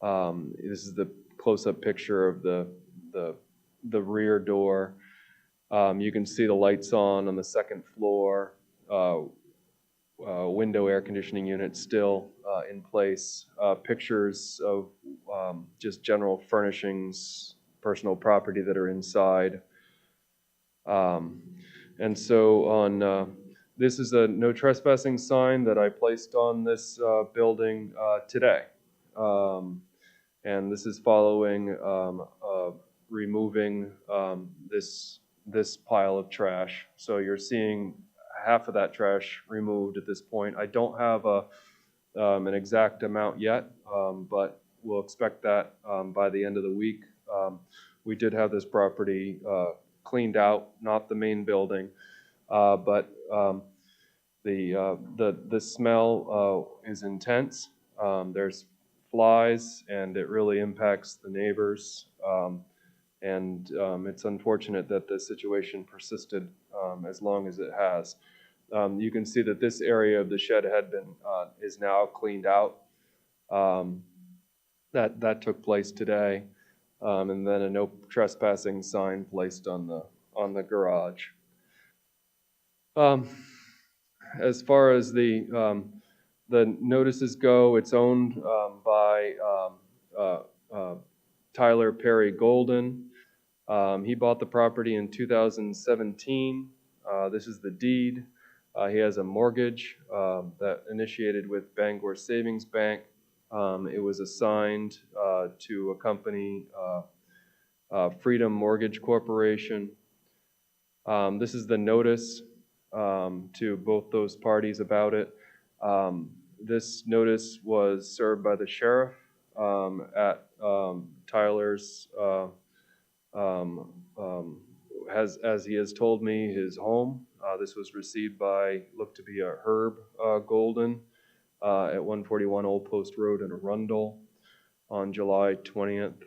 K: This is the close-up picture of the rear door. You can see the lights on the second floor. Window air conditioning unit still in place. Pictures of just general furnishings, personal property that are inside. And so on, this is a no trespassing sign that I placed on this building today. And this is following removing this pile of trash. So you're seeing half of that trash removed at this point. I don't have an exact amount yet, but we'll expect that by the end of the week. We did have this property cleaned out, not the main building, but the smell is intense. There's flies, and it really impacts the neighbors. And it's unfortunate that the situation persisted as long as it has. You can see that this area of the shed is now cleaned out. That took place today, and then a no trespassing sign placed on the garage. As far as the notices go, it's owned by Tyler Perry Golden. He bought the property in 2017. This is the deed. He has a mortgage that initiated with Bangor Savings Bank. It was assigned to a company, Freedom Mortgage Corporation. This is the notice to both those parties about it. This notice was served by the sheriff at Tyler's, as he has told me, his home. This was received by, looked to be a Herb Golden at 141 Old Post Road in Arundel on July 20th.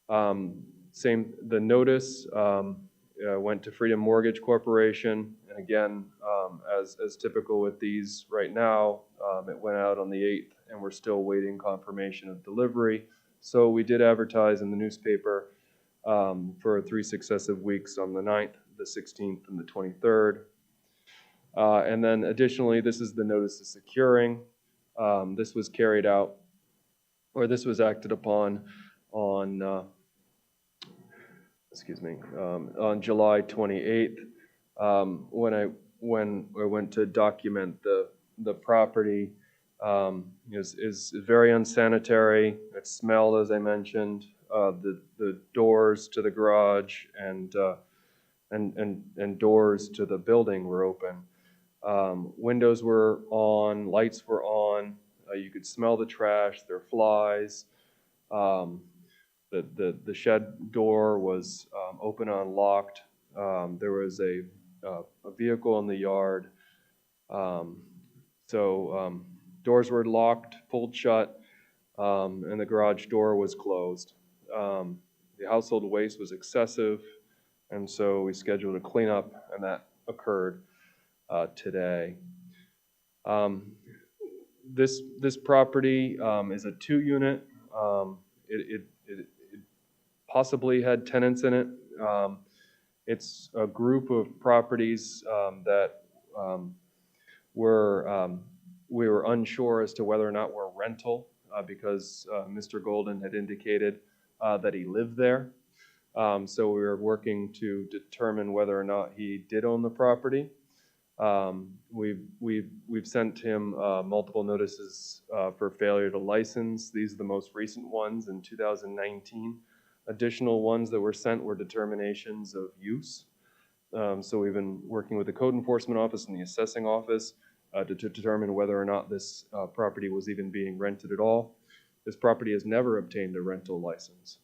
K: The notice went to Freedom Mortgage Corporation, and again, as typical with these right now, it went out on the 8th, and we're still waiting confirmation of delivery. So we did advertise in the newspaper for 3 successive weeks on the 9th, the 16th, and the 23rd. And then additionally, this is the notice of securing. This was carried out, or this was acted upon on, on July 28th, when I went to document the property. Is very unsanitary. It smelled, as I mentioned. The doors to the garage and doors to the building were open. Windows were on, lights were on. You could smell the trash. There were flies. The shed door was open and unlocked. There was a vehicle in the yard. Doors were locked, pulled shut, and the garage door was closed. The household waste was excessive, and so we scheduled a cleanup, and that occurred today. This property is a 2-unit. It possibly had tenants in it. It's a group of properties that we were unsure as to whether or not were rental because Mr. Golden had indicated that he lived there. So we were working to determine whether or not he did own the property. We've sent him multiple notices for failure to license. These are the most recent ones in 2019. Additional ones that were sent were determinations of use. So we've been working with the Code Enforcement Office and the Assessing Office to determine whether or not this property was even being rented at all. This property has never obtained a rental license.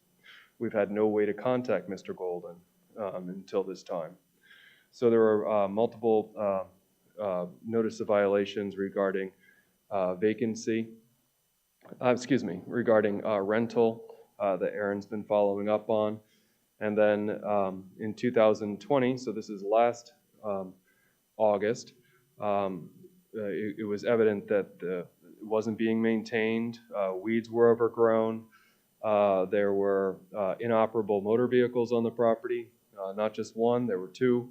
K: We've had no way to contact Mr. Golden until this time. So there are multiple notice of violations regarding vacancy, regarding rental that Aaron's been following up on. And then in 2020, so this is last August, it was evident that it wasn't being maintained. Weeds were overgrown. There were inoperable motor vehicles on the property, not just one, there were 2.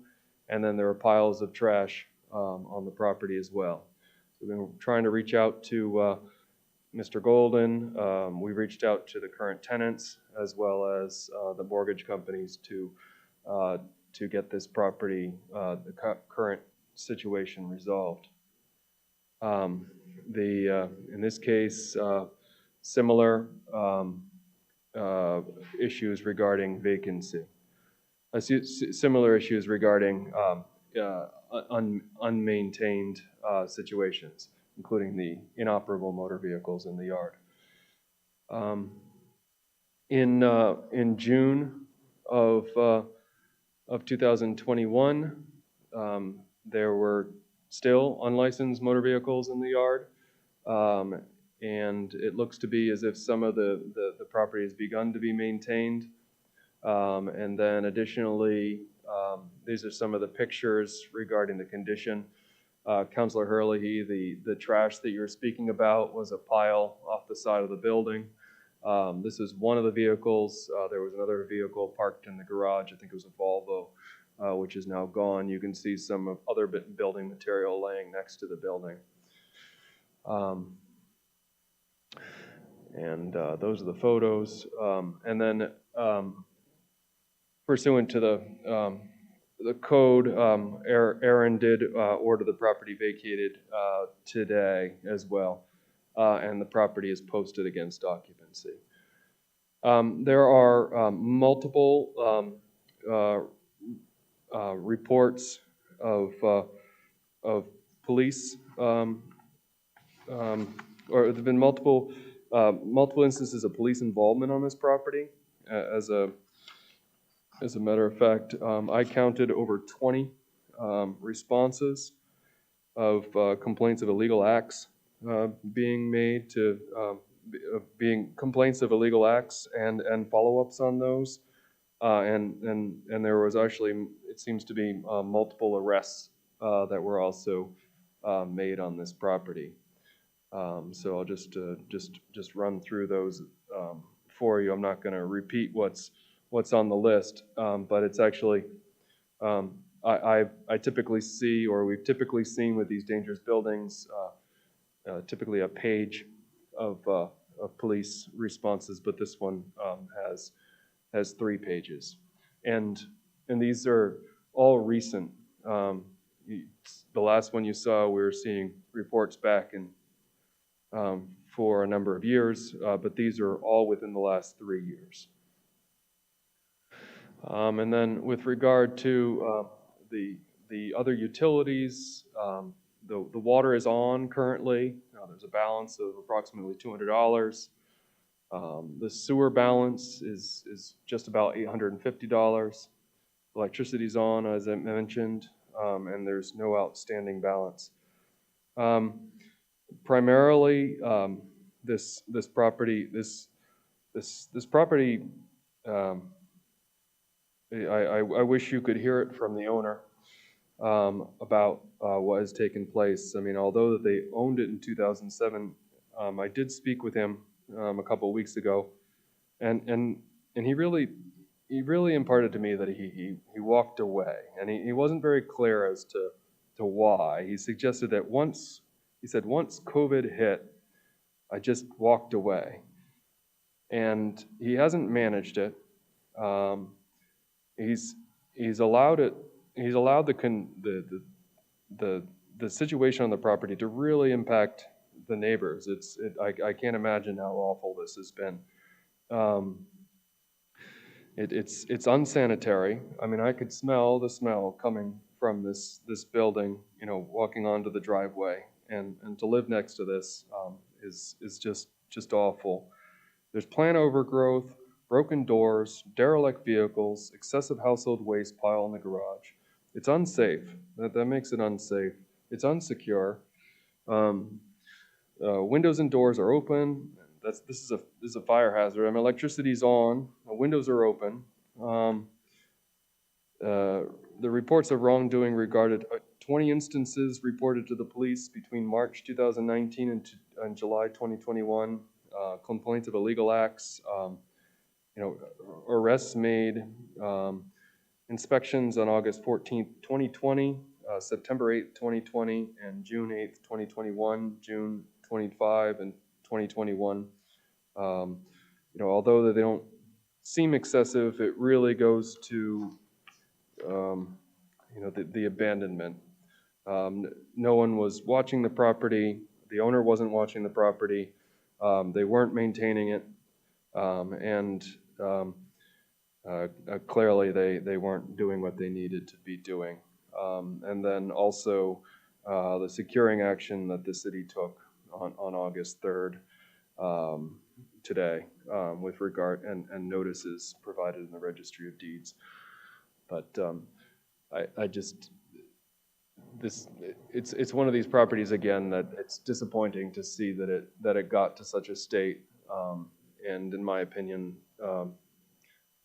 K: And then there were piles of trash on the property as well. So we've been trying to reach out to Mr. Golden. We reached out to the current tenants as well as the mortgage companies to get this property, the current situation resolved. In this case, similar issues regarding vacancy. Similar issues regarding unmaintained situations, including the inoperable motor vehicles in the yard. In June of 2021, there were still unlicensed motor vehicles in the yard, and it looks to be as if some of the property has begun to be maintained. And then additionally, these are some of the pictures regarding the condition. Councilor Hurley, the trash that you're speaking about was a pile off the side of the building. This is one of the vehicles. There was another vehicle parked in the garage. I think it was a Volvo, which is now gone. You can see some of other building material laying next to the building. And those are the photos. And then pursuant to the code, Aaron did order the property vacated today as well, and the property is posted against occupancy. There are multiple reports of police, or there have been multiple instances of police involvement on this property. As a matter of fact, I counted over 20 responses of complaints of illegal acts being made to being complaints of illegal acts and follow-ups on those. And there was actually, it seems to be multiple arrests that were also made on this property. So I'll just run through those for you. I'm not going to repeat what's on the list, but it's actually I typically see, or we've typically seen with these dangerous buildings, typically a page of police responses, but this one has 3 pages, and these are all recent. The last one you saw, we were seeing reports back in for a number of years, but these are all within the last 3 years. And then with regard to the other utilities, the water is on currently. There's a balance of approximately $200. The sewer balance is just about $850. Electricity's on, as I mentioned, and there's no outstanding balance. Primarily, this property, I wish you could hear it from the owner about what has taken place. I mean, although that they owned it in 2007, I did speak with him a couple of weeks ago, and he really imparted to me that he walked away, and he wasn't very clear as to why. He suggested that once COVID hit, I just walked away, and he hasn't managed it. He's allowed it. He's allowed the situation on the property to really impact the neighbors. I can't imagine how awful this has been. It's unsanitary. I mean, I could smell the smell coming from this building, walking onto the driveway, and to live next to this is just awful. There's plant overgrowth, broken doors, derelict vehicles, excessive household waste pile in the garage. It's unsafe. That makes it unsafe. It's unsecure. Windows and doors are open. This is a fire hazard. I mean, electricity's on. Windows are open. The reports of wrongdoing regarded 20 instances reported to the police between March 2019 and July 2021. Complaints of illegal acts. Arrests made. Inspections on August 14th, 2020, September 8th, 2020, and June 8th, 2021, June 25 and 2021. Although they don't seem excessive, it really goes to the abandonment. No one was watching the property. The owner wasn't watching the property. They weren't maintaining it, and clearly they weren't doing what they needed to be doing. And then also the securing action that the city took on August 3rd today with regard and notices provided in the Registry of Deeds. But it's one of these properties again that it's disappointing to see that it got to such a state. And in my opinion,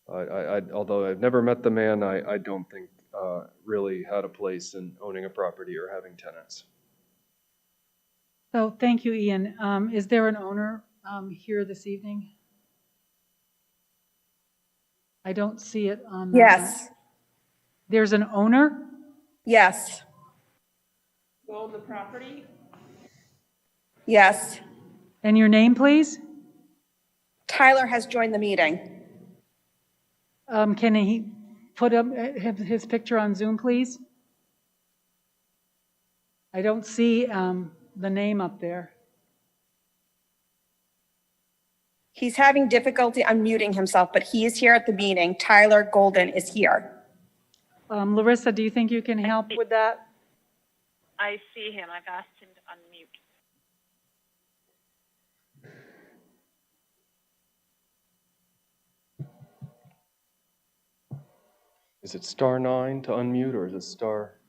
K: although I've never met the man, I don't think really had a place in owning a property or having tenants.
A: So thank you, Ian. Is there an owner here this evening? I don't see it on.
N: Yes.
A: There's an owner?
N: Yes.
D: Who own the property?
N: Yes.
A: And your name, please?
N: Tyler has joined the meeting.
A: Can he put up his picture on Zoom, please? I don't see the name up there.
N: He's having difficulty unmuting himself, but he is here at the meeting. Tyler Golden is here.
A: Larissa, do you think you can help with that?
O: I see him. I've asked him to unmute.
K: Is it *9 to unmute, or is it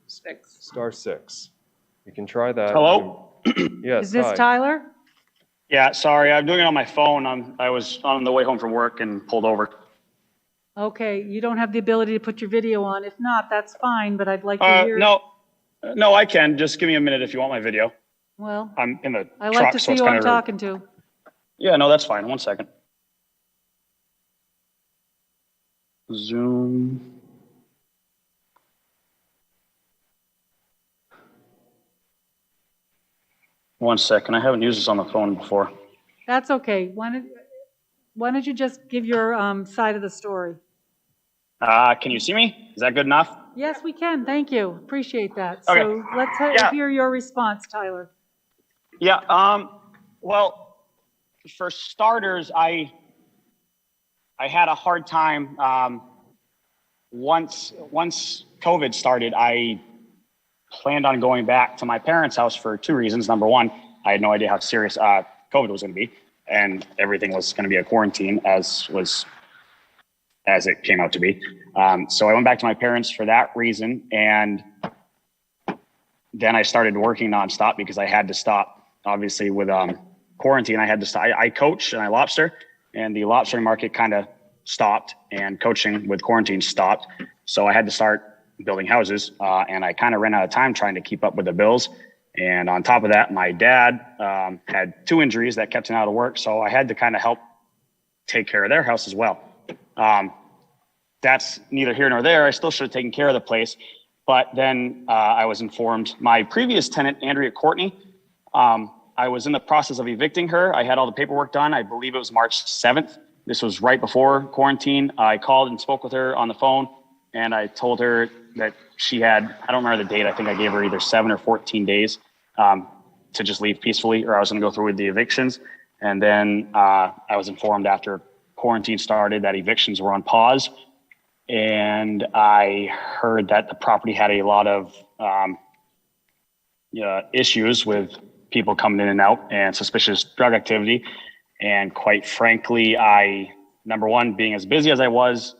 K: *6? You can try that.
P: Hello?
K: Yes,
A: Is this
K: hi.
A: Tyler?
P: Yeah, sorry, I'm doing it on my phone. I was on the way home from work and pulled over.
A: Okay, you don't have the ability to put your video on. If not, that's fine, but I'd like to hear.
P: No, I can. Just give me a minute if you want my video.
A: Well,
P: I'm in the
A: I
P: truck,
A: like to
P: so
A: see
P: it's
A: who
P: kind
A: I'm
P: of.
A: talking to.
P: Yeah, no, that's fine. 1 second. Zoom. One second. I haven't used this on the phone before.
A: That's okay. Why don't you just give your side of the story?
P: Can you see me? Is that good enough?
A: Yes, we can. Thank you. Appreciate that.
P: Okay.
A: So let's
P: Yeah.
A: hear your response, Tyler.
P: Yeah. Well, for starters, I had a hard time. Once COVID started, I planned on going back to my parents' house for 2 reasons. Number one, I had no idea how serious COVID was going to be, and everything was going to be a quarantine as it came out to be. So I went back to my parents for that reason, and then I started working nonstop because I had to stop. Obviously, with quarantine, I had to stop. I coach and I lobster, and the lobstering market kind of stopped, and coaching with quarantine stopped. So I had to start building houses, and I kind of ran out of time trying to keep up with the bills. And on top of that, my dad had 2 injuries that kept him out of work, so I had to kind of help take care of their house as well. That's neither here nor there. I still should have taken care of the place. But then I was informed, my previous tenant, Andrea Courtney, I was in the process of evicting her. I had all the paperwork done. I believe it was March 7th. This was right before quarantine. I called and spoke with her on the phone, and I told her that she had, I don't remember the date, I think I gave her either 7 or 14 days to just leave peacefully, or I was going to go through with the evictions. And then I was informed after quarantine started that evictions were on pause. And I heard that the property had a lot of issues with people coming in and out and suspicious drug activity. And quite frankly, number one, being as busy as I was,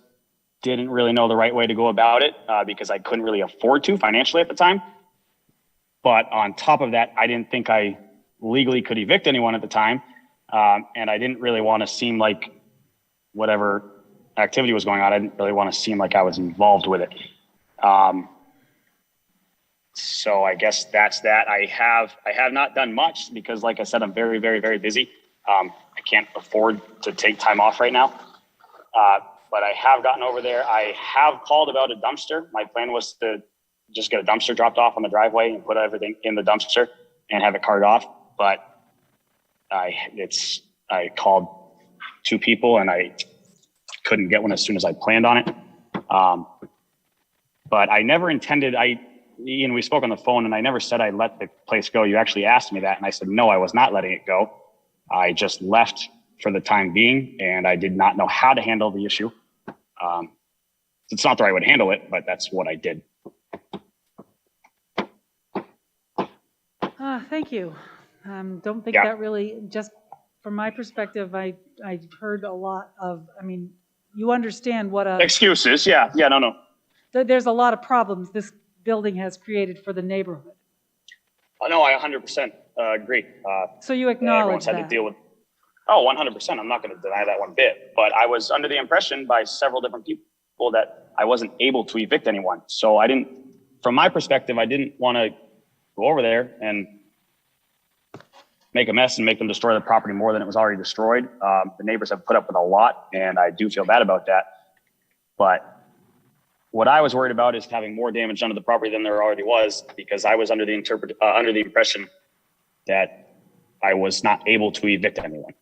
P: didn't really know the right way to go about it because I couldn't really afford to financially at the time. But on top of that, I didn't think I legally could evict anyone at the time. And I didn't really want to seem like whatever activity was going on, I didn't really want to seem like I was involved with it. So I guess that's that. I have not done much because, like I said, I'm very, very, very busy. I can't afford to take time off right now. But I have gotten over there. I have called about a dumpster. My plan was to just get a dumpster dropped off on the driveway and put everything in the dumpster and have it carted off. But I called 2 people and I couldn't get one as soon as I planned on it. But I never intended, Ian, we spoke on the phone and I never said I let the place go. You actually asked me that and I said, no, I was not letting it go. I just left for the time being and I did not know how to handle the issue. It's not the right way to handle it, but that's what I did.
A: Thank you. Don't think that really, just from my perspective, I heard a lot of, you understand what
P: excuses. Yeah, no.
A: There's a lot of problems this building has created for the neighborhood.
P: No, I 100% agree.
A: So you acknowledge
P: everyone's had
A: that?
P: to deal with. Oh, 100%. I'm not going to deny that one bit. But I was under the impression by several different people that I wasn't able to evict anyone. So I didn't, from my perspective, I didn't want to go over there and make a mess and make them destroy the property more than it was already destroyed. The neighbors have put up with a lot, and I do feel bad about that. But what I was worried about is having more damage done to the property than there already was, because I was under the impression that I was not able to evict anyone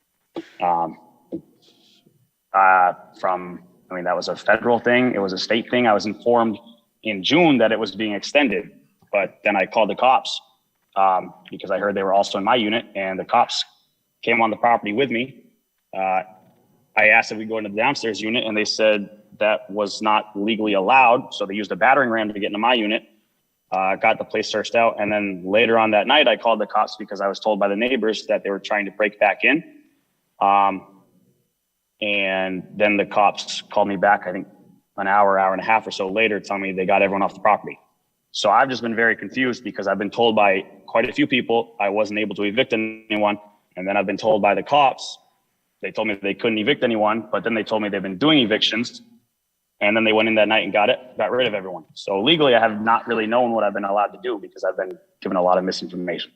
P: from I mean, that was a federal thing. It was a state thing. I was informed in June that it was being extended, but then I called the cops because I heard they were also in my unit, and the cops came on the property with me. I asked if we go into the downstairs unit, and they said that was not legally allowed. So they used a battering ram to get into my unit, got the place searched out. And then later on that night, I called the cops because I was told by the neighbors that they were trying to break back in. And then the cops called me back, I think an hour and a half or so later, telling me they got everyone off the property. So I've just been very confused because I've been told by quite a few people I wasn't able to evict anyone. And then I've been told by the cops, they told me they couldn't evict anyone, but then they told me they've been doing evictions. And then they went in that night and got rid of everyone. So legally, I have not really known what I've been allowed to do because I've been given a lot of misinformation.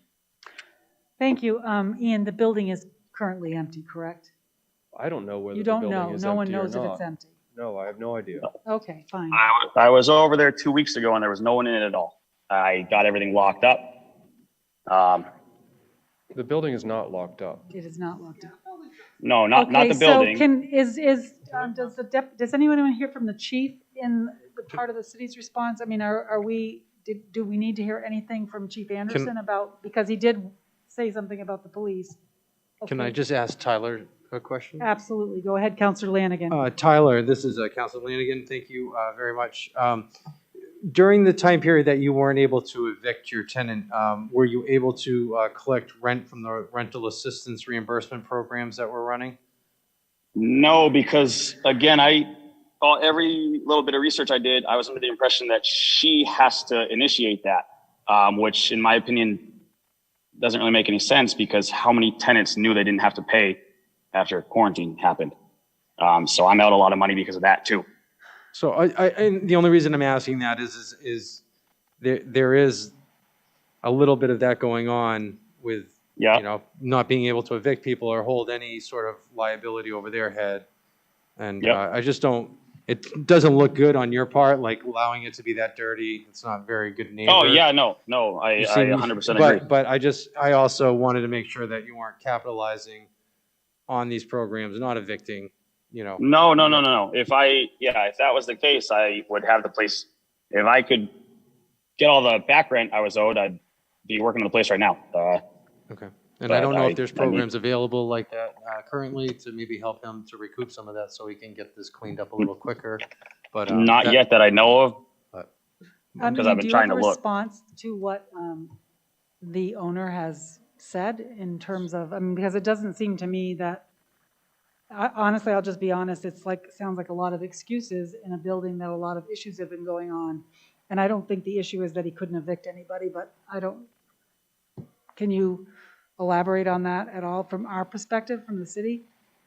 A: Thank you. Ian, the building is currently empty, correct?
K: I don't know whether
A: You
K: the
A: don't
K: building
A: know.
K: is
A: No one
K: empty or
A: knows if
K: not.
A: it's empty.
K: No, I have no idea.
A: Okay, fine.
P: I was over there 2 weeks ago and there was no one in it at all. I got everything locked up.
K: The building is not locked up.
A: It is not locked up.
P: No, not the building.
A: So does anyone want to hear from the chief in the part of the city's response? I mean, do we need to hear anything from Chief Anderson about, because he did say something about the police?
B: Can
A: Okay.
B: I just ask Tyler a question?
A: Absolutely. Go ahead, Councilor Lanigan.
B: Tyler, this is Councilor Lanigan. Thank you very much. During the time period that you weren't able to evict your tenant, were you able to collect rent from the rental assistance reimbursement programs that we're running?
P: No, because again, every little bit of research I did, I was under the impression that she has to initiate that, which in my opinion doesn't really make any sense because how many tenants knew they didn't have to pay after quarantine happened? So I'm out a lot of money because of that too.
B: So and the only reason I'm asking that is there is a little bit of that going on with not being able to evict people or hold any sort of liability over their head, and I just don't. It doesn't look good on your part, like allowing it to be that dirty. It's not very good neighbor.
P: Oh yeah, no, I 100% agree.
B: But I also wanted to make sure that you weren't capitalizing on these programs, not evicting.
P: No. If that was the case, I would have the place. If I could get all the back rent I was owed, I'd be working on the place right now.
B: Okay. And I don't know if there's programs available like that currently to maybe help him to recoup some of that so he can get this cleaned up a little quicker. But
P: not yet that I know of. Because I've been trying to look.
A: Do you have a response to what the owner has said in terms of, because it doesn't seem to me that, honestly, I'll just be honest, sounds like a lot of excuses in a building that a lot of issues have been going on. And I don't think the issue is that he couldn't evict anybody, but can you elaborate on that at all from our perspective, from the city?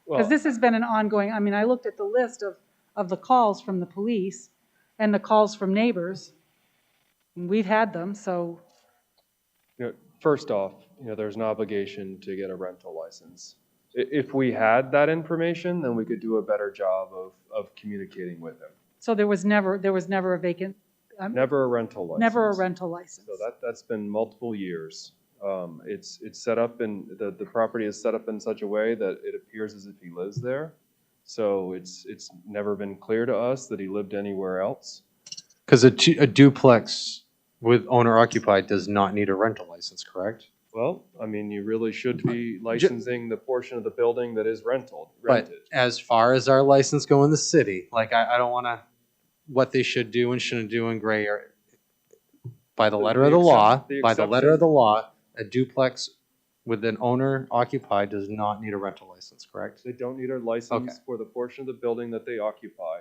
A: Because this has been an ongoing, I looked at the list of the calls from the police and the calls from neighbors, and we've had them, so.
K: First off, there's an obligation to get a rental license. If we had that information, then we could do a better job of communicating with him.
A: So there was never a vacant.
K: Never a rental license.
A: Never a rental license.
K: So that's been multiple years. It's set up in the property is set up in such a way that it appears as if he lives there. So it's never been clear to us that he lived anywhere else.
B: Because a duplex with owner occupied does not need a rental license, correct?
K: Well, you really should be licensing the portion of the building that is rented.
B: But as far as our license go in the city, I don't want to, what they should do and shouldn't do in gray area. By the letter of the law, a duplex with an owner occupied does not need a rental license, correct?
K: They don't need a license for the portion of the building that they occupy.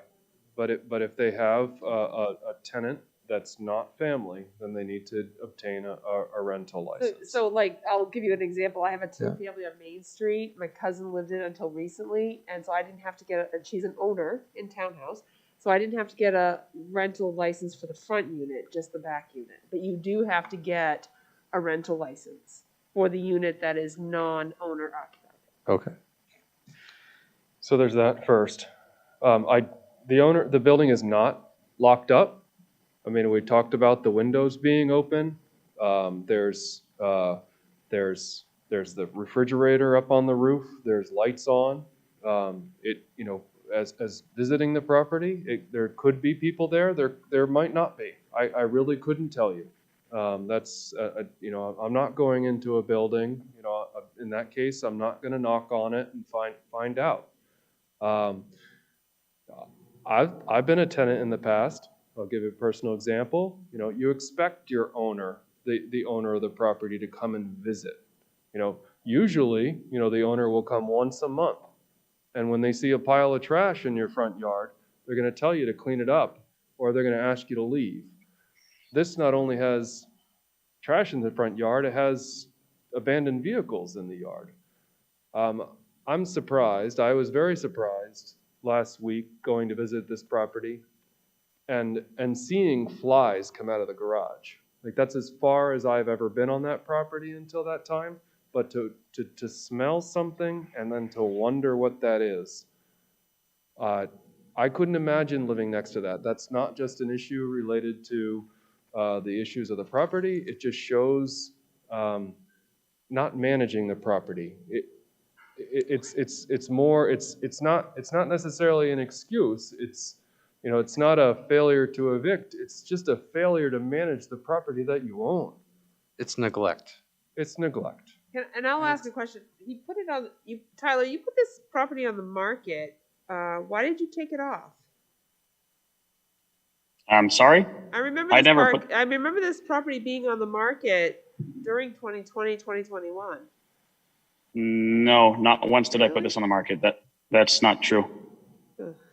K: But if they have a tenant that's not family, then they need to obtain a rental license.
D: So I'll give you an example. I have a two-family on Main Street. My cousin lived in it until recently, and so I didn't have to get she's an owner in townhouse, so I didn't have to get a rental license for the front unit, just the back unit. But you do have to get a rental license for the unit that is non-owner occupied.
B: Okay.
K: So there's that first. The building is not locked up. We talked about the windows being open. There's the refrigerator up on the roof. There's lights on. as visiting the property, there could be people there, there might not be. I really couldn't tell you. That's, you know, I'm not going into a building, you know, in that case, I'm not gonna knock on it and find out. I've been a tenant in the past. I'll give you a personal example. You know, you expect your owner, the owner of the property to come and visit. You know, usually, you know, the owner will come once a month. And when they see a pile of trash in your front yard, they're going to tell you to clean it up, or they're going to ask you to leave. This not only has trash in the front yard, it has abandoned vehicles in the yard. I'm surprised. I was very surprised last week going to visit this property and seeing flies come out of the garage. Like, that's as far as I've ever been on that property until that time. But to smell something and then to wonder what that is, I couldn't imagine living next to that. That's not just an issue related to the issues of the property. It just shows not managing the property. It's more, it's not necessarily an excuse. It's, you know, it's not a failure to evict. It's just a failure to manage the property that you own.
B: It's neglect.
K: It's neglect.
D: And I'll ask a question. You put it on, Tyler, you put this property on the market. Why did you take it off?
P: I'm sorry?
D: I remember this property being on the market during 2020, 2021.
P: No, not once did I put this on the market. That's not true.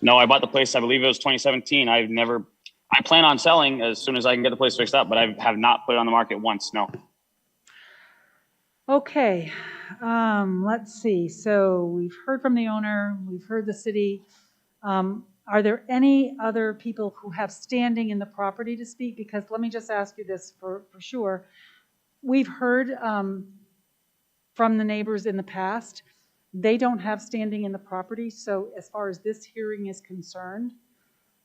P: No, I bought the place, I believe it was 2017. I plan on selling as soon as I can get the place fixed up, but I have not put it on the market once, no.
A: Okay, let's see. So we've heard from the owner, we've heard the city. Are there any other people who have standing in the property to speak? Because let me just ask you this for sure. We've heard from the neighbors in the past, they don't have standing in the property. So as far as this hearing is concerned,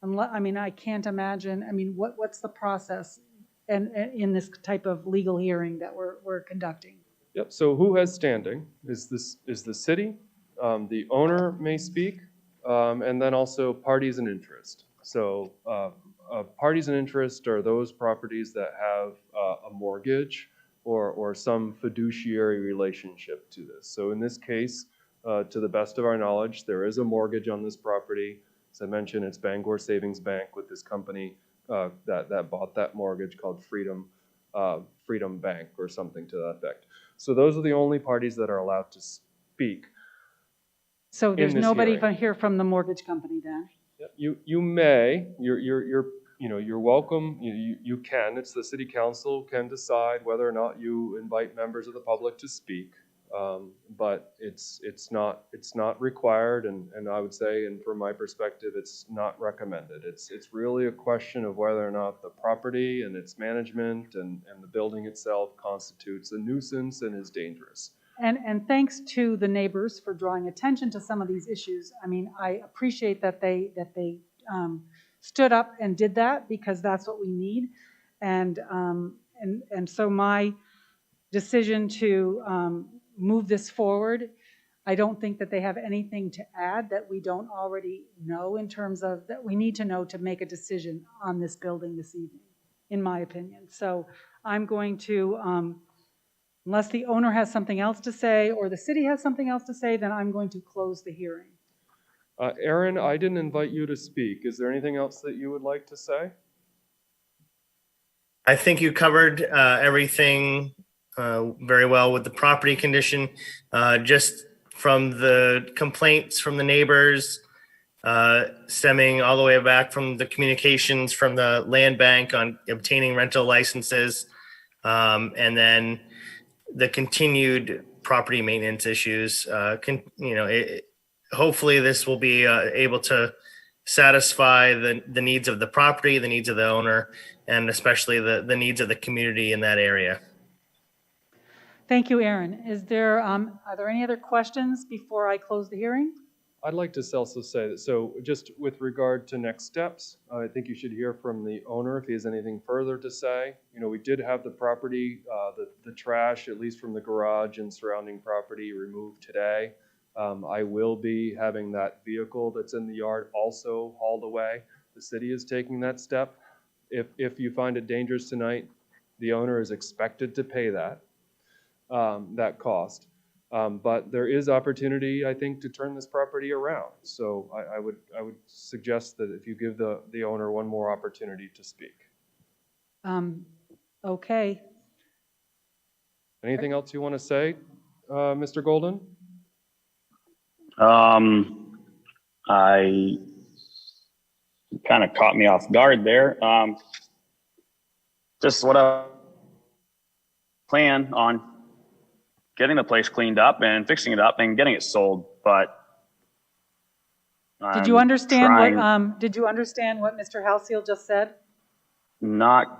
A: I mean, I can't imagine, I mean, what's the process and in this type of legal hearing that we're conducting?
K: Yep, so who has standing? Is the city, the owner may speak, and then also parties in interest. So parties in interest are those properties that have a mortgage or some fiduciary relationship to this. So in this case, to the best of our knowledge, there is a mortgage on this property. As I mentioned, it's Bangor Savings Bank with this company that bought that mortgage called Freedom Bank or something to that effect. So those are the only parties that are allowed to speak.
A: So there's nobody here from the mortgage company then?
K: You may. You're welcome. You can. It's the city council can decide whether or not you invite members of the public to speak. But it's not required, and I would say, and from my perspective, it's not recommended. It's really a question of whether or not the property and its management and the building itself constitutes a nuisance and is dangerous.
A: And thanks to the neighbors for drawing attention to some of these issues. I mean, I appreciate that they stood up and did that, because that's what we need. And so my decision to move this forward, I don't think that they have anything to add that we don't already know in terms of that we need to know to make a decision on this building this evening, in my opinion. So I'm going to, unless the owner has something else to say or the city has something else to say, then I'm going to close the hearing.
K: Aaron, I didn't invite you to speak. Is there anything else that you would like to say?
L: I think you covered everything very well with the property condition. Just from the complaints from the neighbors, stemming all the way back from the communications from the land bank on obtaining rental licenses, and then the continued property maintenance issues. Hopefully this will be able to satisfy the needs of the property, the needs of the owner, and especially the needs of the community in that area.
A: Thank you, Aaron. Are there any other questions before I close the hearing?
K: I'd like to also say that, so just with regard to next steps, I think you should hear from the owner if he has anything further to say. We did have the property, the trash, at least from the garage and surrounding property, removed today. I will be having that vehicle that's in the yard also hauled away. The city is taking that step. If you find it dangerous tonight, the owner is expected to pay that cost. But there is opportunity, I think, to turn this property around. So I would suggest that if you give the owner one more opportunity to speak.
A: Okay.
K: Anything else you want to say, Mr. Golden?
P: I kind of caught me off guard there. Just what I plan on getting the place cleaned up and fixing it up and getting it sold, but
A: Did you understand
P: trying,
A: did you understand what Mr. Halseal just said?
P: not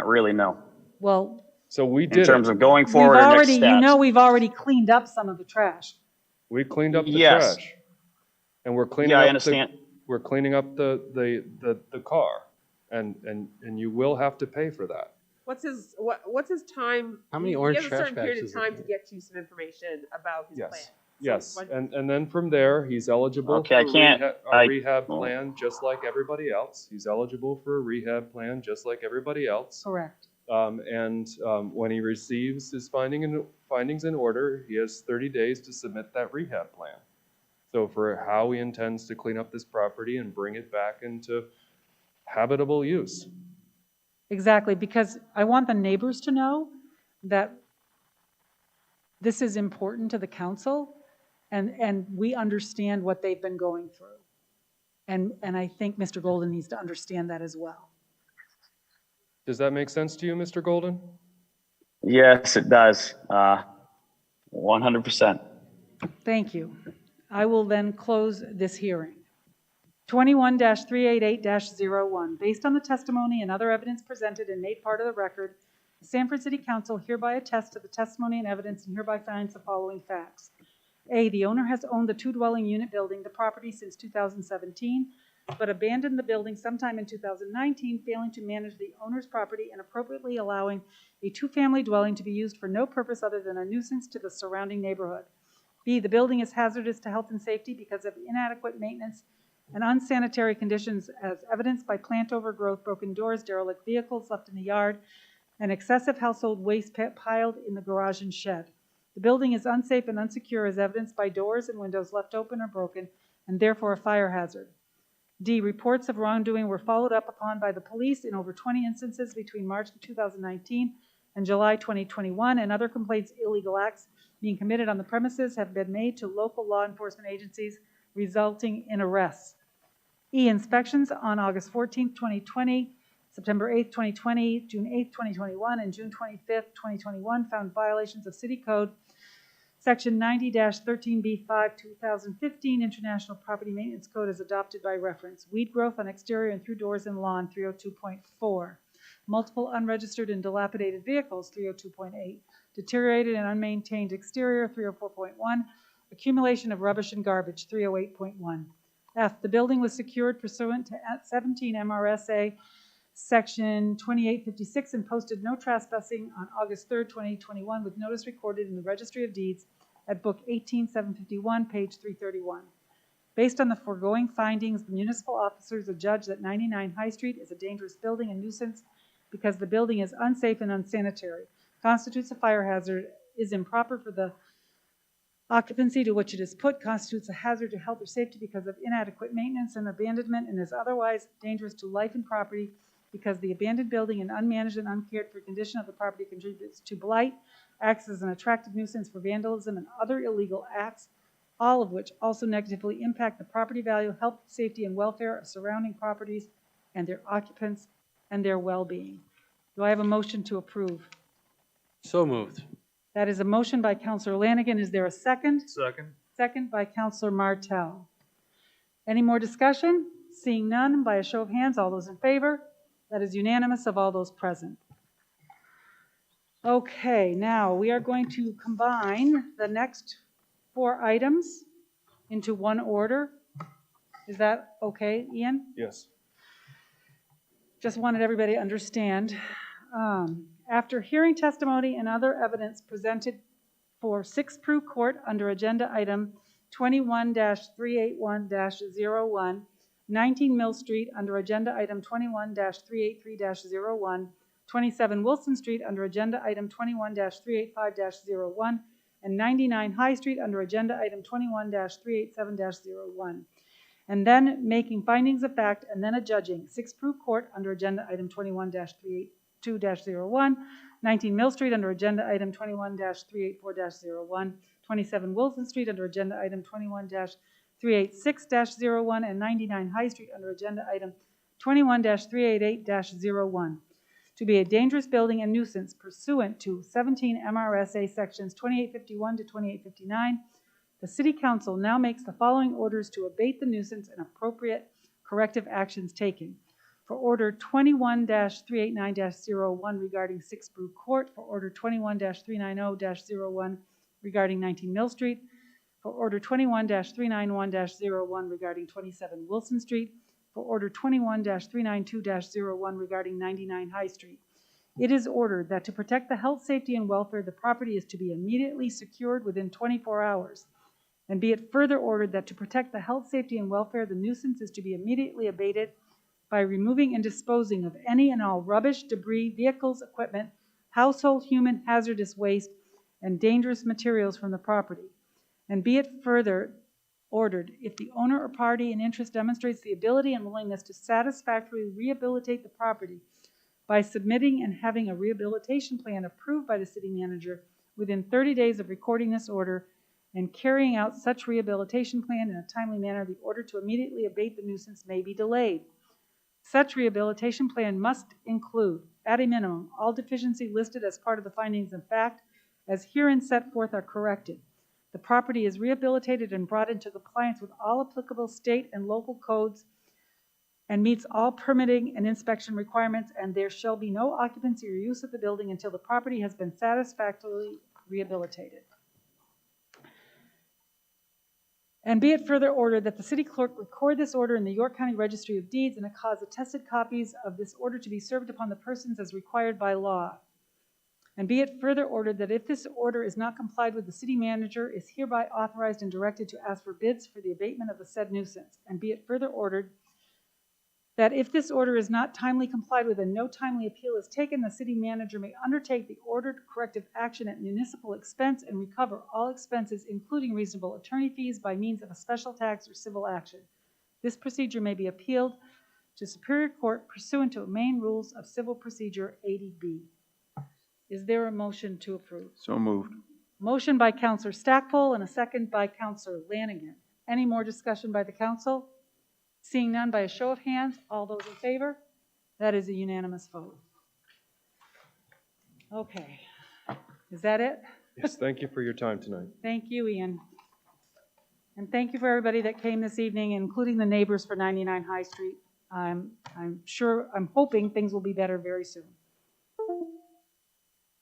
P: really, no.
A: Well,
K: so we
P: in terms of going forward,
A: we've
P: or
A: already,
P: next steps.
A: you know, we've already cleaned up some of the trash.
K: We cleaned up the
P: Yes.
K: trash, and we're cleaning
P: Yeah,
K: up
P: I understand.
K: we're cleaning up the car, and you will have to pay for that.
D: What's his time?
B: How many
D: he
B: orange
D: has a certain
B: trash
D: period
B: bags
D: of time
B: is
D: to
B: it?
D: get you some information about his plan. So
K: Yes, and then from there, he's eligible
P: Okay,
K: for
P: I can't.
K: a rehab plan just like everybody else. He's eligible for a rehab plan just like everybody else.
A: Correct.
K: When he receives his findings in order, he has 30 days to submit that rehab plan. So for how he intends to clean up this property and bring it back into habitable use.
A: Exactly, because I want the neighbors to know that this is important to the council, and we understand what they've been going through. And I think Mr. Golden needs to understand that as well.
K: Does that make sense to you, Mr. Golden?
P: Yes, it does. 100%.
A: Thank you. I will then close this hearing. 21-388-01. Based on the testimony and other evidence presented and made part of the record, the Sanford City Council hereby attests to the testimony and evidence and hereby finds the following facts. A, the owner has owned the two-dwelling unit building, the property, since 2017, but abandoned the building sometime in 2019, failing to manage the owner's property and appropriately allowing a two-family dwelling to be used for no purpose other than a nuisance to the surrounding neighborhood. B, the building is hazardous to health and safety because of inadequate maintenance and unsanitary conditions as evidenced by plant overgrowth, broken doors, derelict vehicles left in the yard, and excessive household waste piled in the garage and shed. The building is unsafe and unsecure as evidenced by doors and windows left open or broken, and therefore a fire hazard. D, reports of wrongdoing were followed up upon by the police in over 20 instances between March 2019 and July 2021, and other complaints illegal acts being committed on the premises have been made to local law enforcement agencies, resulting in arrests. E, inspections on August 14, 2020, September 8, 2020, June 8, 2021, and June 25, 2021 found violations of City Code Section 90-13B5 2015 International Property Maintenance Code as adopted by reference. Weed growth on exterior and through doors and lawn 302.4. Multiple unregistered and dilapidated vehicles 302.8. Deteriorated and unmaintained exterior 304.1. Accumulation of rubbish and garbage 308.1. F, the building was secured pursuant to 17 MRSA Section 2856 and posted no trespassing on August 3rd, 2021 with notice recorded in the Registry of Deeds at Book 18751, page 331. Based on the foregoing findings, the municipal officers adjudge that 99 High Street is a dangerous building and nuisance because the building is unsafe and unsanitary, constitutes a fire hazard, is improper for the occupancy to which it is put, constitutes a hazard to health or safety because of inadequate maintenance and abandonment, and is otherwise dangerous to life and property because the abandoned building and unmanaged and uncared for condition of the property contributes to blight, acts as an attractive nuisance for vandalism and other illegal acts, all of which also negatively impact the property value, health, safety, and welfare of surrounding properties and their occupants and their well-being. Do I have a motion to approve?
B: So moved.
A: That is a motion by Councillor Lanigan. Is there a second?
I: Second.
A: Second by Councillor Martell. Any more discussion? Seeing none, by a show of hands, all those in favor? That is unanimous of all those present. Okay, now we are going to combine the next 4 items into one order. Is that okay, Ian?
K: Yes.
A: Just wanted everybody to understand. After hearing testimony and other evidence presented for 6 Prue Court under agenda item 21-381-01, 19 Mill Street under Agenda Item 21-383-01, 27 Wilson Street under Agenda Item 21-385-01, and 99 High Street under Agenda Item 21-387-01. And then making findings of fact and then adjudging 6 Prue Court under Agenda Item 21-382-01, 19 Mill Street under Agenda Item 21-384-01, 27 Wilson Street under Agenda Item 21-386-01, and 99 High Street under Agenda Item 21-388-01 to be a dangerous building and nuisance pursuant to 17 MRSA Sections 2851 to 2859. The City Council now makes the following orders to abate the nuisance and appropriate corrective actions taken. For Order 21-389-01 regarding 6 Brew Court, for Order 21-390-01 regarding 19 Mill Street, for Order 21-391-01 regarding 27 Wilson Street, for Order 21-392-01 regarding 99 High Street. It is ordered that to protect the health, safety, and welfare, the property is to be immediately secured within 24 hours. And be it further ordered that to protect the health, safety, and welfare, the nuisance is to be immediately abated by removing and disposing of any and all rubbish, debris, vehicles, equipment, household, human, hazardous waste, and dangerous materials from the property. And be it further ordered, if the owner or party in interest demonstrates the ability and willingness to satisfactorily rehabilitate the property by submitting and having a rehabilitation plan approved by the city manager within 30 days of recording this order and carrying out such rehabilitation plan in a timely manner, the order to immediately abate the nuisance may be delayed. Such rehabilitation plan must include, at a minimum, all deficiency listed as part of the findings of fact as herein set forth are corrected. The property is rehabilitated and brought into compliance with all applicable state and local codes and meets all permitting and inspection requirements, and there shall be no occupancy or use of the building until the property has been satisfactorily rehabilitated. And be it further ordered that the city clerk record this order in the York County Registry of Deeds and cause attested copies of this order to be served upon the persons as required by law. And be it further ordered that if this order is not complied with, the city manager is hereby authorized and directed to ask for bids for the abatement of the said nuisance. And be it further ordered that if this order is not timely complied with and no timely appeal is taken, the city manager may undertake the ordered corrective action at municipal expense and recover all expenses, including reasonable attorney fees, by means of a special tax or civil action. This procedure may be appealed to Superior Court pursuant to Maine Rules of Civil Procedure 80B. Is there a motion to approve?
J: So moved.
A: Motion by Councillor Stackpole and a second by Councillor Lanigan. Any more discussion by the council? Seeing none, by a show of hands, all those in favor? That is a unanimous vote. Okay. Is that it?
K: Yes, thank you for your time tonight.
A: Thank you, Ian. And thank you for everybody that came this evening, including the neighbors for 99 High Street. I'm hoping things will be better very soon.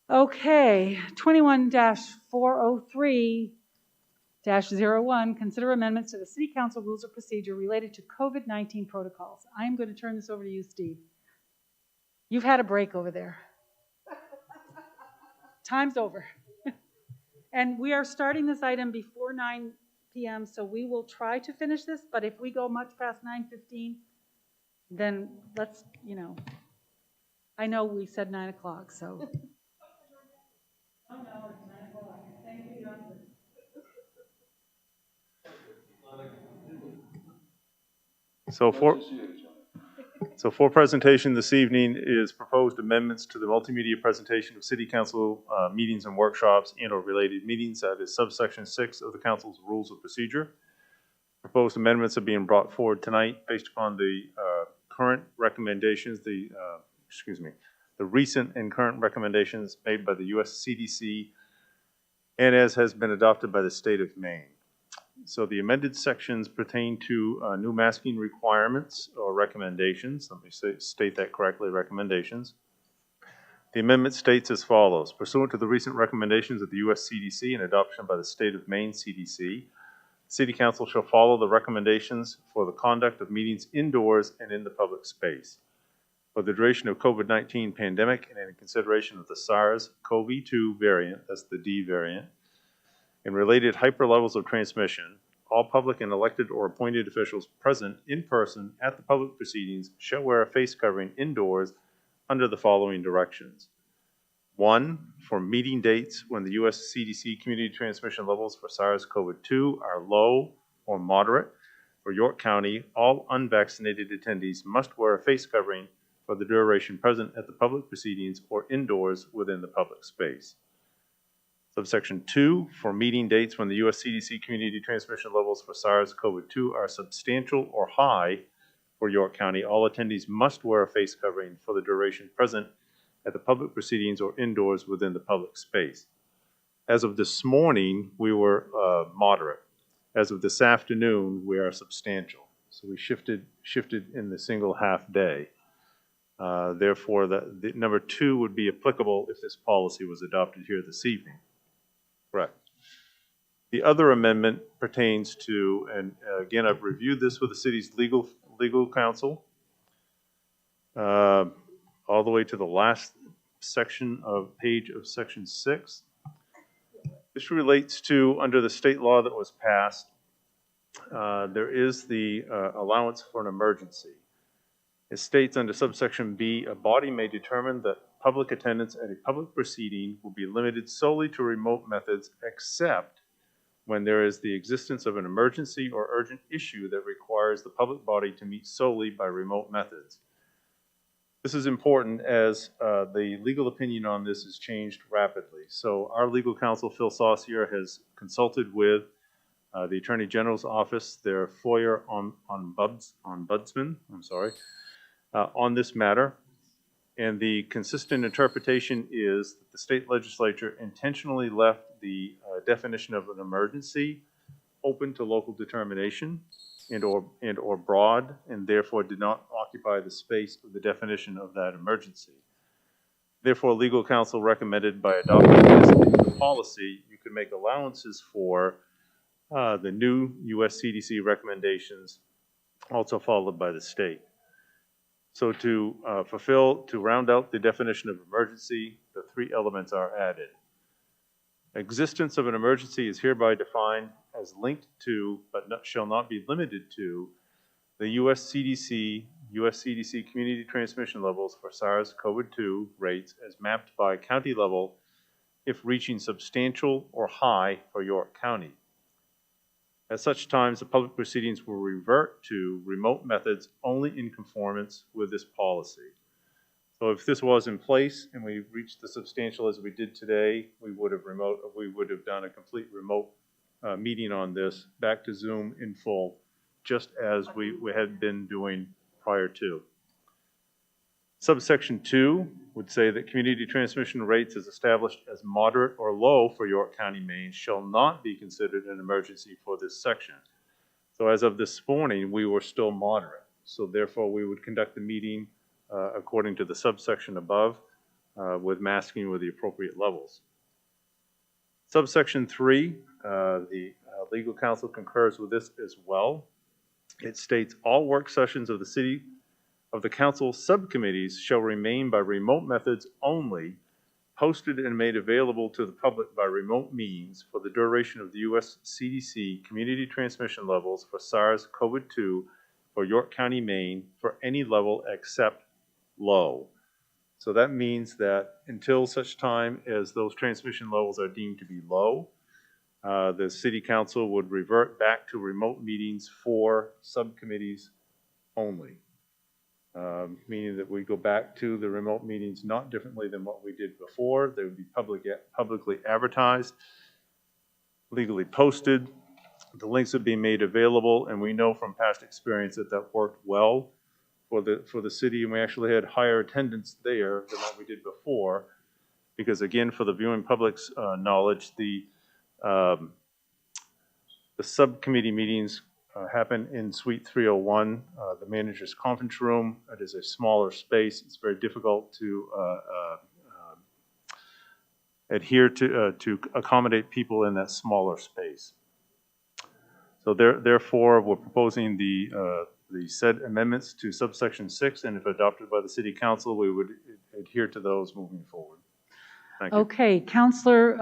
A: Okay, 21-403-01, consider amendments to the City Council Rules of Procedure related to COVID-19 protocols. I'm going to turn this over to you, Steve. You've had a break over there. Time's over. And we are starting this item before 9 p.m., so we will try to finish this, but if we go much past 9:15, then let's, I know we said 9 o'clock, so. Oh, no, it's 9 o'clock. Thank you, Johnson.
C: So for presentation this evening is proposed amendments to the multimedia presentation of City Council meetings and workshops and or related meetings. That is subsection 6 of the Council's Rules of Procedure. Proposed amendments are being brought forward tonight based upon the current recommendations, the recent and current recommendations made by the US CDC and as has been adopted by the state of Maine. So the amended sections pertain to new masking requirements or recommendations. Let me state that correctly, recommendations. The amendment states as follows. Pursuant to the recent recommendations of the US CDC and adoption by the state of Maine CDC, City Council shall follow the recommendations for the conduct of meetings indoors and in the public space. For the duration of COVID-19 pandemic and in consideration of the SARS-CoV-2 variant, that's the D variant, and related hyper levels of transmission, all public and elected or appointed officials present in person at the public proceedings shall wear a face covering indoors under the following directions. 1, for meeting dates when the U.S. CDC community transmission levels for SARS-CoV-2 are low or moderate. For York County, all unvaccinated attendees must wear a face covering for the duration present at the public proceedings or indoors within the public space. Subsection 2, for meeting dates when the U.S. CDC community transmission levels for SARS-CoV-2 are substantial or high for York County, all attendees must wear a face covering for the duration present at the public proceedings or indoors within the public space. As of this morning, we were moderate. As of this afternoon, we are substantial. So we shifted in the single half day. Therefore, the number 2 would be applicable if this policy was adopted here this evening. Correct. The other amendment pertains to, and again, I've reviewed this with the city's legal counsel, all the way to the last section of page of section 6. This relates to, under the state law that was passed, there is the allowance for an emergency. It states under subsection B, a body may determine that public attendance at a public proceeding will be limited solely to remote methods except when there is the existence of an emergency or urgent issue that requires the public body to meet solely by remote methods. This is important as the legal opinion on this has changed rapidly. So our legal counsel, Phil Saucier, has consulted with the Attorney General's office, their FOIA ombudsman, on this matter. And the consistent interpretation is that the state legislature intentionally left the definition of an emergency open to local determination and or broad, and therefore did not occupy the space of the definition of that emergency. Therefore, legal counsel recommended by adopting this policy, you could make allowances for the new U.S. CDC recommendations, also followed by the state. So to round out the definition of emergency, the 3 elements are added. Existence of an emergency is hereby defined as linked to, but shall not be limited to, the U.S. CDC community transmission levels for SARS-CoV-2 rates as mapped by county level if reaching substantial or high for York County. At such times, the public proceedings will revert to remote methods only in conformance with this policy. So if this was in place and we reached the substantial as we did today, we would have done a complete remote meeting on this back to Zoom in full, just as we had been doing prior to. Subsection 2 would say that community transmission rates as established as moderate or low for York County, Maine shall not be considered an emergency for this section. So as of this morning, we were still moderate. So therefore, we would conduct the meeting according to the subsection above with masking with the appropriate levels. Subsection 3, the legal counsel concurs with this as well. It states all work sessions of the council subcommittees shall remain by remote methods only, posted and made available to the public by remote means for the duration of the U.S. CDC community transmission levels for SARS-CoV-2 for York County, Maine, for any level except low. So that means that until such time as those transmission levels are deemed to be low, the city council would revert back to remote meetings for subcommittees only. Meaning that we go back to the remote meetings not differently than what we did before. They would be publicly advertised, legally posted. The links would be made available, and we know from past experience that that worked well for the city, and we actually had higher attendance there than what we did before, because again, for the viewing public's knowledge, the subcommittee meetings happen in Suite 301, the manager's conference room. It is a smaller space. It's very difficult to adhere to accommodate people in that smaller space. So therefore, we're proposing the said amendments to subsection 6, and if adopted by the city council, we would adhere to those moving forward. Thank you.
A: Okay, counselor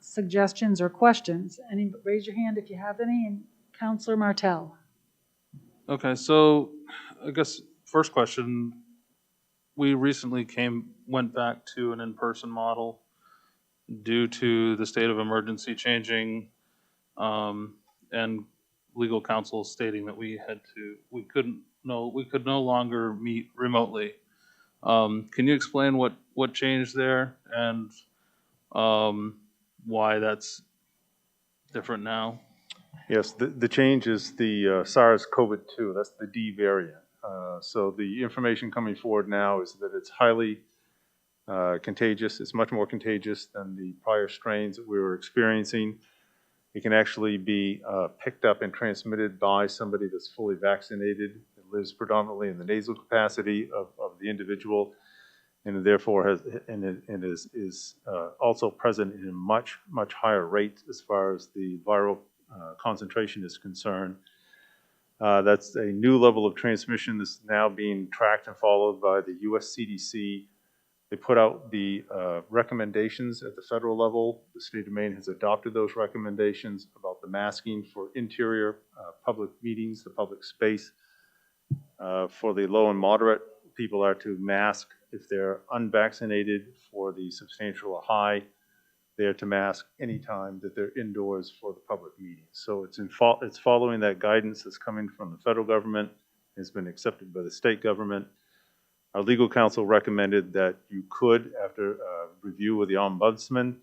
A: suggestions or questions? Raise your hand if you have any. And Counselor Martell.
I: Okay, so I guess first question, we recently went back to an in-person model due to the state of emergency changing, and legal counsel stating that we could no longer meet remotely. Can you explain what changed there and why that's different now?
C: Yes, the change is the SARS-CoV-2. That's the D variant. So the information coming forward now is that it's highly contagious. It's much more contagious than the prior strains that we were experiencing. It can actually be picked up and transmitted by somebody that's fully vaccinated. It lives predominantly in the nasal capacity of the individual, and therefore is also present in a much higher rate as far as the viral concentration is concerned. That's a new level of transmission that's now being tracked and followed by the U.S. CDC. They put out the recommendations at the federal level. The state of Maine has adopted those recommendations about the masking for interior public meetings, the public space. For the low and moderate, people are to mask if they're unvaccinated. For the substantial or high, they're to mask anytime that they're indoors for the public meetings. So it's following that guidance that's coming from the federal government. It's been accepted by the state government. Our legal counsel recommended that you could, after review with the ombudsman,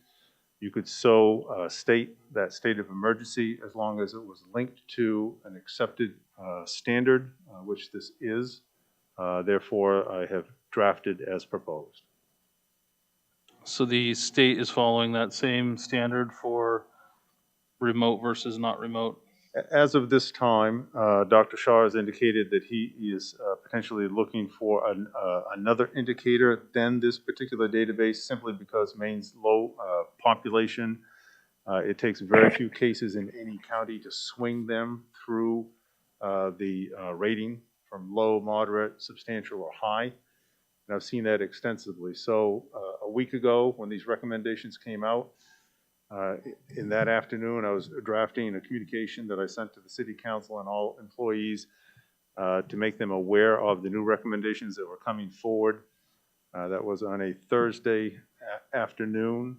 C: you could state that state of emergency as long as it was linked to an accepted standard, which this is. Therefore, I have drafted as proposed.
I: So the state is following that same standard for remote versus not remote?
C: As of this time, Dr. Shah has indicated that he is potentially looking for another indicator than this particular database, simply because Maine's low population. It takes very few cases in any county to swing them through the rating from low, moderate, substantial, or high. And I've seen that extensively. So a week ago, when these recommendations came out, in that afternoon, I was drafting a communication that I sent to the city council and all employees to make them aware of the new recommendations that were coming forward. That was on a Thursday afternoon.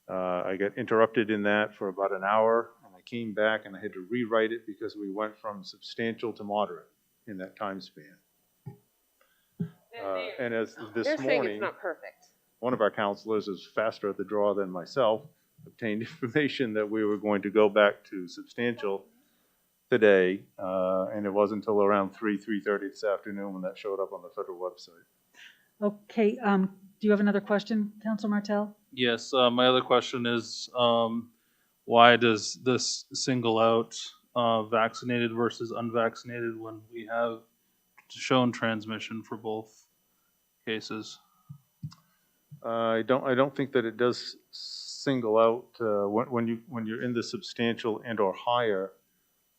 C: I got interrupted in that for about an hour, and I came back and I had to rewrite it because we went from substantial to moderate in that time span. And as this
D: They're saying
C: morning,
D: it's not perfect.
C: one of our counselors is faster at the draw than myself, obtained information that we were going to go back to substantial today, and it wasn't until around 3:30 this afternoon when that showed up on the federal website.
A: Okay, do you have another question, Councilor Martell?
I: Yes, my other question is, why does this single out vaccinated versus unvaccinated when we have shown transmission for both cases?
C: I don't think that it does single out when you're in the substantial and or higher.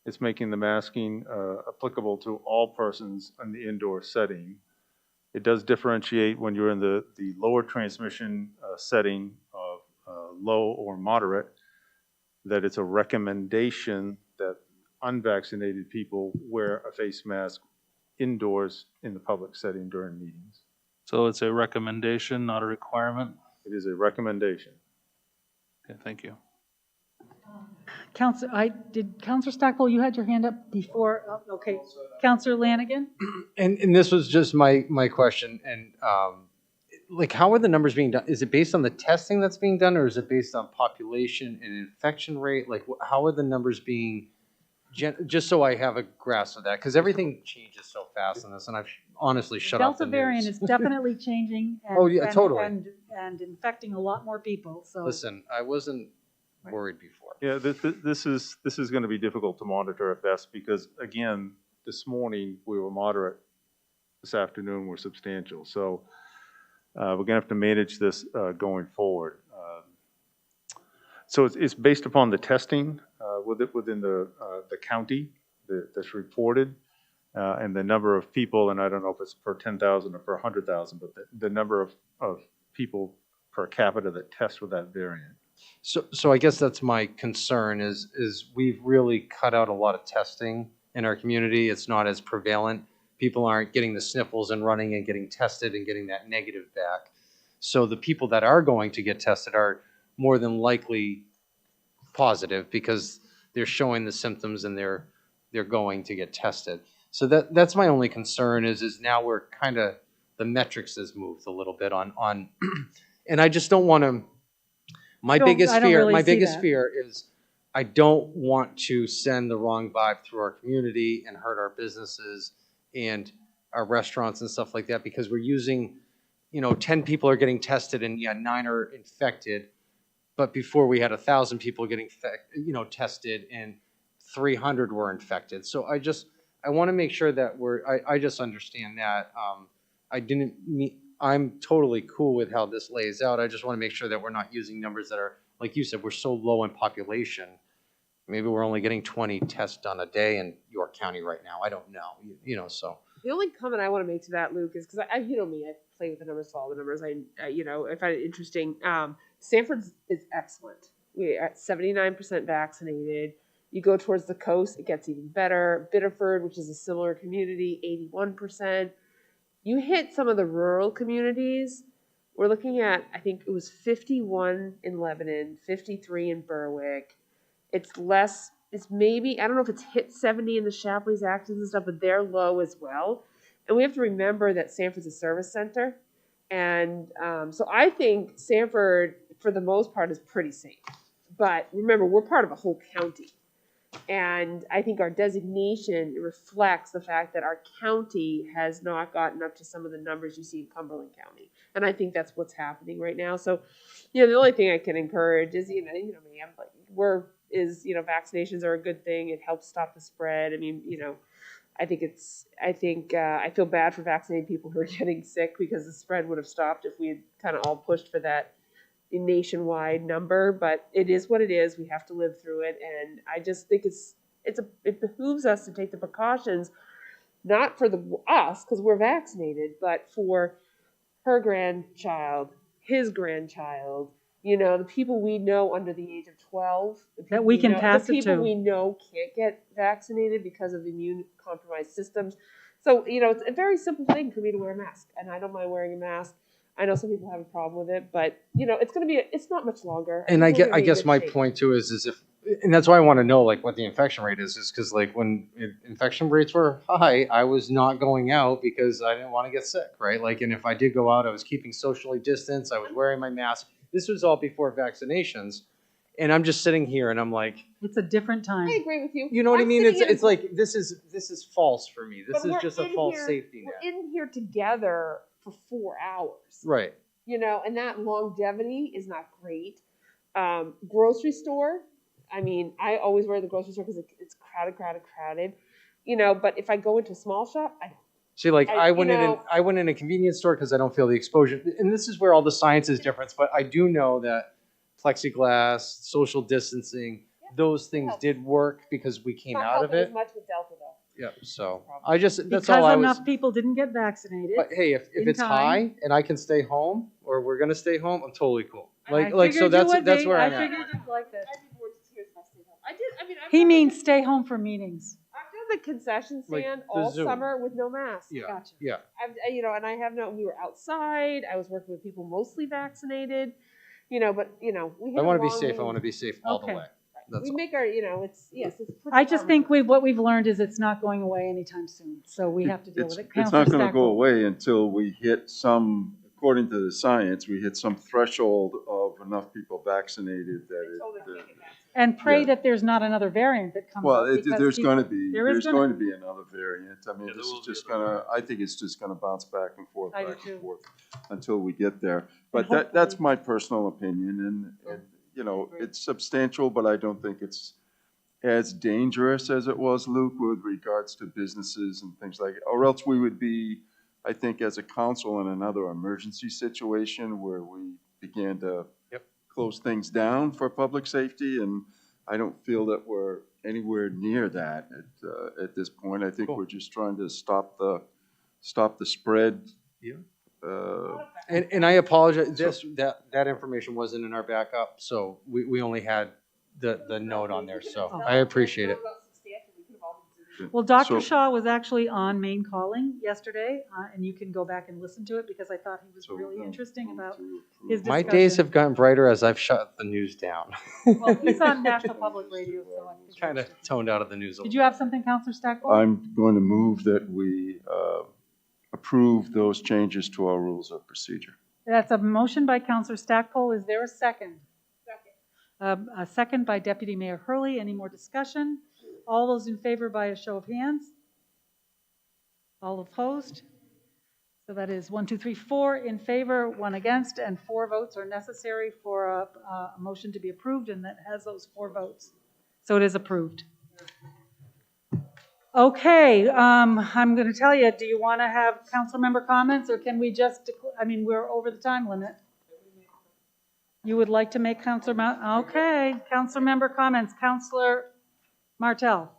C: It's making the masking applicable to all persons in the indoor setting. It does differentiate when you're in the lower transmission setting of low or moderate, that it's a recommendation that unvaccinated people wear a face mask indoors in the public setting during meetings.
I: So it's a recommendation, not a requirement?
C: It is a recommendation.
I: Okay, thank you.
A: Councilor Stackpole, you had your hand up before. Oh, okay, Councilor Lanigan.
B: And this was just my question. And like, how are the numbers being done? Is it based on the testing that's being done, or is it based on population and infection rate? Like, how are the numbers being? Just so I have a grasp of that, because everything changes so fast on this, and I've honestly shut off the
A: Delta
B: news.
A: variant is definitely changing. And,
B: Oh, yeah, totally.
A: And infecting a lot more people. So
B: Listen, I wasn't worried before.
C: Yeah, this is going to be difficult to monitor at best because, again, this morning we were moderate. This afternoon we're substantial. So we're going to have to manage this going forward. So it's based upon the testing within the county that's reported and the number of people, and I don't know if it's per 10,000 or per 100,000, but the number of people per capita that test with that variant.
B: So I guess that's my concern is we've really cut out a lot of testing in our community. It's not as prevalent. People aren't getting the sniffles and running and getting tested and getting that negative back. So the people that are going to get tested are more than likely positive because they're showing the symptoms and they're going to get tested. So that's my only concern is now we're kind of, the metrics has moved a little bit on and I just don't want to. My biggest fear is I don't want to send the wrong vibe through our community and hurt our businesses and our restaurants and stuff like that because we're using, 10 people are getting tested and 9 are infected. But before we had 1,000 people getting tested and 300 were infected. So I want to make sure that I just understand that. I'm totally cool with how this lays out. I just want to make sure that we're not using numbers that are, like you said, we're so low in population. Maybe we're only getting 20 tests done a day in York County right now. I don't know, so.
D: The only comment I want to make to that, Luke, is because I play with the numbers, follow the numbers. I find it interesting. Sanford is excellent. We're at 79% vaccinated. You go towards the coast, it gets even better. Biddeford, which is a similar community, 81%. You hit some of the rural communities. We're looking at, I think it was 51 in Lebanon, 53 in Berwick. It's less. It's maybe, I don't know if it's hit 70 in the Shapley's Actons and stuff, but they're low as well. And we have to remember that Sanford's a service center. And so I think Sanford, for the most part, is pretty safe. But remember, we're part of a whole county. And I think our designation reflects the fact that our county has not gotten up to some of the numbers you see in Cumberland County. And I think that's what's happening right now. So, the only thing I can encourage is, me, I'm like, vaccinations are a good thing. It helps stop the spread. I mean, I feel bad for vaccinated people who are getting sick because the spread would have stopped if we had kind of all pushed for that nationwide number, but it is what it is. We have to live through it. And I just think it behooves us to take the precautions, not for us, because we're vaccinated, but for her grandchild, his grandchild, the people we know under the age of 12,
A: that we can pass it to.
D: The people we know can't get vaccinated because of immune compromised systems. So, it's a very simple thing for me to wear a mask, and I don't mind wearing a mask. I know some people have a problem with it, but it's not much longer.
B: And I guess my point too is if, and that's why I want to know what the infection rate is because when infection rates were high, I was not going out because I didn't want to get sick, right? And if I did go out, I was keeping socially distanced, I was wearing my mask. This was all before vaccinations, and I'm just sitting here and I'm like,
A: it's a different time.
D: I agree with you.
B: You know what I mean? It's like this is false for me. This is just a false safety net.
D: We're in here together for 4 hours.
B: Right.
D: And that longevity is not great. Grocery store, I always wear the grocery store because it's crowded. But if I go into a small shop, I don't.
B: See, I went in a convenience store because I don't feel the exposure. And this is where all the science is different. But I do know that plexiglass, social distancing, those things did work because we came out of it.
D: As much with Delta, though.
B: Yeah, so
A: that's all I was. Because enough people didn't get vaccinated.
B: But hey, if it's high and I can stay home or we're gonna stay home, I'm totally cool. So that's where I'm at.
A: I figured you'd like this. He means stay home for meetings.
D: I've done the concession stand all summer with no mask.
B: Yeah.
A: Gotcha.
B: Yeah.
D: And I have we were outside. I was working with people mostly vaccinated. We
B: I want to be safe. I want to be safe all the way.
D: We make our,
A: I just think what we've learned is it's not going away anytime soon. So we have to deal with it.
J: It's not going to go away until we hit according to the science, we hit some threshold of enough people vaccinated that
A: and pray that there's not another variant that comes.
J: Well, there's going to be another variant. This is just I think it's just going to bounce back and forth until we get there. But that's my personal opinion, and it's substantial, but I don't think it's as dangerous as it was, Luke, with regards to businesses and things like it. Or else we would be, I think, as a council in another emergency situation where we began to close things down for public safety, and I don't feel that we're anywhere near that at this point. I think we're just trying to stop the spread
B: And I apologize, that information wasn't in our backup, so we only had the note on there, so I appreciate it.
A: Well, Dr.
J: So-
A: Shaw was actually on Main Calling yesterday, and you can go back and listen to it because I thought he was really interesting about his
B: My
A: discussion.
B: days have gotten brighter as I've shut the news down.
A: Well, he's on National Public Radio, so I think.
B: Kind of toned out of the news a
A: Did
B: little.
A: you have something, Counselor Stackpole?
J: I'm going to move that we approve those changes to our rules of procedure.
A: That's a motion by Counselor Stackpole. Is there a second? Second. A second by Deputy Mayor Hurley. Any more discussion? All those in favor by a show of hands? All opposed? So that is 1, 2, 3, 4 in favor, 1 against, and 4 votes are necessary for a motion to be approved, and that has those 4 votes. So it is approved. Okay, I'm going to tell you, do you want to have council member comments, or can we just, I mean, we're over the time limit. You would like to make okay, council member comments. Councilor Martel.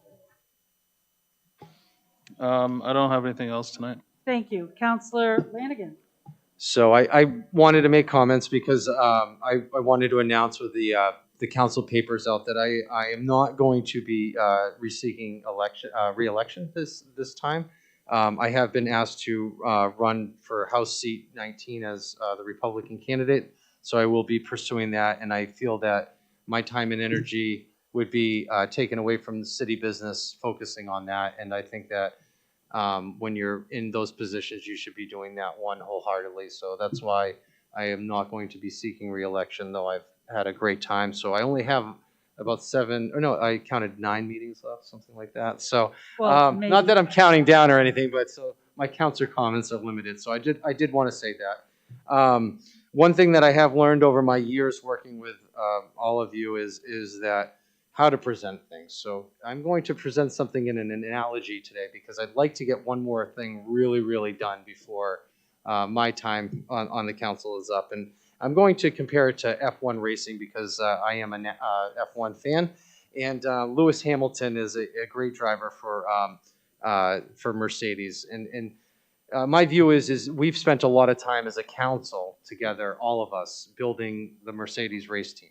I: I don't have anything else tonight.
A: Thank you. Councilor Lanigan.
B: So I wanted to make comments because I wanted to announce with the council papers out that I am not going to be seeking re-election this time. I have been asked to run for House seat 19 as the Republican candidate, so I will be pursuing that, and I feel that my time and energy would be taken away from the city business focusing on that, and I think that when you're in those positions, you should be doing that one wholeheartedly. So that's why I am not going to be seeking re-election, though I've had a great time. So I only have about I counted 9 meetings left, something like that. So not that I'm counting down or anything, but so my counts or comments are limited. So I did want to say that. One thing that I have learned over my years working with all of you is that how to present things. So I'm going to present something in an analogy today because I'd like to get one more thing really, really done before my time on the council is up. And I'm going to compare it to F1 racing because I am an F1 fan. And Lewis Hamilton is a great driver for Mercedes. And my view is we've spent a lot of time as a council together, all of us, building the Mercedes race team.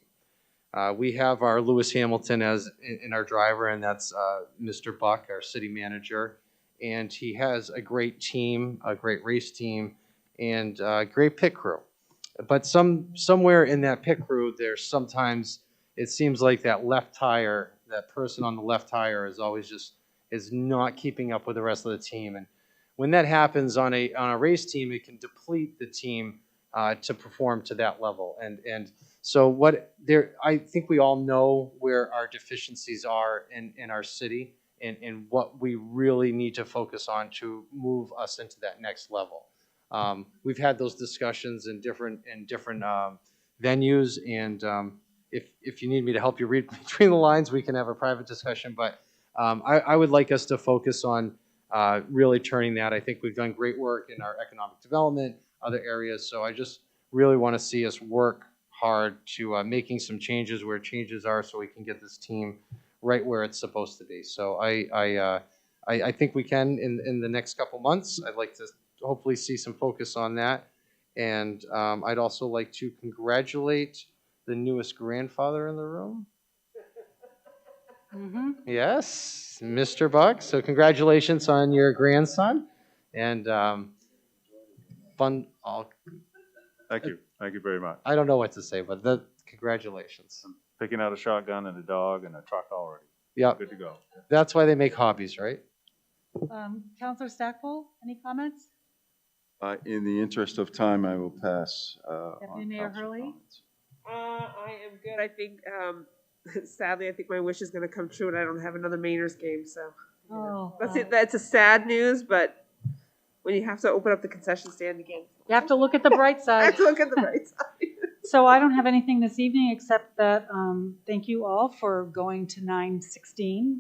B: We have our Lewis Hamilton as in our driver, and that's Mr. Buck, our city manager. And he has a great team, a great race team, and a great pit crew. But somewhere in that pit crew, there's sometimes it seems like that left tire, that person on the left tire is always is not keeping up with the rest of the team. And when that happens on a race team, it can deplete the team to perform to that level. And so I think we all know where our deficiencies are in our city and what we really need to focus on to move us into that next level. We've had those discussions in different venues, and if you need me to help you read between the lines, we can have a private discussion. But I would like us to focus on really turning that. I think we've done great work in our economic development, other areas. So I just really want to see us work hard to making some changes where changes are, so we can get this team right where it's supposed to be. So I think we can in the next couple months. I'd like to hopefully see some focus on that, and I'd also like to congratulate the newest grandfather in the room.
A: Mm-hmm.
B: Yes, Mr. Buck. So congratulations on your grandson, and fun.
C: Thank you. Thank you very much.
B: I don't know what to say, but congratulations.
C: I'm picking out a shotgun and a dog and a truck already.
B: Yeah.
C: Good to go.
B: That's why they make hobbies, right?
A: Councilor Stackpole, any comments?
J: In the interest of time, I will pass.
A: Deputy Mayor Hurley?
D: I am good. I think, sadly, I think my wish is going to come true and I don't have another Mainers game. So that's it. That's a sad news, but when you have to open up the concession stand again.
A: You have to look at the bright side.
D: I have to look at the bright side.
A: So I don't have anything this evening except that thank you all for going to 9:16.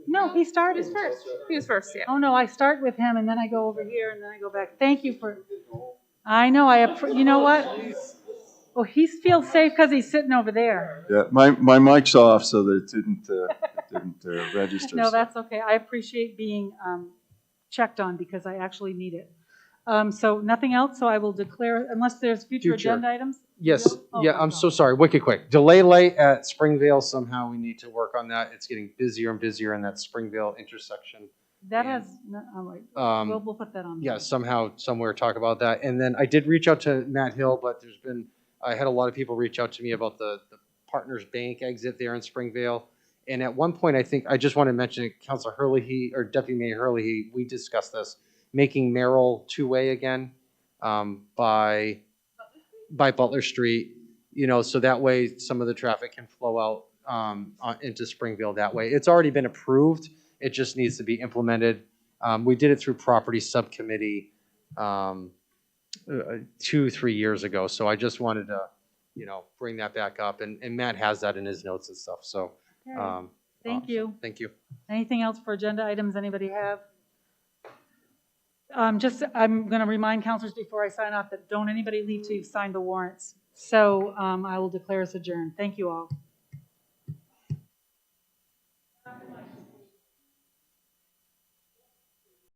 A: No, he started.
D: He was first. He was first, yeah.
A: Oh, no, I start with him and then I go over here and then I go back. Thank you for, I know, you know what? Well, he feels safe because he's sitting over there.
J: Yeah, my mic's off, so that it didn't register.
A: No, that's okay. I appreciate being checked on because I actually need it. So nothing else, so I will declare, unless there's future
B: Future.
A: agenda items?
B: Yes,
A: Oh,
B: yeah, I'm so sorry, wicked quick. Delay light at Springvale, somehow we need to work on that. It's getting busier and busier in that Springvale intersection.
A: That has, I'm like, we'll put that on.
B: Yeah, somehow, somewhere talk about that. And then I did reach out to Matt Hill, but I had a lot of people reach out to me about the Partners Bank exit there in Springvale. And at one point, I just want to mention Councilor Hurley, or Deputy Mayor Hurley, we discussed this, making Merrill two-way again by Butler Street, so that way some of the traffic can flow out into Springville that way. It's already been approved. It just needs to be implemented. We did it through property subcommittee 2-3 years ago. So I just wanted to, bring that back up. And Matt has that in his notes and stuff. So
A: Okay. Thank you.
B: thank you.
A: Anything else for agenda items anybody have? I'm going to remind councilors before I sign off that don't anybody leave till you've signed the warrants. So I will declare us adjourned. Thank you all.